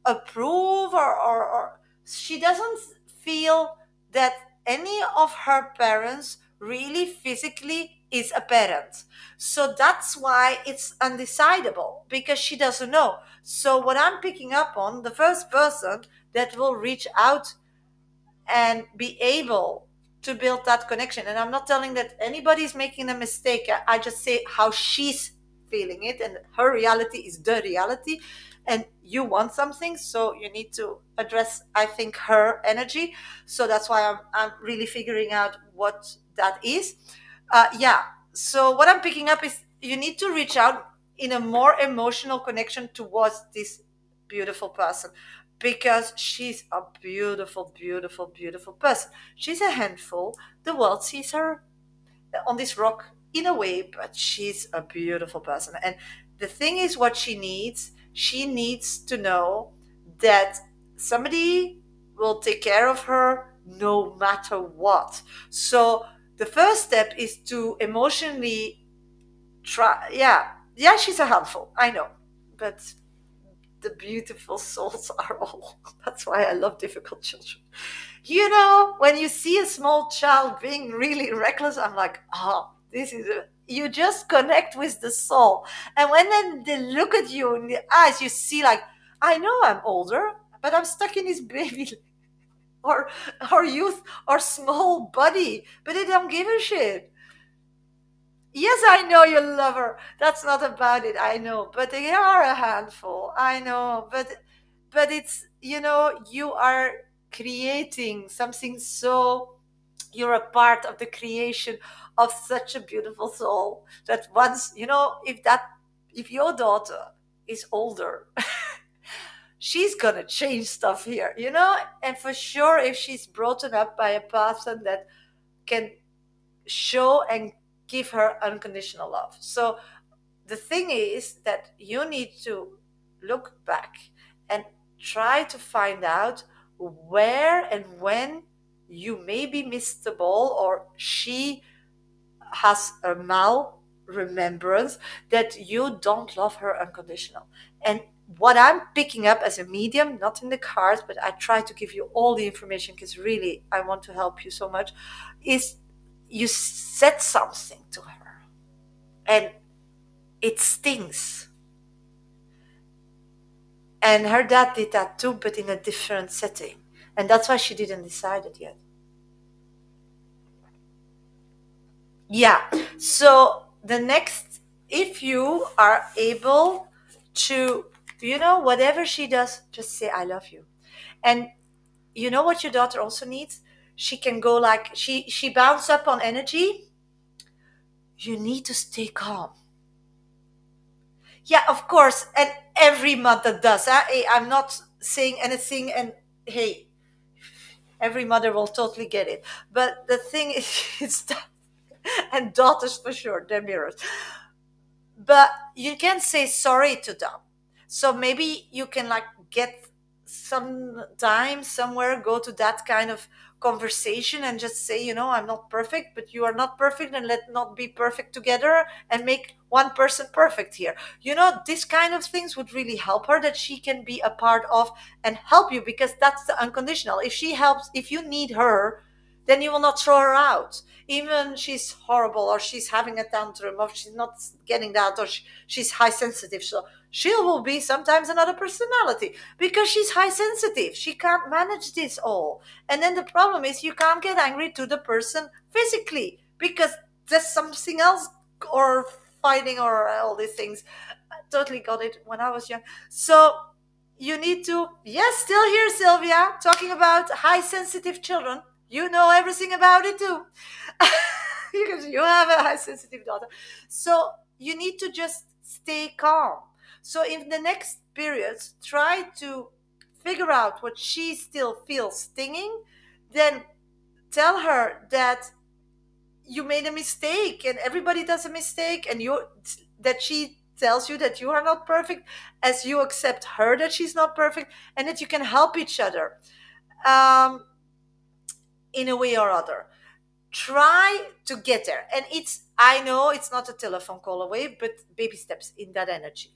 approve or she doesn't feel that any of her parents really physically is a parent. So that's why it's undecidable because she doesn't know. So what I'm picking up on, the first person that will reach out and be able to build that connection. And I'm not telling that anybody's making a mistake. I just say how she's feeling it, and her reality is the reality. And you want something, so you need to address, I think, her energy. So that's why I'm really figuring out what that is. Yeah. So what I'm picking up is you need to reach out in a more emotional connection towards this beautiful person because she's a beautiful, beautiful, beautiful person. She's a handful. The world sees her on this rock in a way, but she's a beautiful person. And the thing is, what she needs to know that somebody will take care of her no matter what. So the first step is to emotionally try. Yeah, she's a handful, I know, but the beautiful souls are all. That's why I love difficult children. When you see a small child being really reckless, I'm like, oh, you just connect with the soul. And when then they look at you in the eyes, you see, like, I know I'm older, but I'm stuck in this baby or youth or small body, but they don't give a shit. Yes, I know you love her. That's not about it. I know, but they are a handful. I know, but it's, you are creating something, so you're a part of the creation of such a beautiful soul that once, if your daughter is older, she's gonna change stuff here, and for sure, if she's brought up by a person that can show and give her unconditional love. So the thing is that you need to look back and try to find out where and when you maybe missed the ball, or she has a mal remembrance that you don't love her unconditional. And what I'm picking up as a medium, not in the cards, but I try to give you all the information because really I want to help you so much, is you said something to her and it stings. And her dad did that too, but in a different setting. And that's why she didn't decide it yet. Yeah. So the next, if you are able to, whatever she does, just say, I love you. And you know what your daughter also needs? She can go like, she bounce up on energy. You need to stay calm. Yeah, of course. And every mother does. I'm not saying anything. And hey, every mother will totally get it. But the thing is that, and daughters for sure, they're mirrors. But you can say sorry to them. So maybe you can like get some time somewhere, go to that kind of conversation and just say, I'm not perfect, but you are not perfect, and let not be perfect together and make one person perfect here. This kind of things would really help her, that she can be a part of and help you, because that's the unconditional. If she helps, if you need her, then you will not throw her out. Even she's horrible, or she's having a tantrum, or she's not getting that, or she's high sensitive. So she will be sometimes another personality because she's high sensitive. She can't manage this all. And then the problem is you can't get angry to the person physically because there's something else, or fighting, or all these things. I totally got it when I was young. So you need to, yes, still here, Sylvia, talking about high sensitive children. You know everything about it too. Because you have a high sensitive daughter. So you need to just stay calm. So in the next periods, try to figure out what she still feels stinging. Then tell her that you made a mistake, and everybody does a mistake, and that she tells you that you are not perfect, as you accept her that she's not perfect, and that you can help each other. In a way or other, try to get there. And I know it's not a telephone call away, but baby steps in that energy.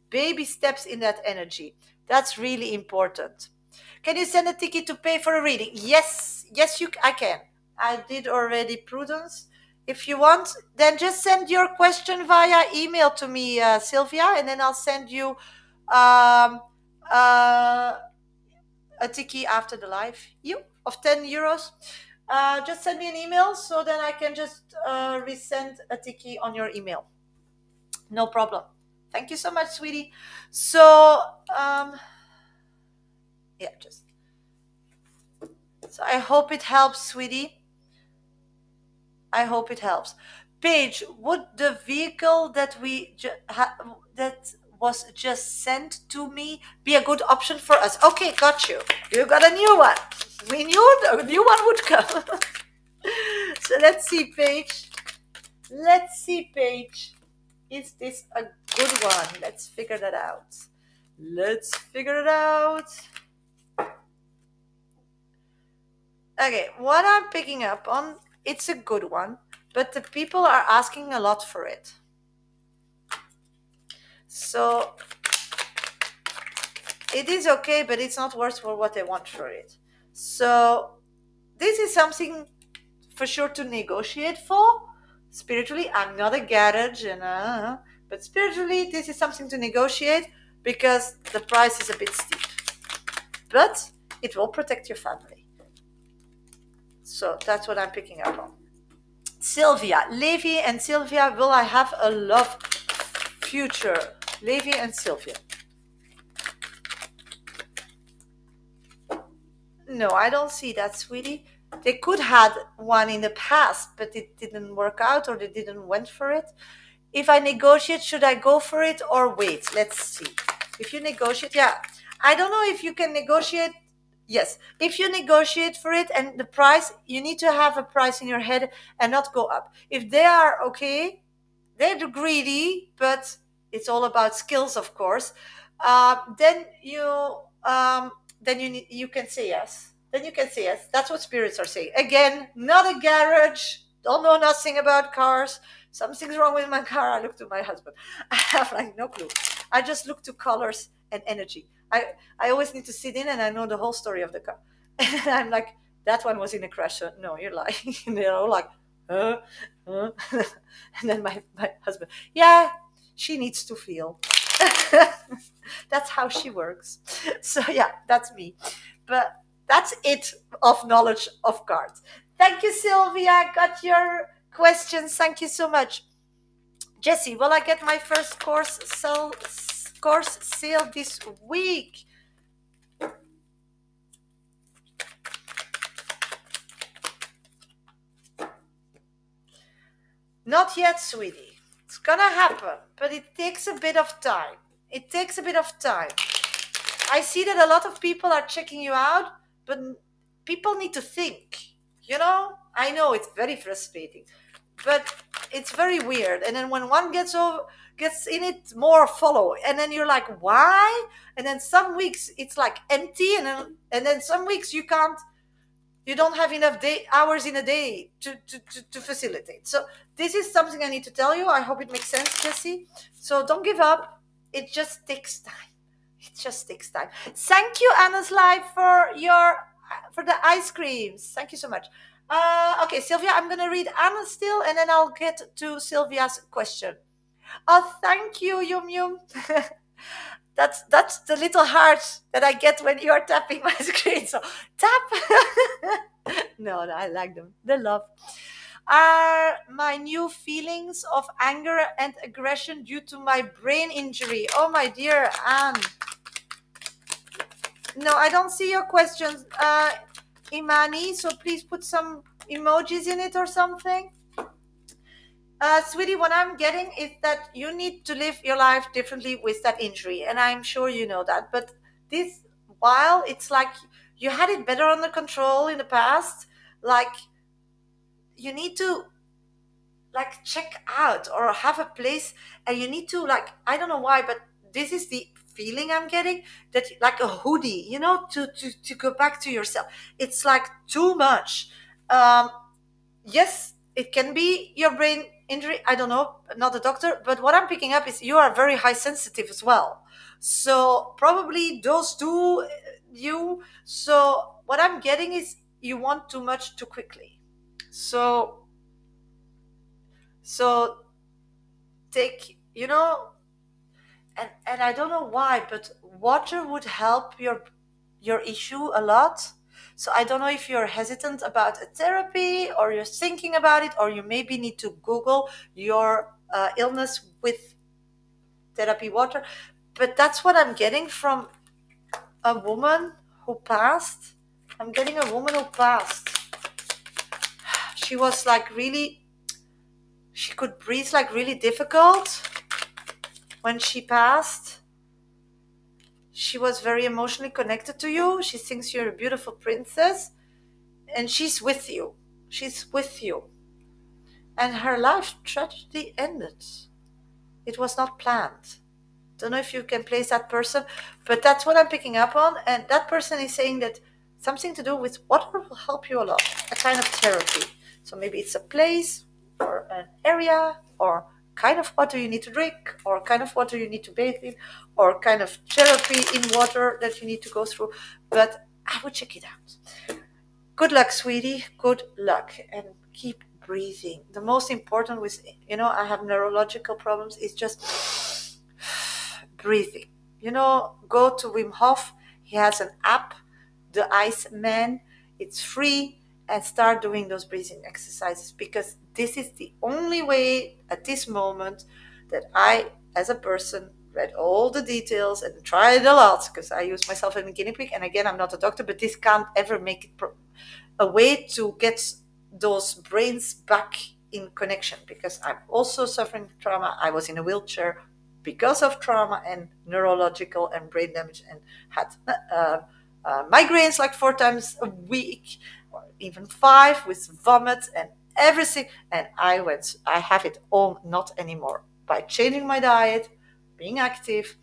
Baby steps in that energy. That's really important. Can you send a ticket to pay for a reading? Yes, I can. I did already, Prudence. If you want, then just send your question via email to me, Sylvia, and then I'll send you um, uh, a tiki after the live of 10 euros. Just send me an email, so then I can just resend a tiki on your email. No problem. Thank you so much, sweetie. So so I hope it helps, sweetie. I hope it helps. Paige, would the vehicle that that was just sent to me be a good option for us? Okay, got you. You got a new one. We knew the new one would come. So let's see, Paige. Is this a good one? Let's figure that out. Let's figure it out. Okay, what I'm picking up on, it's a good one, but the people are asking a lot for it. So it is okay, but it's not worth for what they want for it. So this is something for sure to negotiate for. Spiritually, I'm not a garage, but spiritually, this is something to negotiate because the price is a bit steep. But it will protect your family. So that's what I'm picking up on. Sylvia, Levi and Sylvia, will I have a love future? Levi and Sylvia. No, I don't see that, sweetie. They could had one in the past, but it didn't work out or they didn't went for it. If I negotiate, should I go for it or wait? Let's see. If you negotiate, yeah. I don't know if you can negotiate. Yes, if you negotiate for it and the price, you need to have a price in your head and not go up. If they are okay, they're greedy, but it's all about skills, of course. Then um, you can say yes. Then you can say yes. That's what spirits are saying. Again, not a garage. Don't know nothing about cars. Something's wrong with my car. I look to my husband. I have like no clue. I just look to colors and energy. I always need to sit in and I know the whole story of the car. And I'm like, that one was in a crash. So, no, you're lying. Like, huh? Huh? And then my husband, yeah, she needs to feel. That's how she works. So yeah, that's me. But that's it of knowledge of cards. Thank you, Sylvia. Got your questions. Thank you so much. Jessie, will I get my first course sale this week? Not yet, sweetie. It's gonna happen, but it takes a bit of time. It takes a bit of time. I see that a lot of people are checking you out, but people need to think. I know it's very frustrating, but it's very weird. And then when one gets in it, more follow, and then you're like, why? And then some weeks it's like empty, and then some weeks you don't have enough hours in a day to facilitate. So this is something I need to tell you. I hope it makes sense, Jessie. So don't give up. It just takes time. It just takes time. Thank you, Anna's Life, for the ice creams. Thank you so much. Okay, Sylvia, I'm gonna read Anna still, and then I'll get to Sylvia's question. Oh, thank you, Yum Yum. That's the little heart that I get when you are tapping my screen. So tap. No, I like them. The love. Are my new feelings of anger and aggression due to my brain injury? Oh, my dear Anne. No, I don't see your questions, Imani. So please put some emojis in it or something. Sweetie, what I'm getting is that you need to live your life differently with that injury, and I'm sure you know that. But while it's like you had it better under control in the past, like you need to like check out or have a place, and you need to like, I don't know why, but this is the feeling I'm getting, that like a hoodie, to go back to yourself. It's like too much. Yes, it can be your brain injury. I don't know, not a doctor, but what I'm picking up is you are very high sensitive as well. So probably those two, so what I'm getting is you want too much too quickly. So take, and I don't know why, but water would help your issue a lot. So I don't know if you're hesitant about a therapy or you're thinking about it, or you maybe need to Google your illness with therapy water. But that's what I'm getting from a woman who passed. I'm getting a woman who passed. She was like really, she could breathe like really difficult when she passed. She was very emotionally connected to you. She thinks you're a beautiful princess, and she's with you. She's with you. And her life tragically ended. It was not planned. Don't know if you can place that person, but that's what I'm picking up on. And that person is saying that something to do with water will help you a lot, a kind of therapy. So maybe it's a place or an area or kind of water you need to drink or kind of water you need to bathe in or kind of therapy in water that you need to go through. But I would check it out. Good luck, sweetie. Good luck. And keep breathing. The most important with, I have neurological problems is just breathing. Go to Wim Hof. He has an app, the Iceman. It's free, and start doing those breathing exercises because this is the only way at this moment that I, as a person, read all the details and tried a lot because I use myself as a guinea pig. And again, I'm not a doctor, but this can't ever make it a way to get those brains back in connection because I'm also suffering trauma. I was in a wheelchair because of trauma and neurological and brain damage and had migraines like 4 times a week or even 5 with vomit and everything. And I have it all not anymore by changing my diet, being active.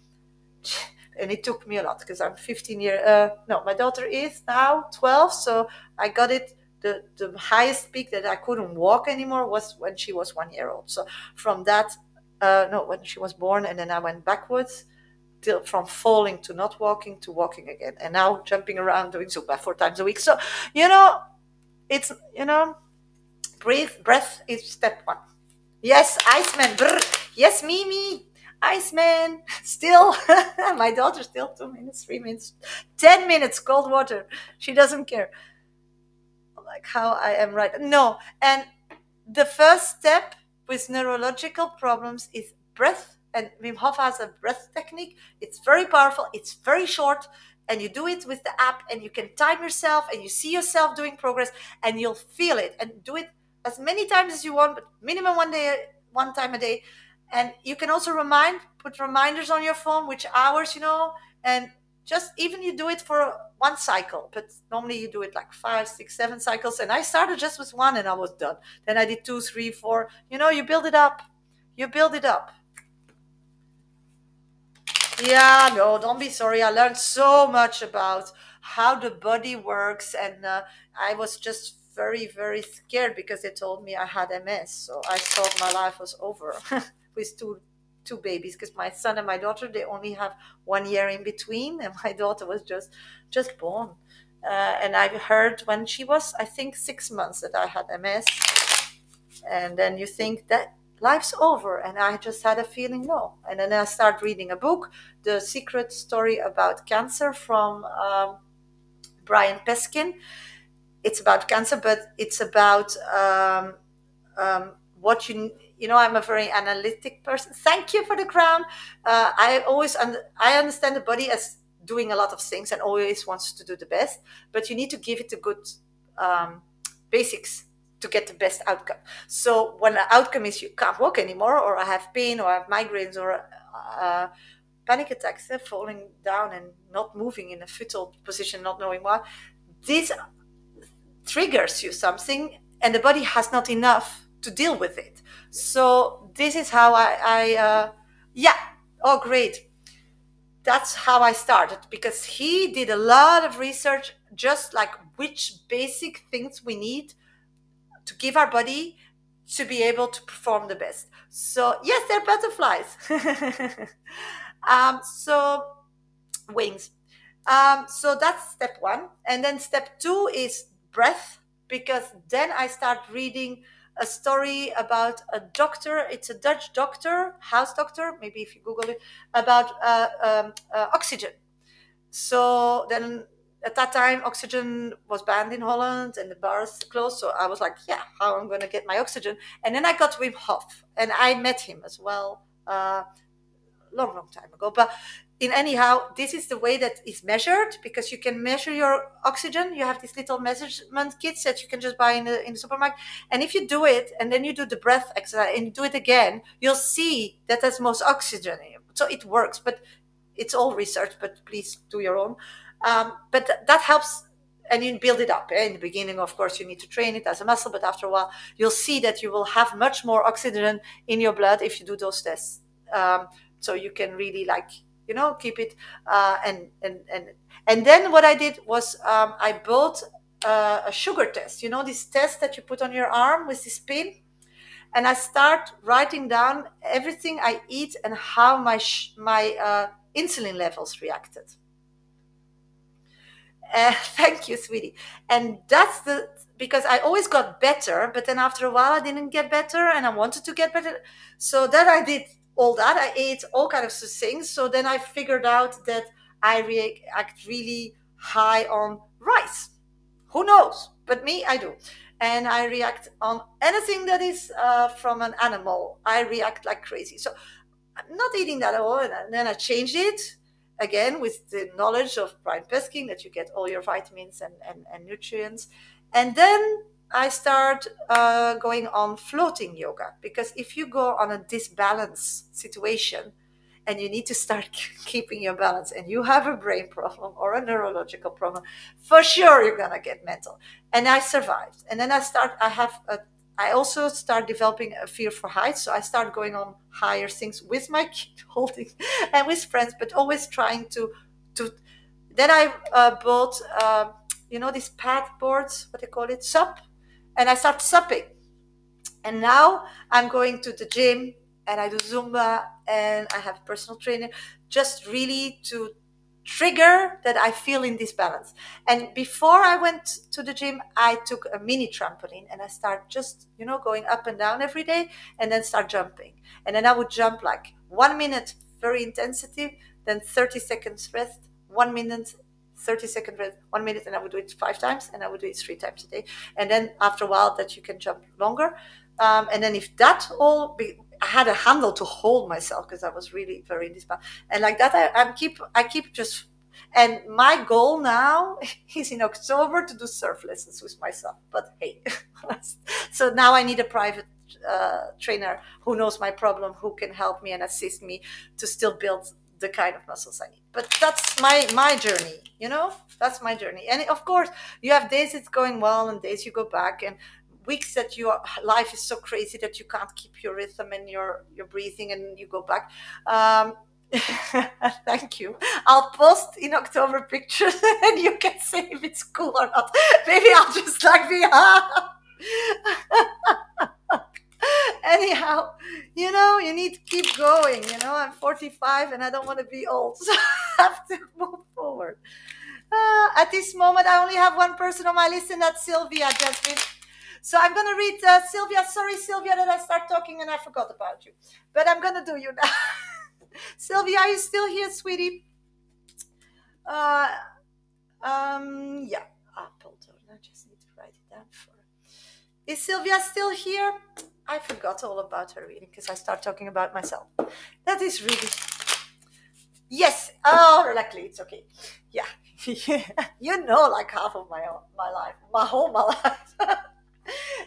And it took me a lot because I'm 15 years. No, my daughter is now 12, so I got it. The highest peak that I couldn't walk anymore was when she was 1 year old. So from that, no, when she was born, and then I went backwards till from falling to not walking to walking again, and now jumping around doing Zumba 4 times a week. So you know, it's breath is step one. Yes, Iceman. Brr. Yes, Mimi. Iceman. Still, my daughter still 2 minutes, 3 minutes, 10 minutes cold water. She doesn't care. Like how I am right. No, and the first step with neurological problems is breath. And Wim Hof has a breath technique. It's very powerful. It's very short. And you do it with the app and you can time yourself and you see yourself doing progress and you'll feel it and do it as many times as you want, but minimum 1 time a day. And you can also put reminders on your phone, which hours, and just even you do it for one cycle, but normally you do it like 5, 6, 7 cycles. And I started just with one and I was done. Then I did 2, 3, 4. You build it up. You build it up. Yeah, no, don't be sorry. I learned so much about how the body works, and I was just very, very scared because they told me I had MS. So I thought my life was over with two babies because my son and my daughter they only have 1 year in between, and my daughter was just born. And I heard when she was, I think, 6 months that I had MS, and then you think that life's over, and I just had a feeling no. And then I start reading a book, The Secret Story About Cancer, from Brian Peskin. It's about cancer, but it's about what I'm a very analytic person. Thank you for the crown. I understand the body as doing a lot of things and always wants to do the best, but you need to give it the good basics to get the best outcome. So when the outcome is you can't walk anymore, or I have pain, or I have migraines, or panic attacks, falling down and not moving in a fetal position, not knowing why, this triggers you something, and the body has not enough to deal with it. So this is how yeah, oh great. That's how I started, because he did a lot of research, just like which basic things we need to give our body to be able to perform the best. So yes, they're butterflies. So wings. So that's step one. And then step two is breath, because then I start reading a story about a doctor. It's a Dutch doctor, house doctor, maybe if you Google it, about oxygen. So then at that time, oxygen was banned in Holland and the bars closed. So I was like, yeah, how am I going to get my oxygen? And then I got Wim Hof, and I met him as well. Long time ago. But in anyhow, this is the way that is measured, because you can measure your oxygen. You have these little measurement kits that you can just buy in the supermarket. And if you do it and then you do the breath exercise and you do it again, you'll see that there's most oxygen in you. So it works, but it's all research, but please do your own. But that helps, and you build it up. In the beginning, of course, you need to train it as a muscle, but after a while, you'll see that you will have much more oxygen in your blood if you do those tests. um, so you can really like keep it. And then what I did was I bought a sugar test, this test that you put on your arm with this pin, and I start writing down everything I eat and how my insulin levels reacted. Thank you, sweetie. And that's the because I always got better, but then after a while I didn't get better, and I wanted to get better. So then I did all that. I ate all kinds of things. So then I figured out that I react really high on rice. Who knows? But me, I do. And I react on anything that is from an animal. I react like crazy. So I'm not eating that at all. And then I changed it again with the knowledge of brine pesking that you get all your vitamins and nutrients. And then I start going on floating yoga, because if you go on a disbalance situation and you need to start keeping your balance, and you have a brain problem or a neurological problem, for sure you're gonna get mental. And I survived. And then I also start developing a fear for heights. So I start going on higher things with my kid holding and with friends, but always trying to. Then I bought, these pad boards, what they call it, sup, and I start supping. And now I'm going to the gym and I do Zumba and I have personal trainer, just really to trigger that I feel in this balance. And before I went to the gym, I took a mini trampoline and I start just, going up and down every day, and then start jumping. And then I would jump like 1 minute, very intensity, then 30 seconds rest, 1 minute, 30-second rest, 1 minute, and I would do it 5 times, and I would do it 3 times a day. And then after a while that you can jump longer. And then if that I had a handle to hold myself because I was really very in this part. And like that, I keep just. And my goal now is in October to do surf lessons with myself. But hey, so now I need a private trainer who knows my problem, who can help me and assist me to still build the kind of muscles I need. But that's my journey, that's my journey. And of course, you have days it's going well and days you go back, and weeks that your life is so crazy that you can't keep your rhythm and your breathing, and you go back. Thank you. I'll post in October pictures and you can say if it's cool or not. Maybe I'll just like be anyhow, you need to keep going. I'm 45 and I don't want to be old, so I have to move forward. At this moment, I only have one person on my list, and that's Sylvia, Jasmine. So I'm going to read Sylvia. Sorry, Sylvia, that I start talking and I forgot about you. But I'm going to do you now. Sylvia, are you still here, sweetie? Yeah. Apple I just need to write it down for her. Is Sylvia still here? I forgot all about her reading because I start talking about myself. That is really... Yes. Oh, luckily it's okay. Yeah. Like half of my life, my whole life.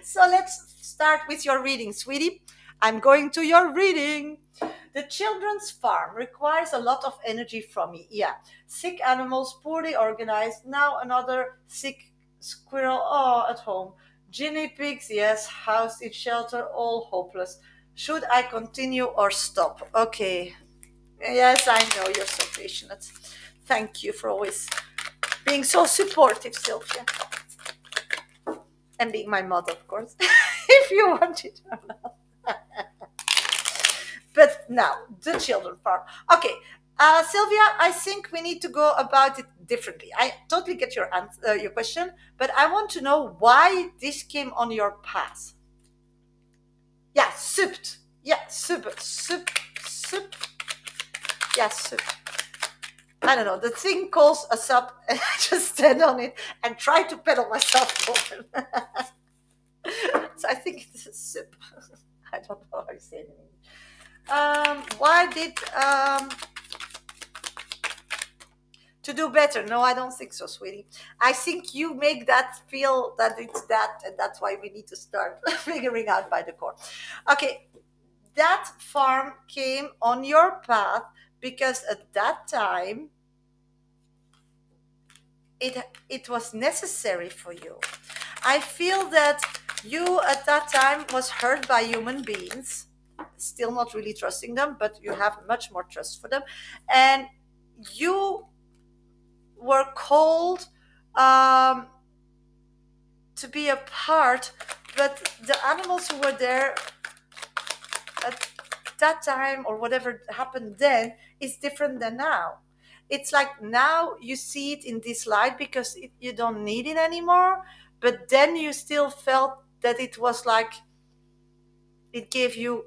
So let's start with your reading, sweetie. I'm going to your reading. The children's farm requires a lot of energy from me. Yeah. Sick animals, poorly organized. Now another sick squirrel at home. Guinea pigs, yes, housed in shelter, all hopeless. Should I continue or stop? Okay. Yes, I know you're so passionate. Thank you for always being so supportive, Sylvia. And being my mother, of course, if you want it or not. But now, the children farm. Okay, Sylvia, I think we need to go about it differently. I totally get your question, but I want to know why this came on your path. Yeah, soup. Yeah, soup. Yeah, soup. I don't know. The thing calls us up, and I just stand on it and try to pedal myself forward. So I think this is soup. I don't know how you say it in English. Why did to do better? No, I don't think so, sweetie. I think you make that feel that it's that, and that's why we need to start figuring out by the core. Okay, that farm came on your path because at that time it was necessary for you. I feel that you at that time was hurt by human beings, still not really trusting them, but you have much more trust for them. And you were called um, to be a part, but the animals who were there at that time or whatever happened then is different than now. It's like now you see it in this light because you don't need it anymore, but then you still felt that it was like it gave you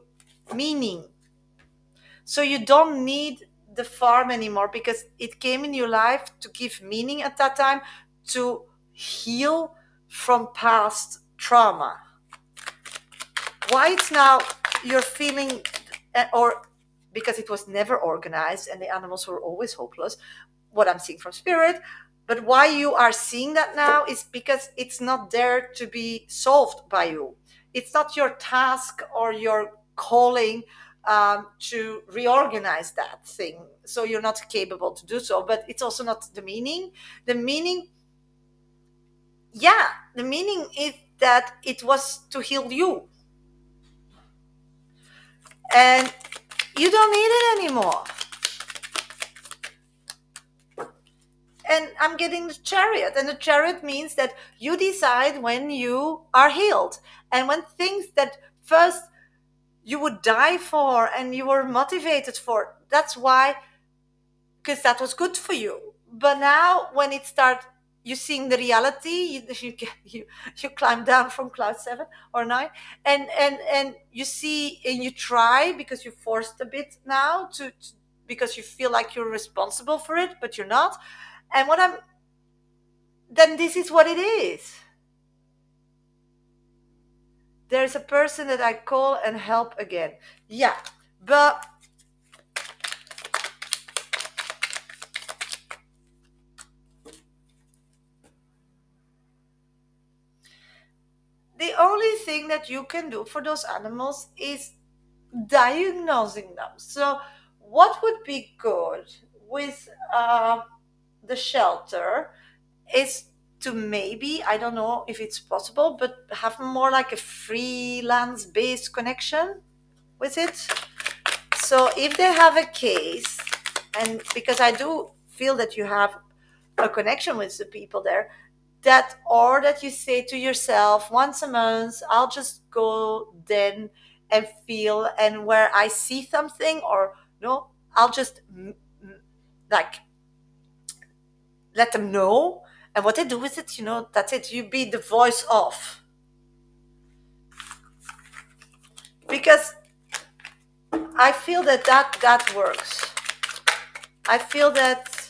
meaning. So you don't need the farm anymore because it came in your life to give meaning at that time, to heal from past trauma. Why it's now you're feeling, or because it was never organized and the animals were always hopeless, what I'm seeing from spirit. But why you are seeing that now is because it's not there to be solved by you. It's not your task or your calling to reorganize that thing. So you're not capable to do so. But it's also not the meaning. The meaning, yeah, the meaning is that it was to heal you. And you don't need it anymore. And I'm getting the chariot, and the chariot means that you decide when you are healed, and when things that first you would die for and you were motivated for, that's why, because that was good for you. But now when it starts, you seeing the reality, you climb down from cloud 7 or 9, and you see, and you try because you forced a bit now to because you feel like you're responsible for it, but you're not. And what I'm then this is what it is. There's a person that I call and help again. Yeah, but the only thing that you can do for those animals is diagnosing them. So, what would be good with the shelter is to maybe, I don't know if it's possible, but have more like a freelance based connection with it. So if they have a case, and because I do feel that you have a connection with the people there, that, or that you say to yourself once a month, I'll just go then and feel, and where I see something, or no, I'll just like let them know, and what they do with it, that's it. You be the voice of, because I feel that works. I feel that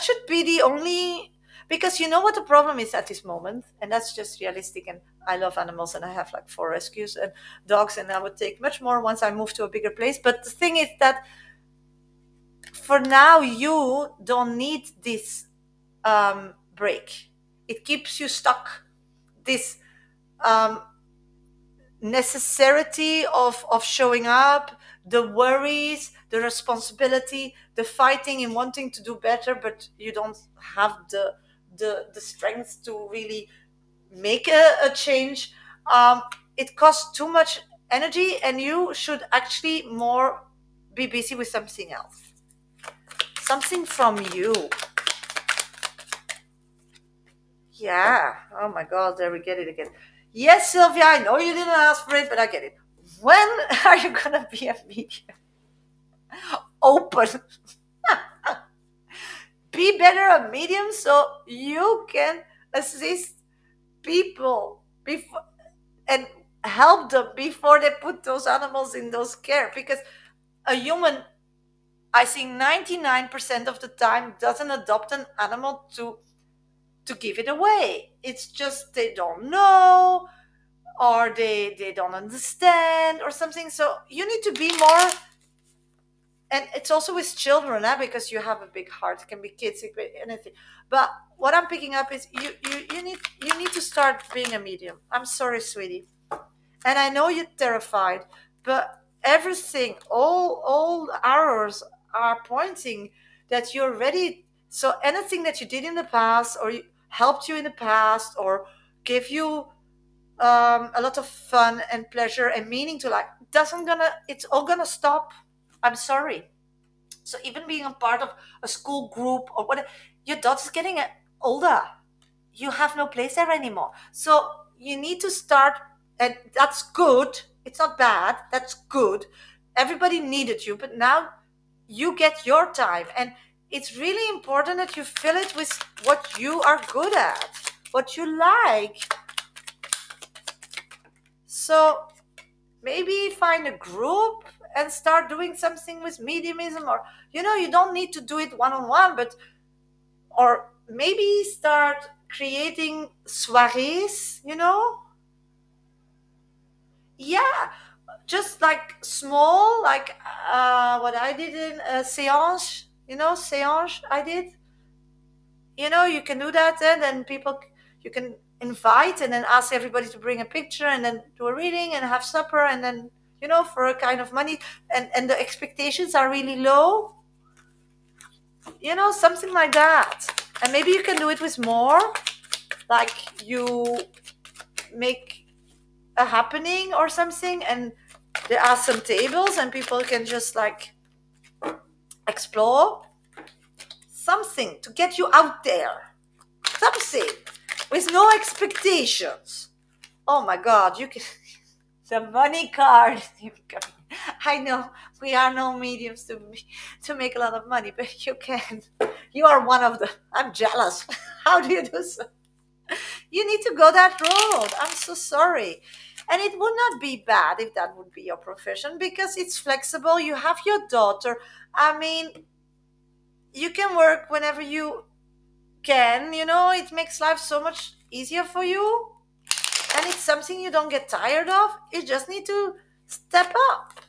should be the only, because you know what the problem is at this moment, and that's just realistic. And I love animals, and I have like 4 rescues and dogs, and I would take much more once I move to a bigger place. But the thing is that for now you don't need this break. It keeps you stuck. This um, necessity of showing up, the worries, the responsibility, the fighting and wanting to do better, but you don't have the strength to really make a change. It costs too much energy, and you should actually more be busy with something else, something from you. Yeah. Oh my God, there we get it again. Yes, Sylvia, I know you didn't ask for it, but I get it. When are you gonna be a medium? Open. Be better a medium so you can assist people before and help them before they put those animals in those care. Because a human, I think 99% of the time, doesn't adopt an animal to give it away. It's just they don't know, or they don't understand or something. So you need to be more, and it's also with children, because you have a big heart. It can be kids, it can be anything. But what I'm picking up is you need to start being a medium. I'm sorry, sweetie, and I know you're terrified, but everything, all arrows are pointing that you're ready. So anything that you did in the past, or helped you in the past, or gave you a lot of fun and pleasure and meaning to life, doesn't gonna it's all gonna stop. I'm sorry. So even being a part of a school group or whatever, your daughter's getting older. You have no place there anymore. So you need to start, and that's good. It's not bad. That's good. Everybody needed you, but now you get your time, and it's really important that you fill it with what you are good at, what you like. So maybe find a group and start doing something with mediumism, or you don't need to do it one on one, but or maybe start creating soirees, yeah, just like small, like what I did in a séance, séance I did. You can do that, and then people, you can invite and then ask everybody to bring a picture and then do a reading and have supper, and then for a kind of money, and the expectations are really low, something like that. And maybe you can do it with more, like you make a happening or something, and there are some tables and people can just like explore something to get you out there, something with no expectations. Oh my god, you can the money card. I know we are no mediums to make a lot of money, but you can. You are one of the. I'm jealous. How do you do so? You need to go that road. I'm so sorry. And it would not be bad if that would be your profession, because it's flexible. You have your daughter. I mean, you can work whenever you can. It makes life so much easier for you. And it's something you don't get tired of. You just need to step up.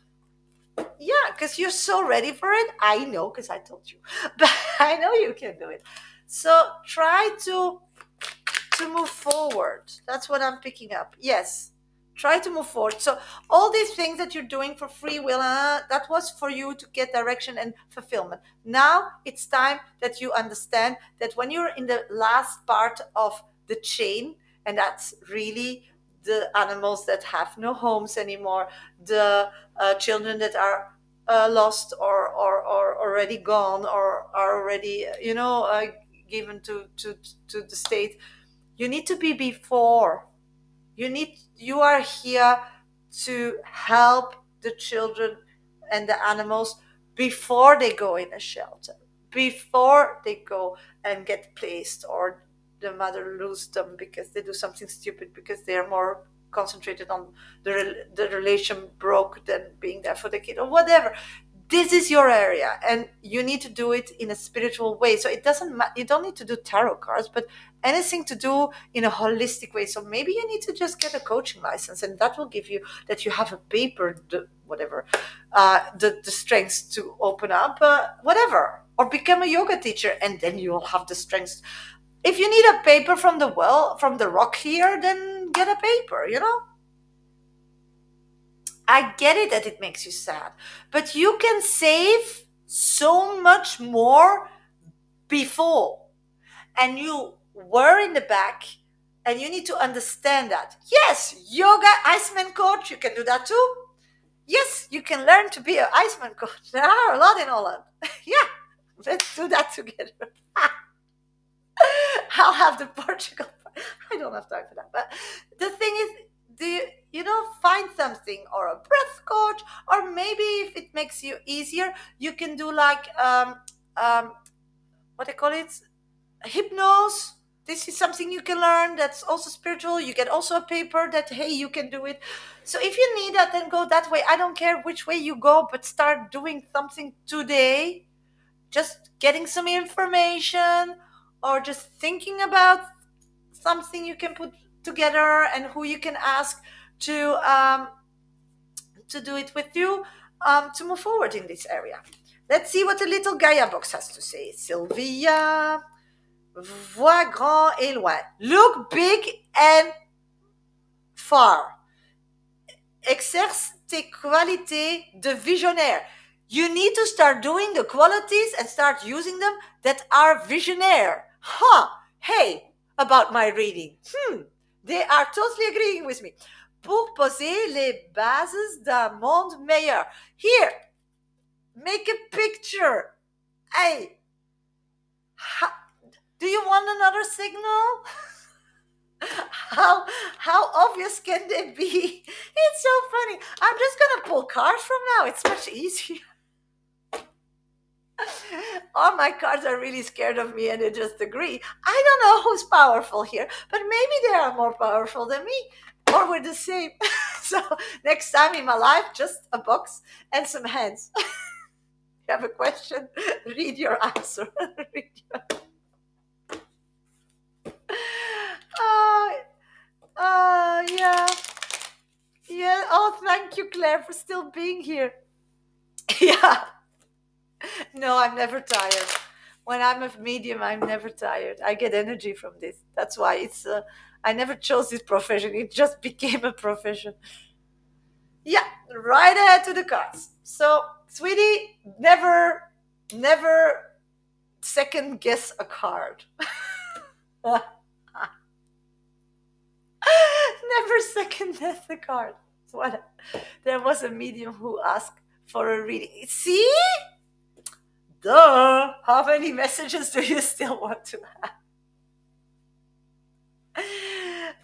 Yeah, because you're so ready for it. I know, because I told you. But I know you can do it. So try to move forward. That's what I'm picking up. Yes. Try to move forward. So all these things that you're doing for free will, that was for you to get direction and fulfillment. Now it's time that you understand that when you're in the last part of the chain, and that's really the animals that have no homes anymore, the children that are lost, or already gone, or are already given to the state. You need to be before. You are here to help the children and the animals before they go in a shelter, before they go and get placed, or the mother lose them because they do something stupid, because they're more concentrated on the relation broke than being there for the kid, or whatever. This is your area, and you need to do it in a spiritual way. So it doesn't you don't need to do tarot cards, but anything to do in a holistic way. So maybe you need to just get a coaching license, and that will give you that you have a paper, whatever, the strength to open up, whatever, or become a yoga teacher, and then you will have the strength. If you need a paper from the from the rock here, then get a paper. I get it that it makes you sad, but you can save so much more before. And you were in the back, and you need to understand that. Yes, yoga, Iceman coach, you can do that too. Yes, you can learn to be an Iceman coach. There are a lot in Holland. Yeah, let's do that together. I'll have the Portugal. I don't have time for that. But the thing is, do find something, or a breath coach, or maybe if it makes you easier, you can do like what they call it, hypnose. This is something you can learn that's also spiritual. You get also a paper that, hey, you can do it. So if you need that, then go that way. I don't care which way you go, but start doing something today. Just getting some information, or just thinking about something you can put together, and who you can ask to do it with you, to move forward in this area. Let's see what the little Gaia box has to say. Sylvia, vois grand et loin. Look big and far. Exerce tes qualités de visionnaire. You need to start doing the qualities and start using them that are visionnaire. Hey, about my reading. They are totally agreeing with me. Pour poser les bases d'un monde meilleur. Here, make a picture. Hey, do you want another signal? how how obvious can they be? It's so funny. I'm just gonna pull cards from now. It's much easier. All my cards are really scared of me and they just agree. I don't know who's powerful here, but maybe they are more powerful than me, or we're the same. So next time in my life, just a box and some hands. You have a question, read your answer. Read your... Oh, yeah. Yeah. Oh, thank you, Claire, for still being here. Yeah. No, I'm never tired. When I'm a medium, I'm never tired. I get energy from this. That's why it's. I never chose this profession. It just became a profession. Yeah, right ahead to the cards. So, sweetie, never second guess a card. Never second guess a card. So what? There was a medium who asked for a reading. See? Duh! How many messages do you still want to have?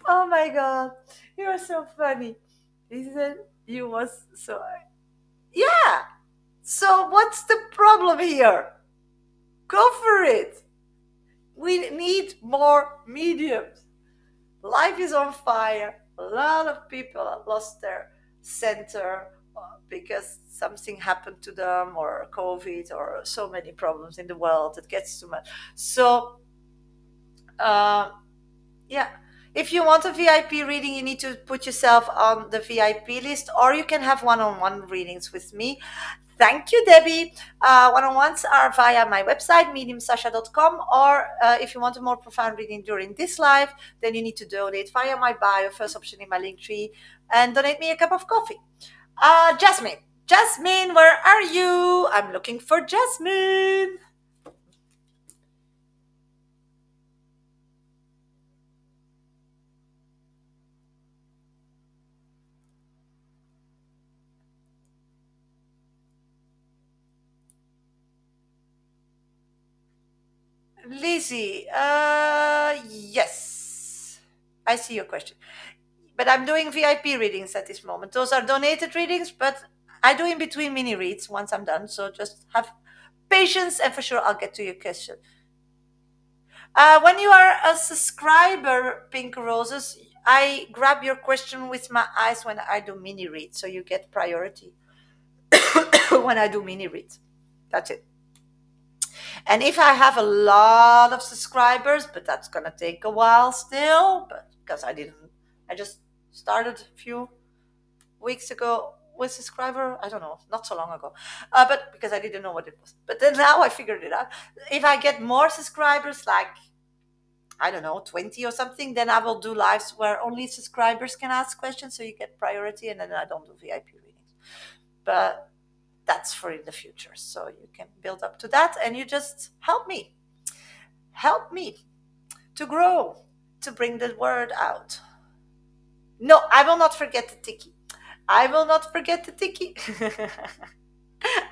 Oh my god, you are so funny. He said you was so. Yeah. So what's the problem here? Go for it. We need more mediums. Life is on fire. A lot of people have lost their center because something happened to them, or COVID, or so many problems in the world. It gets too much. So, uh, yeah. If you want a VIP reading, you need to put yourself on the VIP list, or you can have one on one readings with me. Thank you, Debbie. One on ones are via my website, mediumsasha.com, or if you want a more profound reading during this live, then you need to donate via my bio, first option in my link tree, and donate me a cup of coffee. Jasmine. Jasmine, where are you? I'm looking for Jasmine. Lizzie, yes. I see your question. But I'm doing VIP readings at this moment. Those are donated readings, but I do in between mini reads once I'm done. So just have patience, and for sure I'll get to your question. When you are a subscriber, Pink Roses, I grab your question with my eyes when I do mini reads, so you get priority when I do mini reads. That's it. And if I have a lot of subscribers, but that's gonna take a while still, but because I just started a few weeks ago with subscriber. I don't know, not so long ago, but because I didn't know what it was. But then now I figured it out. If I get more subscribers, like I don't know, 20 or something, then I will do lives where only subscribers can ask questions, so you get priority, and then I don't do VIP readings. But that's for in the future, so you can build up to that, and you just help me to grow, to bring the word out. No, I will not forget the tiki. I will not forget the tiki.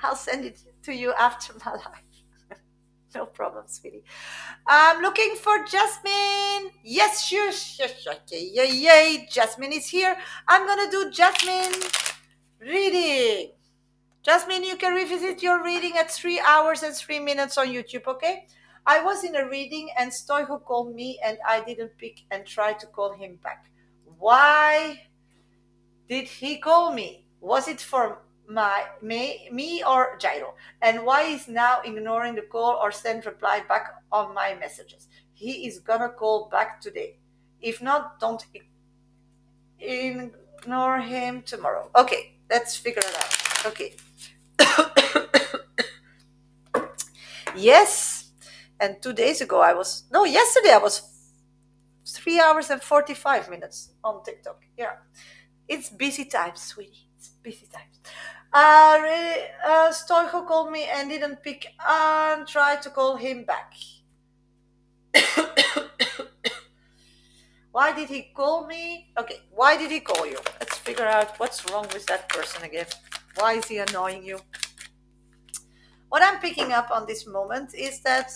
I'll send it to you after my life. No problem, sweetie. I'm looking for Jasmine. Yes, sure, yay, yay. Jasmine is here. I'm gonna do Jasmine reading. Jasmine, you can revisit your reading at 3 hours and 3 minutes on YouTube, okay? I was in a reading and Stoiho called me and I didn't pick and tried to call him back. Why did he call me? Was it for me or Gyro? And why is now ignoring the call or send reply back on my messages? He is gonna call back today. If not, don't ignore him tomorrow. Okay, let's figure it out. Okay. Yes. And 2 days ago yesterday I was 3 hours and 45 minutes on TikTok. Yeah. It's busy times, sweetie. It's busy times. Stoico called me and didn't pick and tried to call him back. Why did he call me? Okay, why did he call you? Let's figure out what's wrong with that person again. Why is he annoying you? What I'm picking up on this moment is that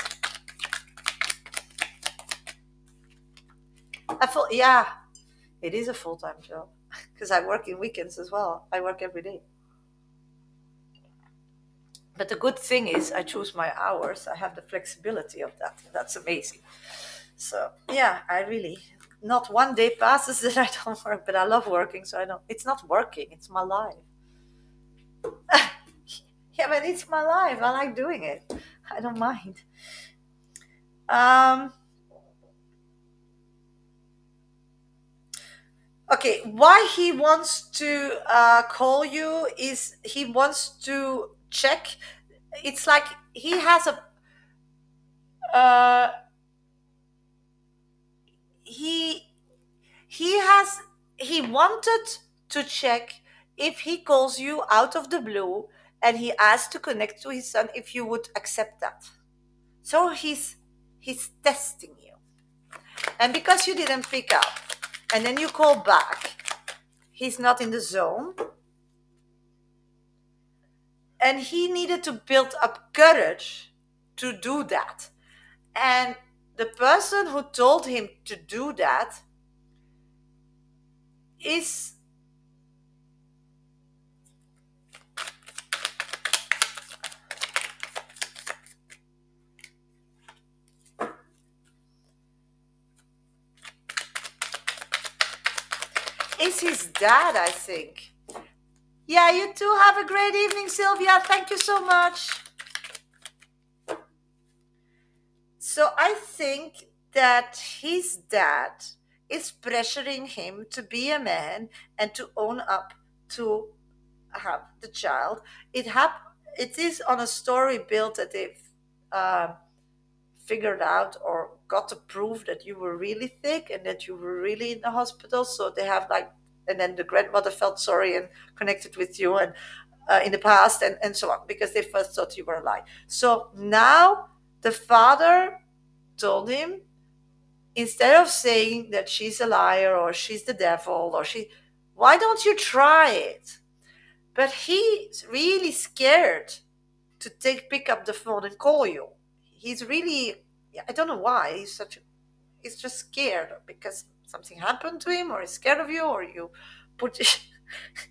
yeah, it is a full-time job because I work in weekends as well. I work every day. But the good thing is I choose my hours. I have the flexibility of that. That's amazing. So yeah, I really not one day passes that I don't work, but I love working, so I don't. It's not working; it's my life. Yeah, but it's my life. I like doing it. I don't mind. Um, okay, why he wants to call you is he wants to check. It's like he has a uh, he he has he wanted to check if he calls you out of the blue and he asked to connect to his son if you would accept that. So he's testing you, and because you didn't pick up and then you call back, he's not in the zone, and he needed to build up courage to do that. And the person who told him to do that is his dad, I think. Yeah, you too. Have a great evening, Sylvia. Thank you so much. So I think that his dad is pressuring him to be a man and to own up to have the child. It is on a story built that they've uh, figured out or got to prove that you were really thick and that you were really in the hospital. So they have like, and then the grandmother felt sorry and connected with you and in the past and so on because they first thought you were alive. So now the father told him, instead of saying that she's a liar or she's the devil or why don't you try it? But he's really scared to pick up the phone and call you. He's really, yeah, I don't know why he's just scared because something happened to him or he's scared of you or you put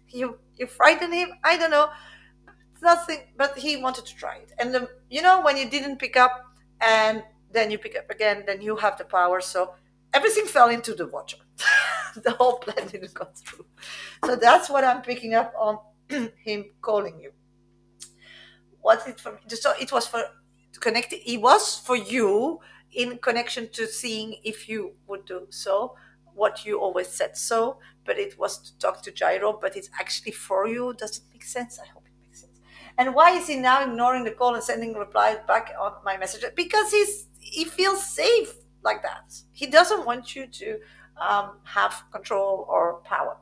you frighten him. I don't know. It's nothing, but he wanted to try it. And when you didn't pick up and then you pick up again, then you have the power. So everything fell into the water. The whole plan didn't go through. So that's what I'm picking up on him calling you. Was it for? So it was for connected. It was for you in connection to seeing if you would do so. What you always said so, but it was to talk to Jairo. But it's actually for you. Does it make sense? I hope it makes sense. And why is he now ignoring the call and sending replies back on my message? Because he feels safe like that. He doesn't want you to have control or power.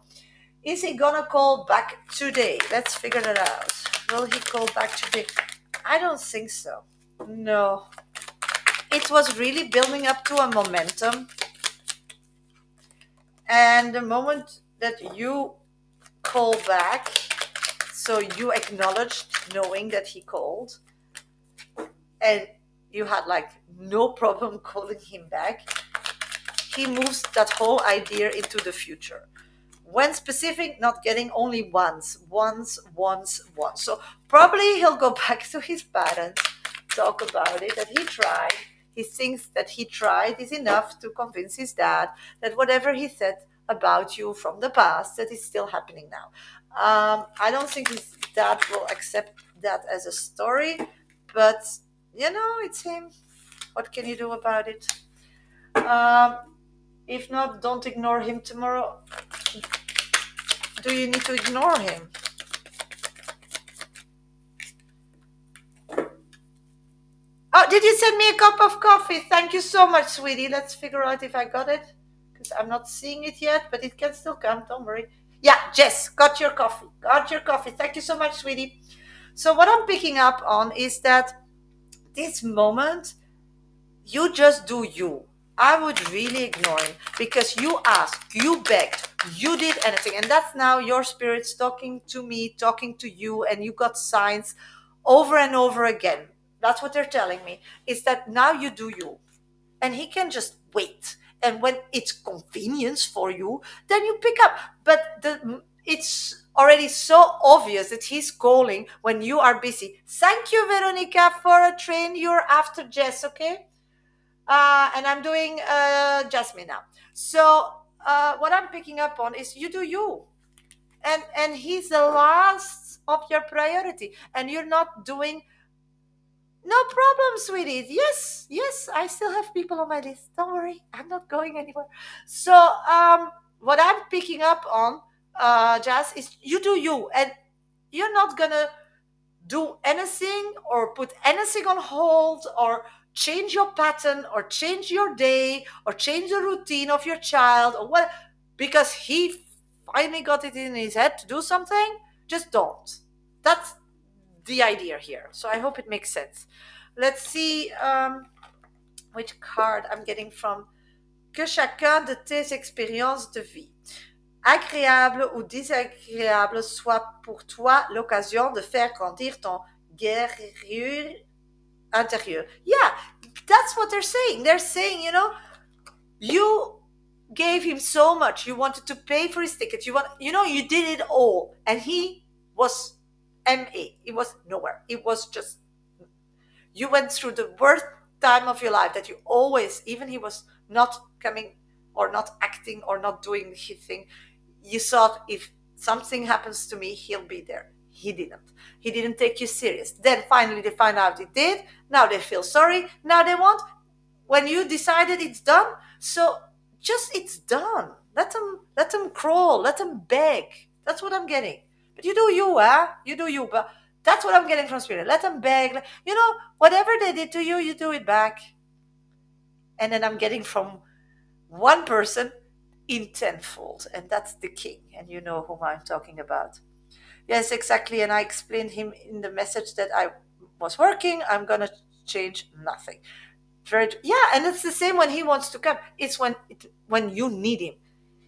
Is he gonna call back today? Let's figure that out. Will he call back today? I don't think so. No. It was really building up to a momentum. And the moment that you call back, so you acknowledged knowing that he called, and you had like no problem calling him back, he moves that whole idea into the future. When specific, not getting only once. So probably he'll go back to his parents, talk about it, that he tried. He thinks that he tried is enough to convince his dad that whatever he said about you from the past, that is still happening now. I don't think his dad will accept that as a story, but it's him. What can you do about it? If not, don't ignore him tomorrow. Do you need to ignore him? Oh, did you send me a cup of coffee? Thank you so much, sweetie. Let's figure out if I got it. Because I'm not seeing it yet, but it can still come. Don't worry. Yeah, Jess, got your coffee. Got your coffee. Thank you so much, sweetie. So what I'm picking up on is that this moment, you just do you. I would really ignore him because you asked, you begged, you did anything. And that's now your spirits talking to me, talking to you, and you got signs over and over again. That's what they're telling me, is that now you do you. And he can just wait. And when it's convenience for you, then you pick up. But it's already so obvious that he's calling when you are busy. Thank you, Veronica, for a train. You're after Jess, okay? And I'm doing Jasmine now. So what I'm picking up on is you do you, and he's the last of your priority, and you're not doing. No problem, sweetie. Yes, yes, I still have people on my list. Don't worry, I'm not going anywhere. So what I'm picking up on, Jazz, is you do you, and you're not gonna do anything or put anything on hold or change your pattern or change your day or change the routine of your child or what, because he finally got it in his head to do something. Just don't. That's the idea here, so I hope it makes sense. Let's see which card I'm getting from. Que chacun de tes expériences de vie, agréable ou désagréable, soit pour toi l'occasion de faire grandir ton guerrier intérieur. Yeah, that's what they're saying. They're saying, you gave him so much. You wanted to pay for his ticket. You did it all. And he was MA. It was nowhere. It was just, you went through the worst time of your life that you always, even he was not coming or not acting or not doing his thing, you thought if something happens to me, he'll be there. He didn't. He didn't take you serious. Then finally they find out he did. Now they feel sorry. Now they want, when you decided it's done, so just it's done. Let them crawl, let them beg. That's what I'm getting. But you do you, huh? You do you. But that's what I'm getting from spirit. Let them beg. Whatever they did to you, you do it back. And then I'm getting from one person in tenfold, and that's the king. And you know whom I'm talking about. Yes, exactly. And I explained him in the message that I was working. I'm gonna change nothing. Yeah, and it's the same when he wants to come. It's when you need him.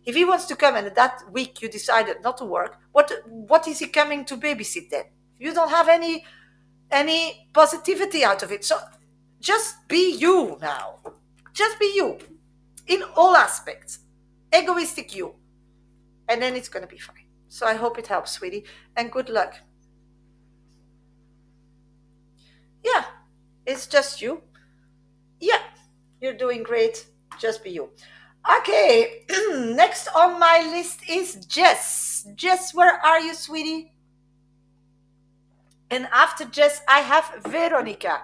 If he wants to come and that week you decided not to work, what is he coming to babysit then? You don't have any positivity out of it. So just be you now. Just be you in all aspects. Egoistic you. And then it's going to be fine. So I hope it helps, sweetie. And good luck. Yeah, it's just you. Yeah, you're doing great. Just be you. Okay, next on my list is Jess. Jess, where are you, sweetie? And after Jess, I have Veronica.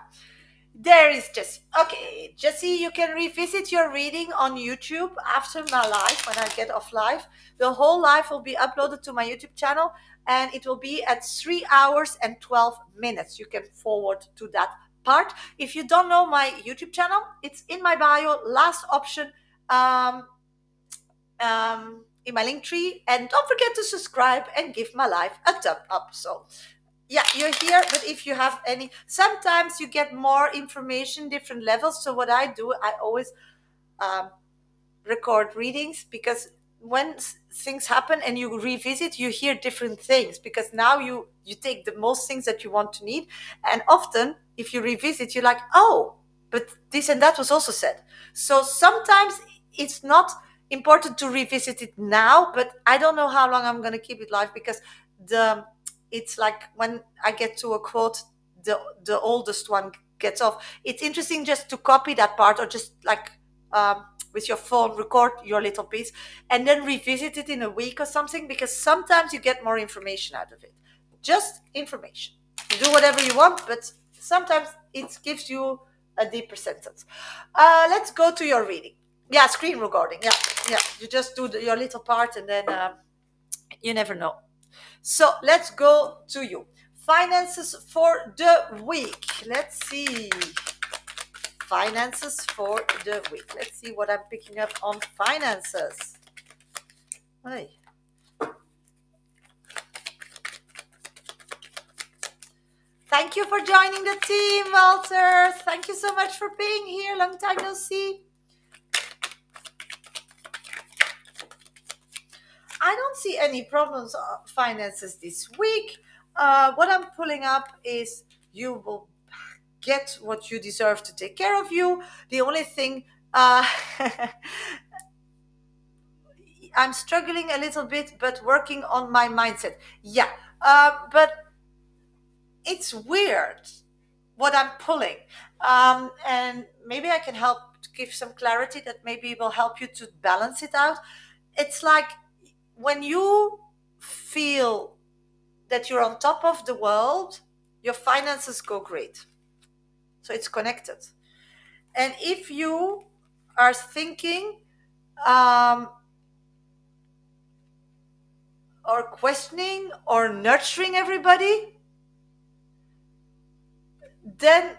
There is Jessie. Okay, Jessie, you can revisit your reading on YouTube after my live. When I get off live, the whole live will be uploaded to my YouTube channel, and it will be at 3 hours and 12 minutes. You can forward to that part. If you don't know my YouTube channel, it's in my bio, last option, in my link tree. And don't forget to subscribe and give my live a thumb up. So yeah, you're here. But if you have any, sometimes you get more information, different levels. So what I do, I always record readings, because when things happen and you revisit, you hear different things, because now you take the most things that you want to need. And often if you revisit, you're like, oh, but this and that was also said. So sometimes it's not important to revisit it now, but I don't know how long I'm going to keep it live, because it's like when I get to a quote, the oldest one gets off. It's interesting just to copy that part, or just like with your phone, record your little piece and then revisit it in a week or something, because sometimes you get more information out of it. Just information. You do whatever you want, but sometimes it gives you a deeper sentence. Let's go to your reading. Yeah, screen recording. Yeah. You just do your little part, and then you never know. So let's go to you. Finances for the week. Let's see. Finances for the week. Let's see what I'm picking up on finances. Hey. Thank you for joining the team, Walter. Thank you so much for being here. Long time no see. I don't see any problems of finances this week. What I'm pulling up is you will get what you deserve to take care of you. The only thing I'm struggling a little bit, but working on my mindset. Yeah, but it's weird what I'm pulling. And maybe I can help to give some clarity that maybe will help you to balance it out. It's like when you feel that you're on top of the world, your finances go great. So it's connected. And if you are thinking um, or questioning or nurturing everybody, then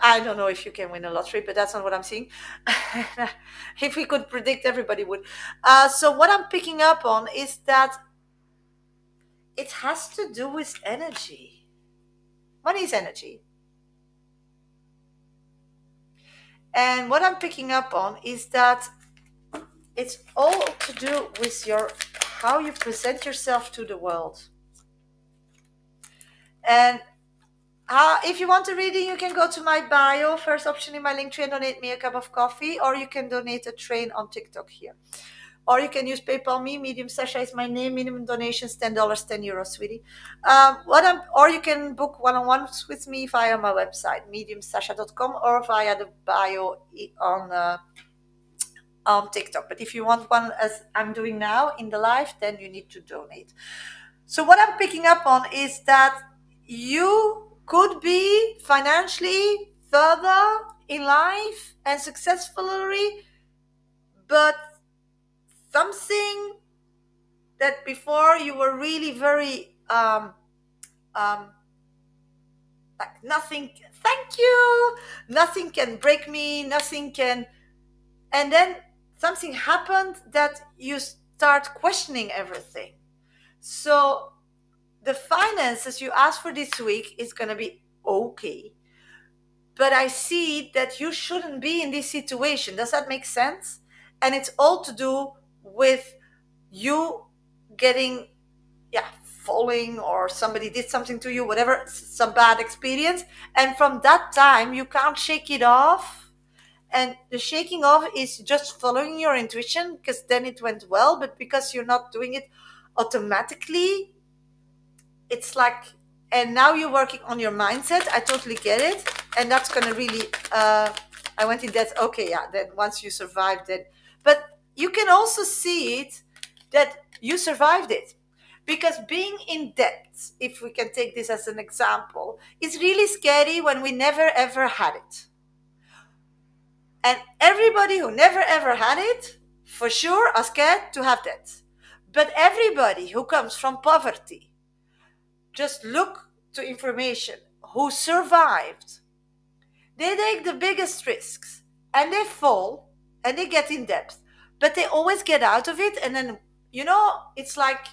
I don't know if you can win a lottery, but that's not what I'm seeing. If we could predict, everybody would. So what I'm picking up on is that it has to do with energy. Money is energy. And what I'm picking up on is that it's all to do with your how you present yourself to the world. And if you want a reading, you can go to my bio, first option in my link tree, and donate me a cup of coffee, or you can donate a train on TikTok here. Or you can use PayPal me, Medium Sasha is my name, minimum donations $10, €10, sweetie. Or you can book one-on-ones with me via my website, mediumsasha.com, or via the bio on TikTok. But if you want one as I'm doing now in the live, then you need to donate. So what I'm picking up on is that you could be financially further in life and successfully, but something that before you were really very um, like nothing, thank you, nothing can break me, nothing can, and then something happened that you start questioning everything. So the finances you asked for this week is going to be okay, but I see that you shouldn't be in this situation. Does that make sense? And it's all to do with you getting, yeah, falling, or somebody did something to you, whatever, some bad experience, and from that time you can't shake it off. And the shaking off is just following your intuition, because then it went well, but because you're not doing it automatically, it's like, and now you're working on your mindset. I totally get it, and that's gonna really I went in that, okay, yeah, then once you survived it, but you can also see it that you survived it, because being in debt, if we can take this as an example, is really scary when we never ever had it. And everybody who never ever had it, for sure, are scared to have that. But everybody who comes from poverty, just look to information, who survived, they take the biggest risks, and they fall, and they get in debt, but they always get out of it. And then, it's like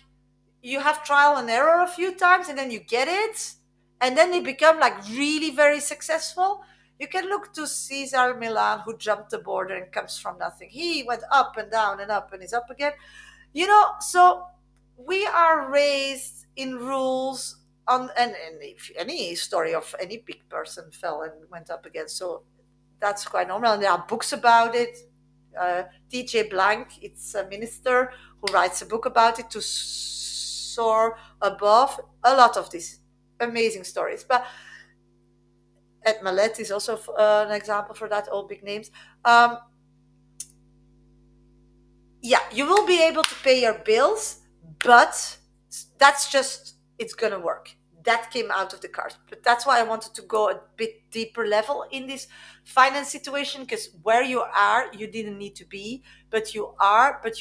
you have trial and error a few times, and then you get it, and then they become like really very successful. You can look to Cesar Milan, who jumped the border and comes from nothing. He went up and down and up and is up again. So we are raised in rules on, and if any story of any big person fell and went up again, so that's quite normal, and there are books about it. TJ Blank, it's a minister who writes a book about it, to soar above. A lot of these amazing stories, but Ed Malet is also an example for that, all big names. Yeah, you will be able to pay your bills, but that's just, it's gonna work. That came out of the cards. But that's why I wanted to go a bit deeper level in this finance situation, because where you are, you didn't need to be, but you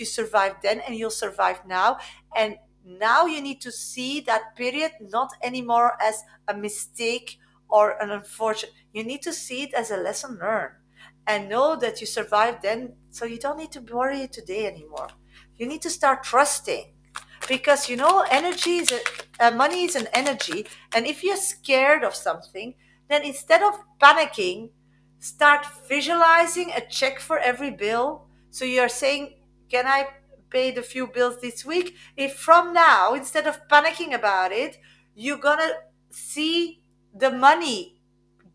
survived then, and you'll survive now. And now you need to see that period not anymore as a mistake or an unfortunate. You need to see it as a lesson learned, and know that you survived then, so you don't need to worry today anymore. You need to start trusting, because energy is money is an energy, and if you're scared of something, then instead of panicking, start visualizing a check for every bill. So you're saying, can I pay the few bills this week, if from now, instead of panicking about it, you're gonna see the money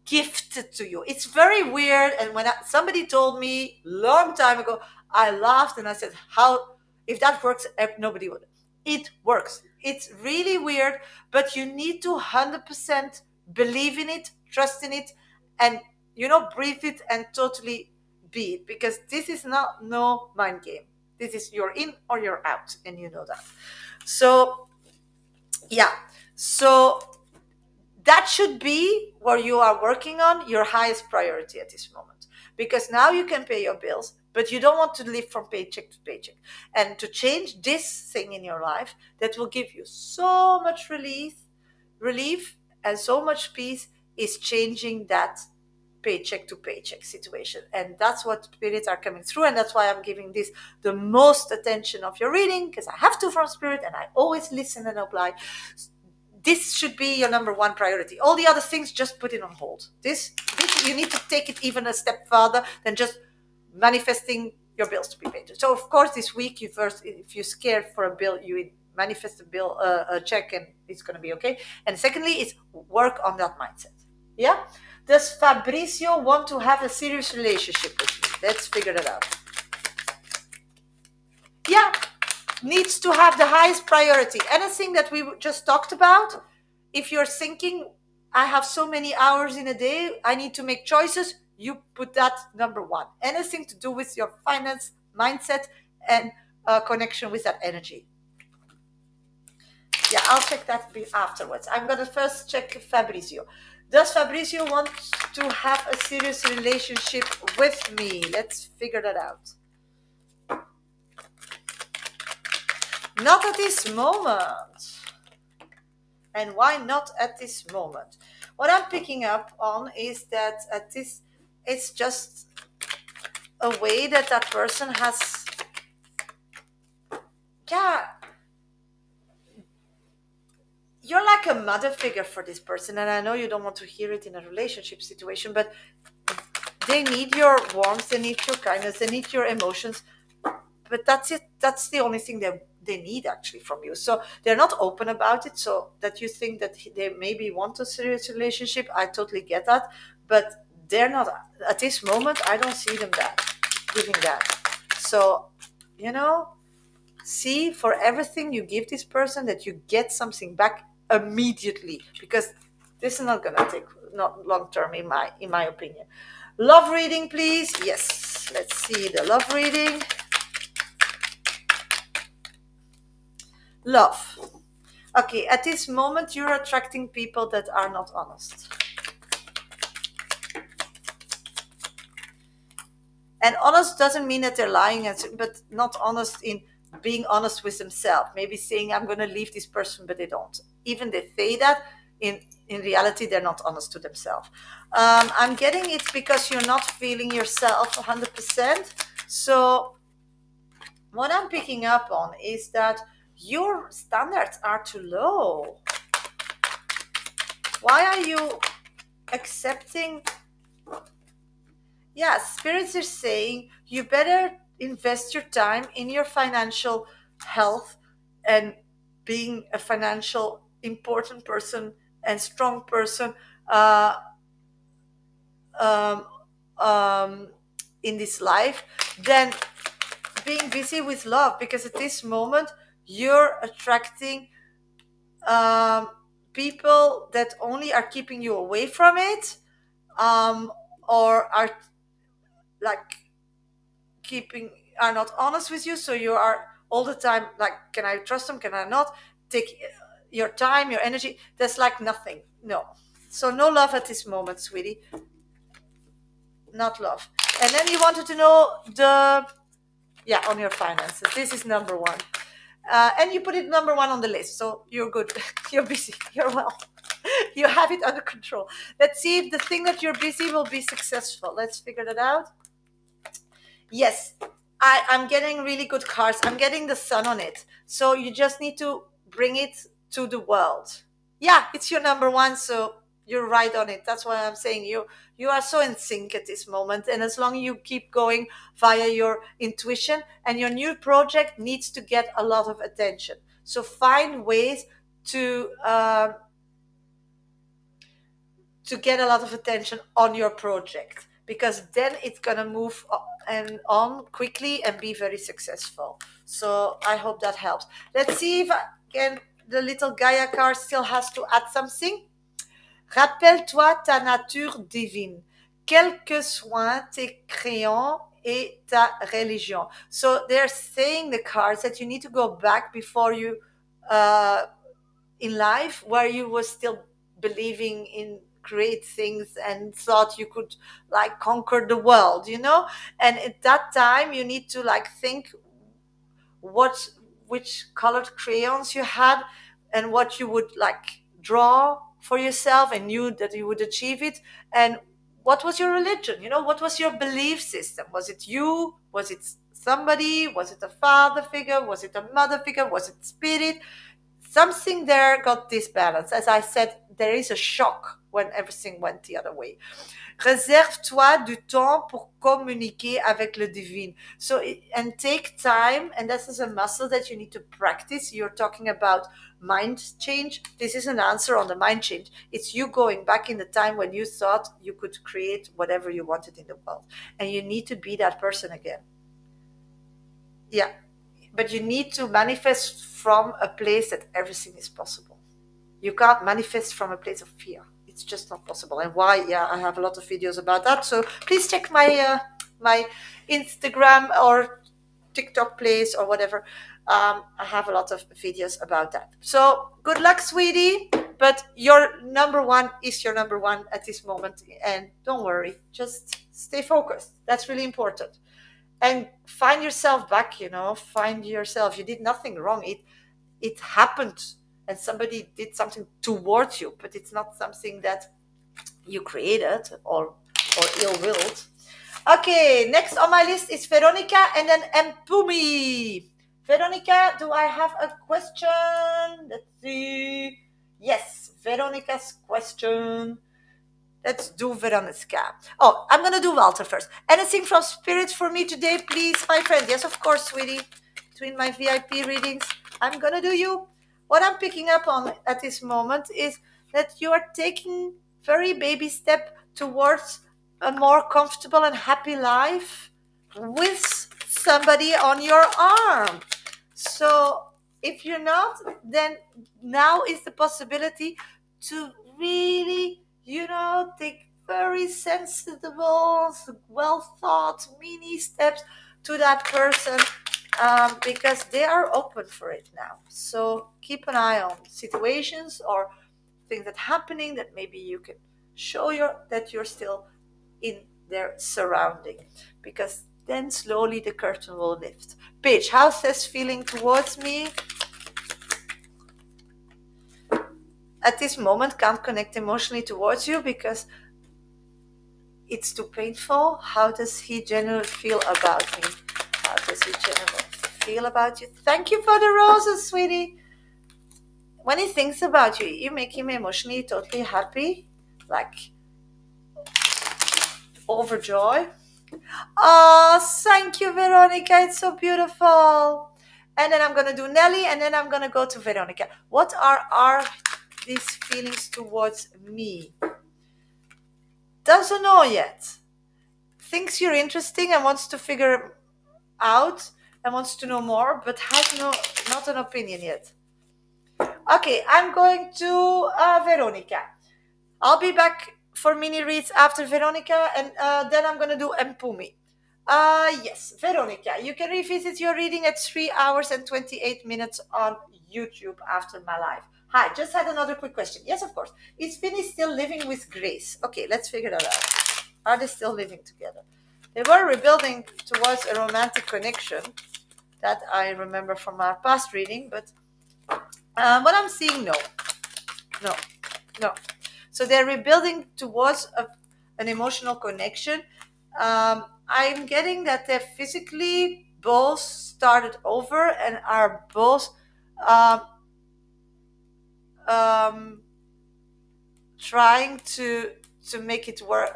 gifted to you. It's very weird. And when somebody told me long time ago, I laughed and I said, "How? If that works, nobody would." It works. It's really weird, but you need to 100% believe in it, trust in it, and breathe it and totally be it. Because this is not no mind game. This is you're in or you're out, and you know that. So yeah. So that should be where you are working on your highest priority at this moment, because now you can pay your bills, but you don't want to live from paycheck to paycheck. And to change this thing in your life that will give you so much relief and so much peace is changing that paycheck to paycheck situation. And that's what spirits are coming through, and that's why I'm giving this the most attention of your reading, because I have to from spirit and I always listen and apply. This should be your number one priority. All the other things, just put it on hold. This you need to take it even a step further than just manifesting your bills to be paid. So of course, this week, you first, if you're scared for a bill, you manifest a bill, a check, and it's going to be okay. And secondly, is work on that mindset. Yeah. Does Fabrizio want to have a serious relationship with me? Let's figure that out. Yeah, needs to have the highest priority. Anything that we just talked about, if you're thinking, I have so many hours in a day, I need to make choices, you put that number one. Anything to do with your finance, mindset, and connection with that energy. Yeah, I'll check that afterwards. I'm going to first check Fabrizio. Does Fabrizio want to have a serious relationship with me? Let's figure that out. Not at this moment. And why not at this moment? What I'm picking up on is that at this, it's just a way that that person has, yeah, you're like a mother figure for this person. And I know you don't want to hear it in a relationship situation, but they need your warmth, they need your kindness, they need your emotions. But that's it. That's the only thing they need actually from you. So they're not open about it. So that you think that they maybe want a serious relationship, I totally get that. But they're not at this moment. I don't see them giving that. So, see for everything you give this person that you get something back immediately, because this is not gonna take not long term in my opinion. Love reading, please. Yes, let's see the love reading. Love. Okay, at this moment, you're attracting people that are not honest. And honest doesn't mean that they're lying, but not honest in being honest with themselves. Maybe saying, I'm going to leave this person, but they don't. Even they say that, in reality, they're not honest to themselves. I'm getting it because you're not feeling yourself 100%. So what I'm picking up on is that your standards are too low. Why are you accepting? Yeah, spirits are saying you better invest your time in your financial health and being a financial important person and strong person uh, um, um, in this life than being busy with love, because at this moment you're attracting people that only are keeping you away from it, or are like keeping are not honest with you. So you are all the time like, can I trust them, can I not? Take your time, your energy. There's like nothing. No. So no love at this moment, sweetie. Not love. And then you wanted to know on your finances. This is number one. And you put it number one on the list. So you're good. You're busy. You're well. You have it under control. Let's see if the thing that you're busy will be successful. Let's figure that out. Yes, I'm getting really good cards. I'm getting the sun on it. So you just need to bring it to the world. Yeah, it's your number one. So you're right on it. That's why I'm saying you are so in sync at this moment, and as long as you keep going via your intuition, and your new project needs to get a lot of attention, so find ways to get a lot of attention on your project, because then it's gonna move and on quickly and be very successful. So I hope that helps. Let's see if I can. The little Gaia card still has to add something. Rappelle-toi ta nature divine, quels que soient tes crayons et ta religion. So they're saying, the cards, that you need to go back before you uh, in life, where you were still believing in great things and thought you could like conquer the world, and at that time you need to like think what which colored crayons you had, and what you would like draw for yourself, and knew that you would achieve it. And what was your religion? What was your belief system? Was it you? Was it somebody? Was it a father figure? Was it a mother figure? Was it spirit? Something there got this balance. As I said, there is a shock when everything went the other way. Réserve-toi du temps pour communiquer avec le divin. So, and take time, and this is a muscle that you need to practice. You're talking about mind change. This is an answer on the mind change. It's you going back in the time when you thought you could create whatever you wanted in the world. And you need to be that person again. Yeah. But you need to manifest from a place that everything is possible. You can't manifest from a place of fear. It's just not possible. And why? Yeah, I have a lot of videos about that. So please check my Instagram or TikTok place or whatever. I have a lot of videos about that. So good luck, sweetie. But your number one is your number one at this moment. And don't worry, just stay focused. That's really important. And find yourself back, find yourself. You did nothing wrong. It happened, and somebody did something towards you, but it's not something that you created or ill-willed. Okay, next on my list is Veronica, and then Mpumi. Veronica, do I have a question? Let's see. Yes, Veronica's question. Let's do Veronica. Oh, I'm going to do Walter first. Anything from Spirit for me today, please, my friend? Yes, of course, sweetie. Between my VIP readings, I'm going to do you. What I'm picking up on at this moment is that you are taking very baby step towards a more comfortable and happy life with somebody on your arm. So if you're not, then now is the possibility to really, take very sensible, well thought mini steps to that person, because they are open for it now. So keep an eye on situations or things that happening that maybe you can show that you're still in their surrounding, because then slowly the curtain will lift. Paige, how's this feeling towards me? At this moment, can't connect emotionally towards you because it's too painful. How does he generally feel about me? How does he generally feel about you? Thank you for the roses, sweetie. When he thinks about you, you make him emotionally totally happy, like overjoyed. Oh, thank you, Veronica. It's so beautiful. And then I'm going to do Nelly, and then I'm going to go to Veronica. What are these feelings towards me? Doesn't know yet. Thinks you're interesting and wants to figure out and wants to know more, but has not an opinion yet. Okay, I'm going to Veronica. I'll be back for mini reads after Veronica, and then I'm going to do Mpumi. Yes, Veronica, you can revisit your reading at 3 hours and 28 minutes on YouTube after my live. Hi, just had another quick question. Yes, of course. Is Vinny still living with Grace? Okay, let's figure that out. Are they still living together? They were rebuilding towards a romantic connection. That I remember from our past reading, but what I'm seeing, no. So they're rebuilding towards an emotional connection. I'm getting that they physically both started over and are both um, trying to make it work,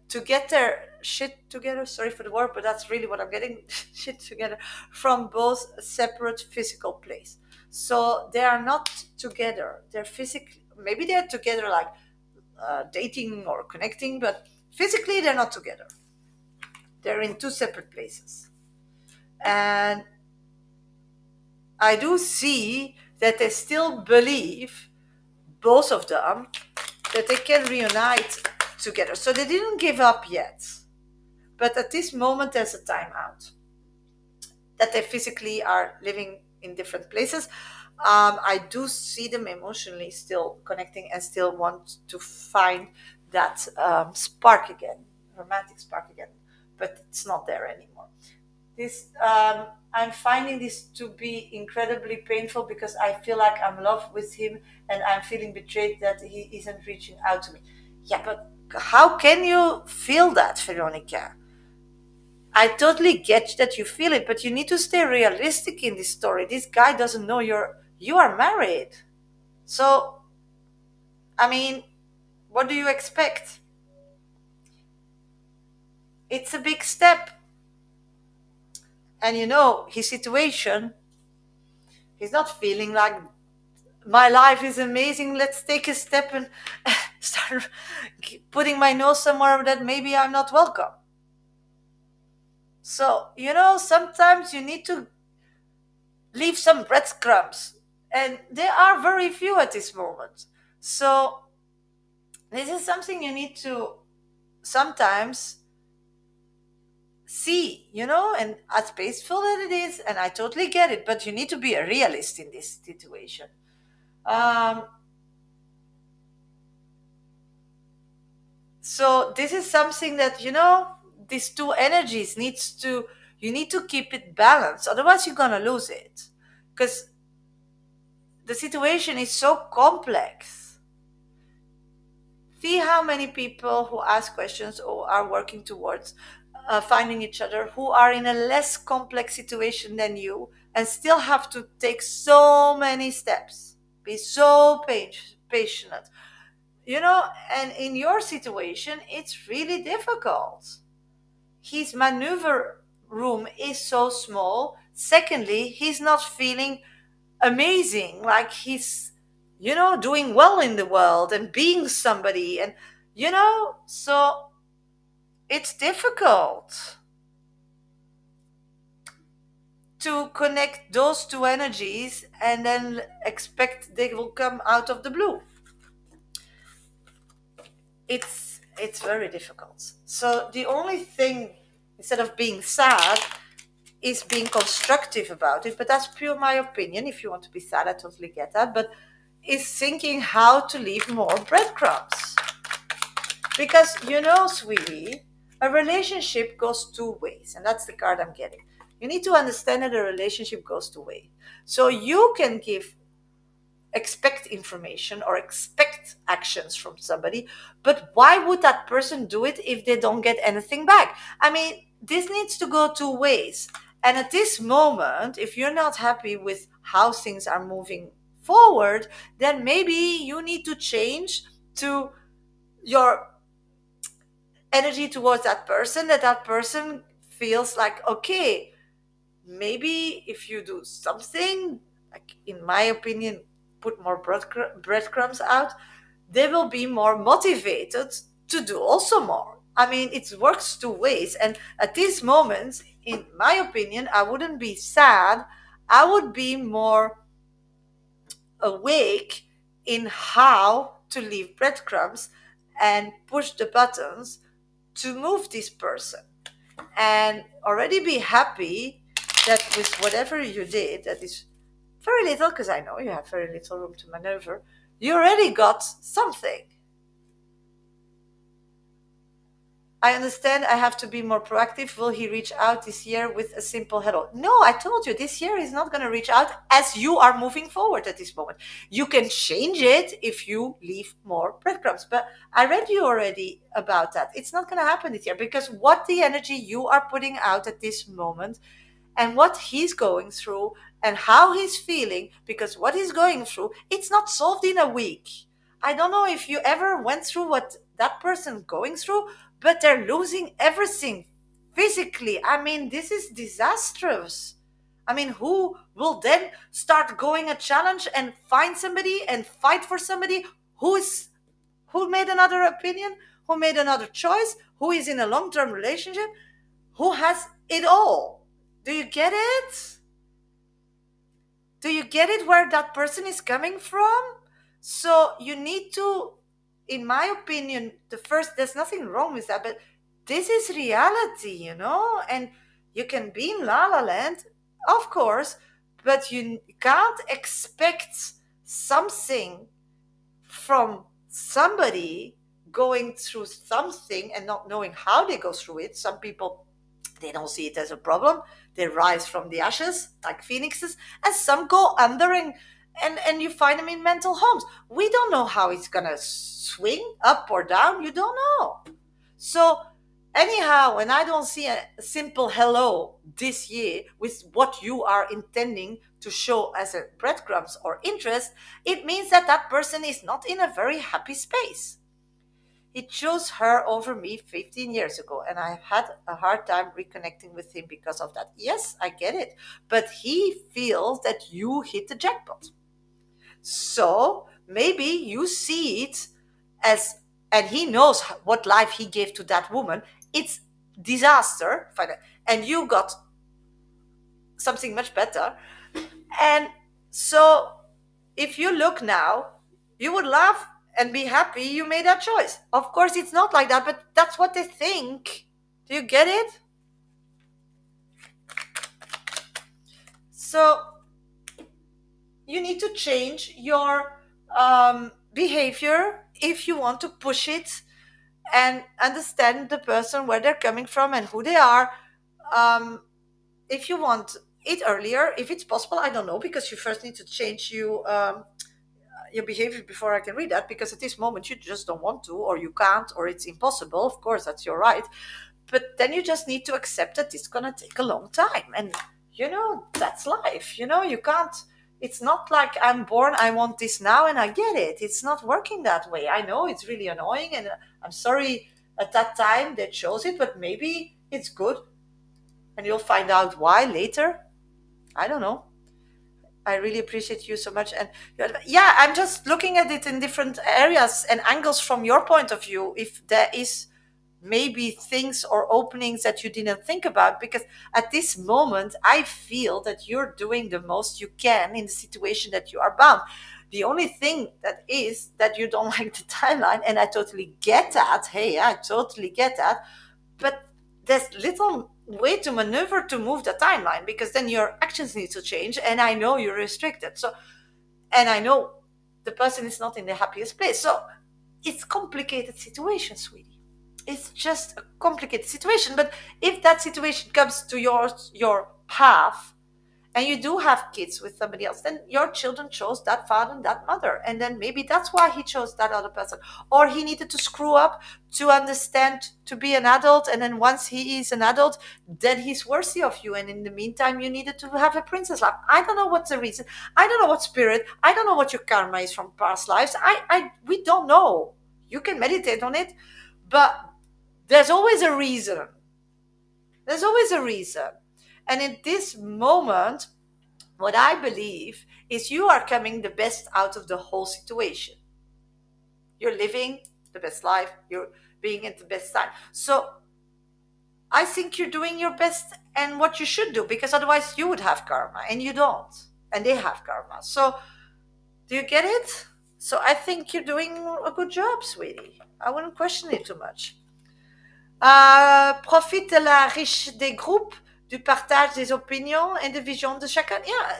to get their shit together. Sorry for the word, but that's really what I'm getting. Shit together from both a separate physical place. So they are not together. They're physically, maybe they're together, like dating or connecting, but physically they're not together. They're in two separate places. And I do see that they still believe, both of them, that they can reunite together. So they didn't give up yet. But at this moment, there's a timeout, that they physically are living in different places. I do see them emotionally still connecting and still want to find that spark again, romantic spark again, but it's not there anymore. This I'm finding this to be incredibly painful, because I feel like I'm in love with him and I'm feeling betrayed that he isn't reaching out to me. Yeah, but how can you feel that, Veronica? I totally get that you feel it, but you need to stay realistic in this story. This guy doesn't know you are married. So, I mean, what do you expect? It's a big step. And his situation, he's not feeling like my life is amazing. Let's take a step and start putting my nose somewhere that maybe I'm not welcome. So, sometimes you need to leave some breadcrumbs. And there are very few at this moment. So, this is something you need to sometimes see, and as painful as it is, and I totally get it, but you need to be a realist in this situation. Um, so this is something that, these two energies you need to keep it balanced, otherwise you're gonna lose it, because the situation is so complex. See how many people who ask questions or are working towards finding each other, who are in a less complex situation than you, and still have to take so many steps, be so patient, and in your situation, it's really difficult. His maneuver room is so small. Secondly, he's not feeling amazing, like he's doing well in the world and being somebody, and so it's difficult to connect those two energies and then expect they will come out of the blue. It's very difficult. So the only thing, instead of being sad, is being constructive about it. But that's pure my opinion. If you want to be sad, I totally get that. But is thinking how to leave more breadcrumbs. Because, sweetie, a relationship goes two ways. And that's the card I'm getting. You need to understand that a relationship goes two ways. So you can expect information or expect actions from somebody, but why would that person do it if they don't get anything back? I mean, this needs to go two ways. And at this moment, if you're not happy with how things are moving forward, then maybe you need to change to your energy towards that person feels like, okay, maybe if you do something, like in my opinion, put more breadcrumbs out, they will be more motivated to do also more. I mean, it works two ways. And at this moment, in my opinion, I wouldn't be sad. I would be more awake in how to leave breadcrumbs and push the buttons to move this person, and already be happy that with whatever you did, that is very little, because I know you have very little room to maneuver, you already got something. I understand I have to be more proactive. Will he reach out this year with a simple hello? No, I told you this year is not going to reach out, as you are moving forward at this moment. You can change it if you leave more breadcrumbs. But I read you already about that. It's not going to happen this year, because what the energy you are putting out at this moment and what he's going through and how he's feeling, because what he's going through, it's not solved in a week. I don't know if you ever went through what that person's going through, but they're losing everything physically. I mean, this is disastrous. I mean, who will then start going a challenge and find somebody and fight for somebody who made another opinion, who made another choice, who is in a long-term relationship, who has it all? Do you get it? Do you get it where that person is coming from? So you need to, in my opinion, there's nothing wrong with that, but this is reality, and you can be in La La Land, of course, but you can't expect something from somebody going through something and not knowing how they go through it. Some people, they don't see it as a problem. They rise from the ashes like phoenixes, and some go under, and you find them in mental homes. We don't know how it's gonna swing up or down. You don't know. So anyhow, when I don't see a simple hello this year with what you are intending to show as a breadcrumbs or interest, it means that that person is not in a very happy space. He chose her over me 15 years ago, and I've had a hard time reconnecting with him because of that. Yes, I get it. But he feels that you hit the jackpot. So maybe you see it as, and he knows what life he gave to that woman. It's disaster, and you got something much better. And so if you look now, you would laugh and be happy you made that choice. Of course, it's not like that, but that's what they think. Do you get it? So you need to change your behavior if you want to push it and understand the person, where they're coming from and who they are. Um, if you want it earlier, if it's possible, I don't know, because you first need to change your behavior before I can read that, because at this moment you just don't want to, or you can't, or it's impossible. Of course, that's your right. But then you just need to accept that it's going to take a long time. And, that's life. You can't, it's not like I'm born, I want this now, and I get it. It's not working that way. I know it's really annoying, and I'm sorry at that time they chose it, but maybe it's good. And you'll find out why later. I don't know. I really appreciate you so much. And yeah, I'm just looking at it in different areas and angles from your point of view. If there is maybe things or openings that you didn't think about, because at this moment, I feel that you're doing the most you can in the situation that you are bound. The only thing that is that you don't like the timeline, and I totally get that. Hey, I totally get that. But there's little way to maneuver to move the timeline, because then your actions need to change, and I know you're restricted. So, and I know the person is not in the happiest place. So it's complicated situation, sweetie. It's just a complicated situation. But if that situation comes to your path, and you do have kids with somebody else, then your children chose that father and that mother, and then maybe that's why he chose that other person, or he needed to screw up to understand, to be an adult, and then once he is an adult, then he's worthy of you, and in the meantime you needed to have a princess life. I don't know what's the reason. I don't know what spirit. I don't know what your karma is from past lives. We don't know. You can meditate on it, but there's always a reason. There's always a reason. And in this moment, what I believe is you are coming the best out of the whole situation. You're living the best life. You're being at the best time. So I think you're doing your best and what you should do, because otherwise you would have karma and you don't. And they have karma. So do you get it? So I think you're doing a good job, sweetie. I wouldn't question it too much. Profite de la riche des groupes, du partage des opinions et des visions de chacun. Yeah,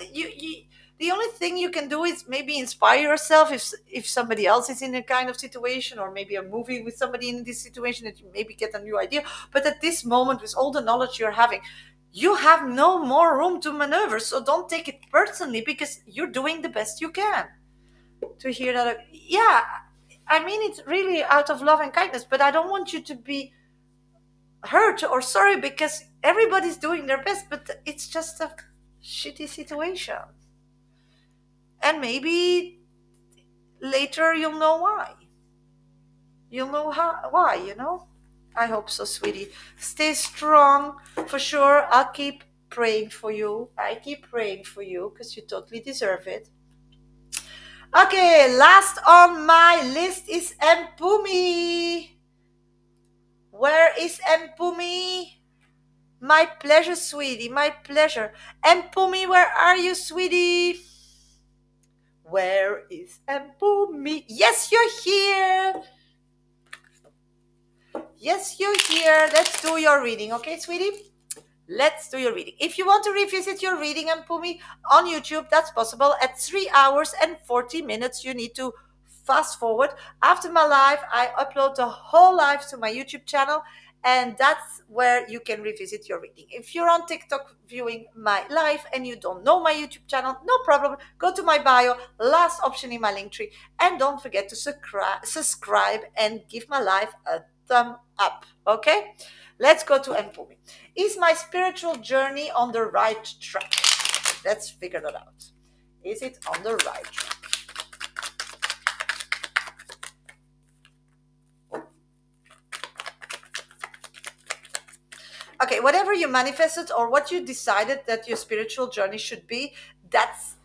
the only thing you can do is maybe inspire yourself if somebody else is in a kind of situation, or maybe a movie with somebody in this situation, that you maybe get a new idea. But at this moment, with all the knowledge you're having, you have no more room to maneuver. So don't take it personally, because you're doing the best you can. To hear that, yeah, I mean it's really out of love and kindness, but I don't want you to be hurt or sorry, because everybody's doing their best, but it's just a shitty situation. And maybe later you'll know why. You'll know why. I hope so, sweetie. Stay strong for sure. I'll keep praying for you. I keep praying for you because you totally deserve it. Okay, last on my list is Mpumi. Where is Mpumi? My pleasure, sweetie. My pleasure. Mpumi, where are you, sweetie? Where is Mpumi? Yes, you're here. Yes, you're here. Let's do your reading, okay, sweetie? Let's do your reading. If you want to revisit your reading and Pumi on YouTube, that's possible. At 3 hours and 40 minutes, you need to fast forward. After my live, I upload the whole live to my YouTube channel, and that's where you can revisit your reading. If you're on TikTok viewing my live and you don't know my YouTube channel, no problem. Go to my bio, last option in my link tree, and don't forget to subscribe and give my live a thumb up. Okay? Let's go to Mpumi. Is my spiritual journey on the right track? Let's figure that out. Is it on the right track? Okay, whatever you manifested or what you decided that your spiritual journey should be, that's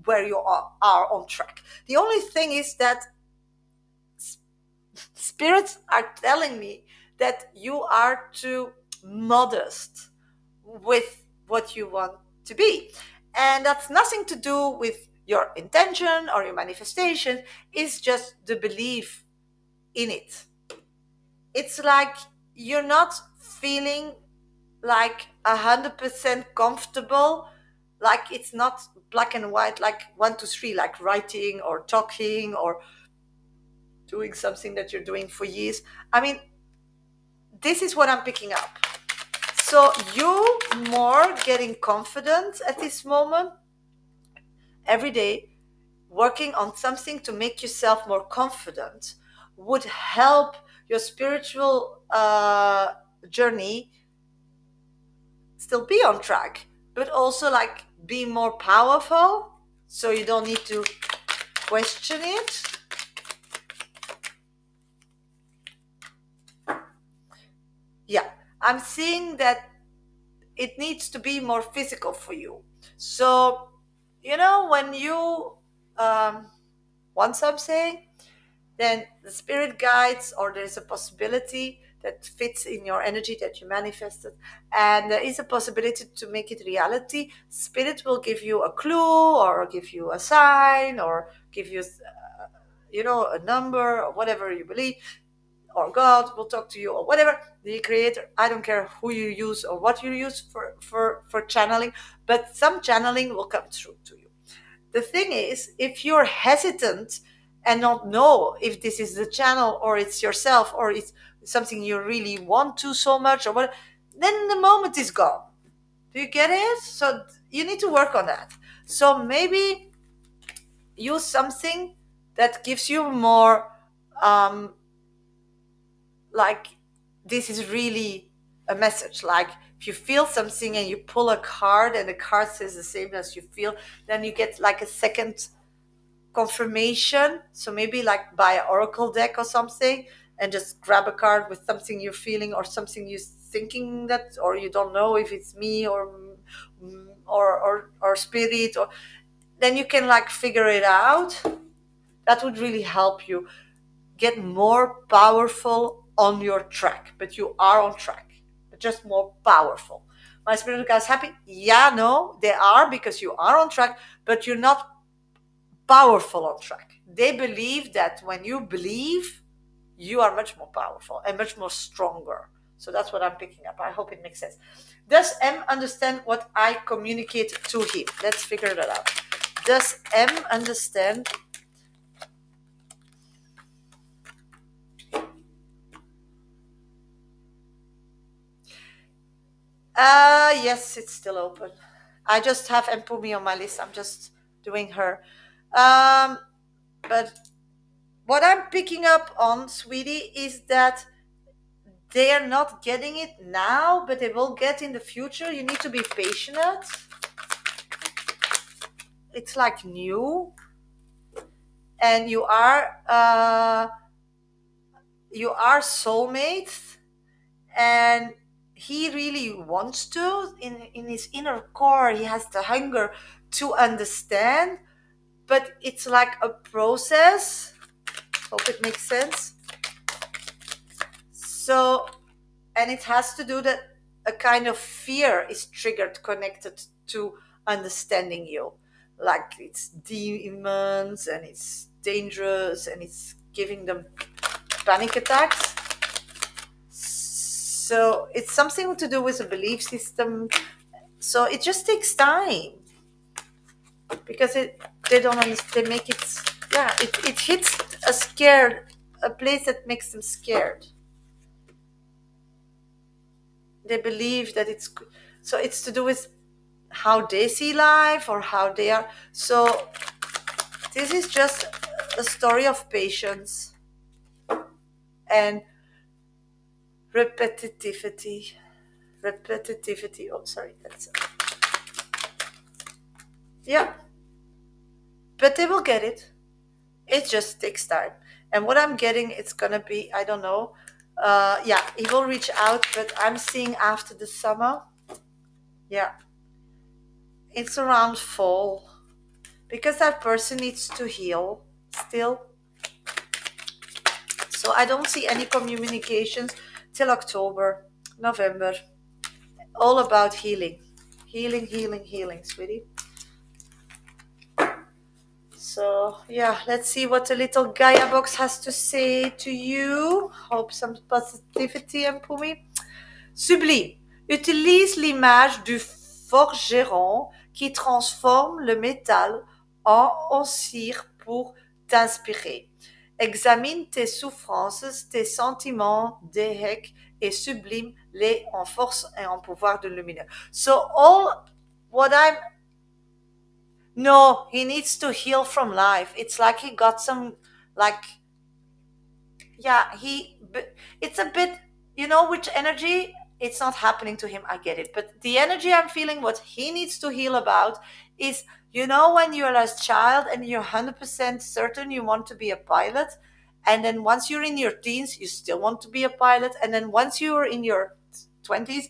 where you are on track. The only thing is that spirits are telling me that you are too modest with what you want to be. And that's nothing to do with your intention or your manifestation, it's just the belief in it. It's like you're not feeling like 100% comfortable, like it's not black and white, like 1, 2, 3, like writing or talking or doing something that you're doing for years. I mean, this is what I'm picking up. So you more getting confident at this moment every day, working on something to make yourself more confident would help your spiritual journey still be on track, but also like be more powerful so you don't need to question it. Yeah, I'm seeing that it needs to be more physical for you. So, when you want something, then the spirit guides, or there's a possibility that fits in your energy that you manifested, and there is a possibility to make it reality. Spirit will give you a clue, or give you a sign, or give you, a number, or whatever you believe, or God will talk to you, or whatever, the creator. I don't care who you use or what you use for channeling, but some channeling will come through to you. The thing is, if you're hesitant and not know if this is the channel or it's yourself or it's something you really want to so much or what, then the moment is gone. Do you get it? So you need to work on that. So maybe use something that gives you more like this is really a message. Like if you feel something and you pull a card and the card says the same as you feel, then you get like a second confirmation. So maybe like buy an oracle deck or something and just grab a card with something you're feeling or something you're thinking that, or you don't know if it's me or spirit, or then you can like figure it out. That would really help you get more powerful on your track. But you are on track, but just more powerful. My spiritual guys happy? Yeah, no, they are, because you are on track, but you're not powerful on track. They believe that when you believe, you are much more powerful and much more stronger. So that's what I'm picking up. I hope it makes sense. Does M understand what I communicate to him? Let's figure that out. Does M understand? Yes, it's still open. I just have Mpumi on my list. I'm just doing her. But what I'm picking up on, sweetie, is that they are not getting it now, but they will get in the future. You need to be patient. It's like new. and you are soulmates, and he really wants to, in his inner core he has the hunger to understand, but it's like a process. Hope it makes sense. So, and it has to do that a kind of fear is triggered connected to understanding you, like it's demons and it's dangerous and it's giving them panic attacks. So it's something to do with a belief system. So it just takes time because they don't understand. They make it, yeah, it hits a place that makes them scared. They believe that so it's to do with how they see life or how they are. So this is just a story of patience and repetitivity. Repetitivity. Oh, sorry. That's yeah. But they will get it. It just takes time. And what I'm getting, it's gonna be, I don't know. Yeah, he will reach out, but I'm seeing after the summer. Yeah, it's around fall because that person needs to heal still. So I don't see any communications till October, November. All about healing. Healing, healing, healing, sweetie. So yeah, let's see what the little Gaia box has to say to you. Hope some positivity and Pumi. Sublime. Utilise l'image du forgeron qui transforme le métal en cire pour t'inspirer. Examine tes souffrances, tes sentiments, déhèque et sublime-les en force et en pouvoir de lumineux. So all what I'm no, he needs to heal from life. It's like he got some like yeah, it's a bit, which energy, it's not happening to him, I get it, but the energy I'm feeling, what he needs to heal about is, when you're a child and you're 100% certain you want to be a pilot, and then once you're in your teens you still want to be a pilot, and then once you're in your 20s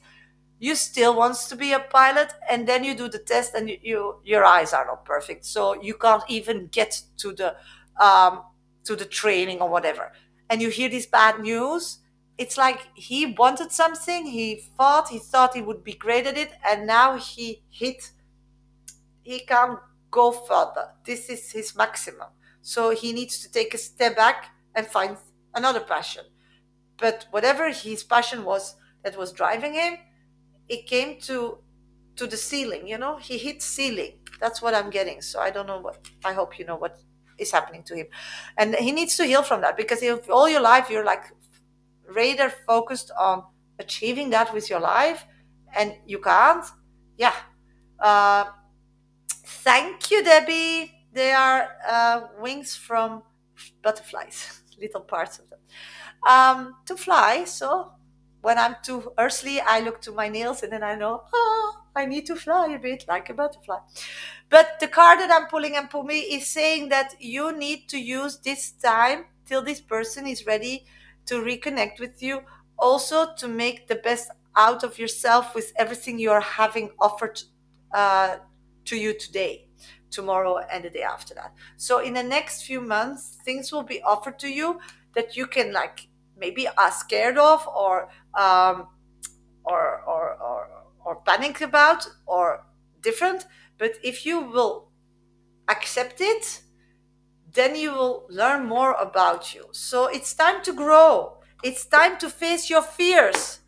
you still wants to be a pilot, and then you do the test and your eyes are not perfect, so you can't even get um to the training or whatever, and you hear this bad news. It's like he wanted something, he thought he would be great at it, and now he can't go further. This is his maximum, so he needs to take a step back and find another passion. But whatever his passion was that was driving him, it came to the ceiling. He hit ceiling. That's what I'm getting. So I don't know what, I hope you know what is happening to him, and he needs to heal from that, because if all your life you're like rather focused on achieving that with your life and you can't. Yeah. uh, Thank you, Debbie. They are wings from butterflies, little parts of them, to fly. So when I'm too earthly, I look to my nails and then I know, I need to fly a bit like a butterfly. But the card that I'm pulling and pull me is saying that you need to use this time till this person is ready to reconnect with you, also to make the best out of yourself with everything you are having offered uh, to you today, tomorrow, and the day after that. So in the next few months, things will be offered to you that you can like maybe are scared of, or or or, or panic about, or different. But if you will accept it, then you will learn more about you. So it's time to grow. It's time to face your fears.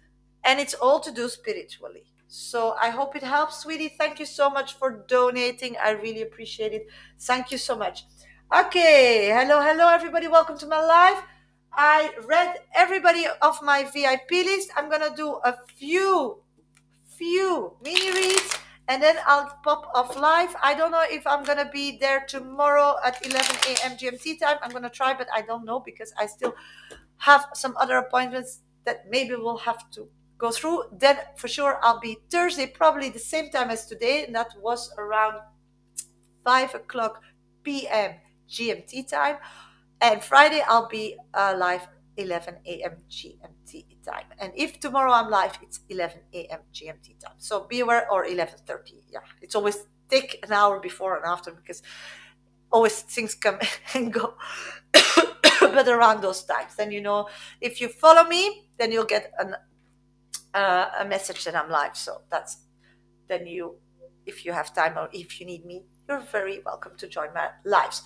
And it's all to do spiritually. So I hope it helps, sweetie. Thank you so much for donating. I really appreciate it. Thank you so much. Okay. Hello, hello, everybody. Welcome to my live. I read everybody of my VIP list. I'm going to do a few mini reads, and then I'll pop off live. I don't know if I'm gonna be there tomorrow at 11 a.m. GMT time. I'm gonna try, but I don't know, because I still have some other appointments that maybe we'll have to go through. Then for sure I'll be Thursday, probably the same time as today, and that was around 5 o'clock p.m. GMT time. And Friday, I'll be live 11 a.m. GMT time. And if tomorrow I'm live, it's 11 a.m. GMT time. So be aware, or 11:30. Yeah, it's always take an hour before and after because always things come and go. But around those times, then if you follow me, then you'll get a message that I'm live. So that's then you, if you have time or if you need me, you're very welcome to join my lives.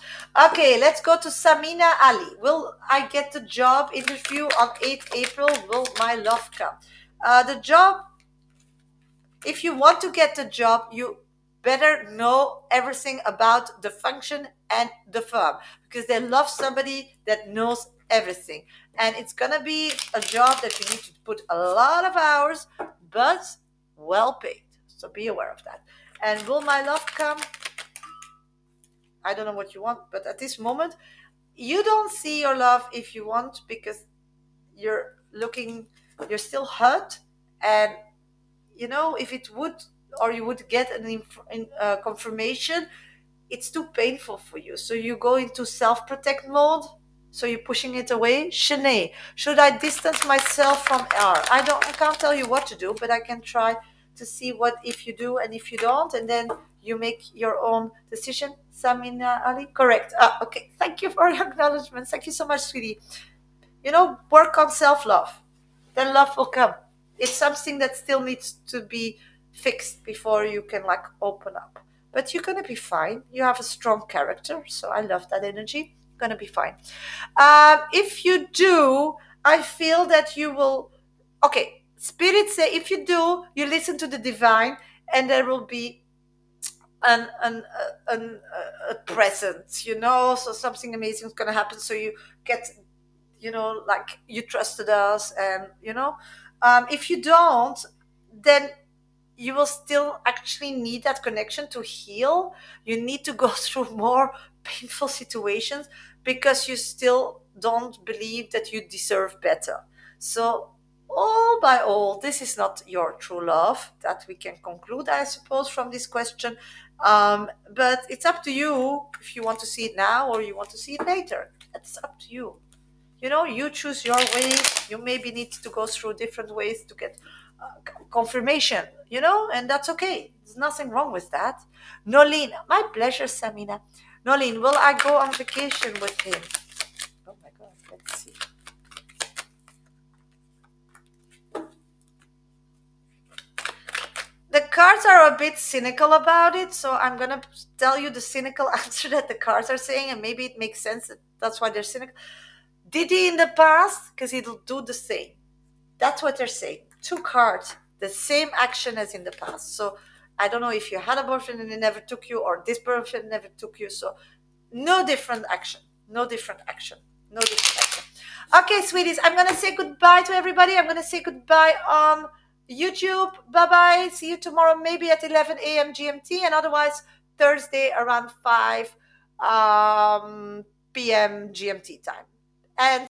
Okay, let's go to Samina Ali. Will I get the job interview on 8th April? Will my love come? The job, if you want to get the job, you better know everything about the function and the firm because they love somebody that knows everything. And it's going to be a job that you need to put a lot of hours, but well paid. So be aware of that. And will my love come? I don't know what you want, but at this moment, you don't see your love if you want because you're looking, you're still hurt. And if it would, or you would get confirmation, it's too painful for you. So you go into self-protect mode. So you're pushing it away. Shanae, should I distance myself from R? I can't tell you what to do, but I can try to see what if you do and if you don't, and then you make your own decision. Samina Ali, correct. Okay, thank you for your acknowledgement. Thank you so much, sweetie. Work on self-love, then love will come. It's something that still needs to be fixed before you can open up, but you're gonna be fine. You have a strong character, so I love that energy. You're gonna be fine. If you do, I feel that you will. Okay, spirit say if you do, you listen to the divine, and there will be a present. So something amazing is gonna happen. So you get you trusted us, and if you don't, then you will still actually need that connection to heal. You need to go through more painful situations because you still don't believe that you deserve better. So all by all, this is not your true love, that we can conclude, I suppose, from this question. But it's up to you if you want to see it now or you want to see it later. It's up to you. You choose your way. You maybe need to go through different ways to get confirmation, and that's okay. There's nothing wrong with that. Nolene, my pleasure, Samina. Nolene, will I go on vacation with him? Oh my God, let's see. The cards are a bit cynical about it, so I'm going to tell you the cynical answer that the cards are saying, and maybe it makes sense that's why they're cynical. Did he in the past? Because he'll do the same. That's what they're saying. 2 cards, the same action as in the past. So I don't know if you had a boyfriend and he never took you, or this boyfriend never took you. So no different action. No different action. No different action. Okay, sweeties, I'm going to say goodbye to everybody. I'm going to say goodbye on YouTube. Bye-bye. See you tomorrow, maybe at 11 a.m. GMT, and otherwise Thursday around 5 p.m. GMT time. And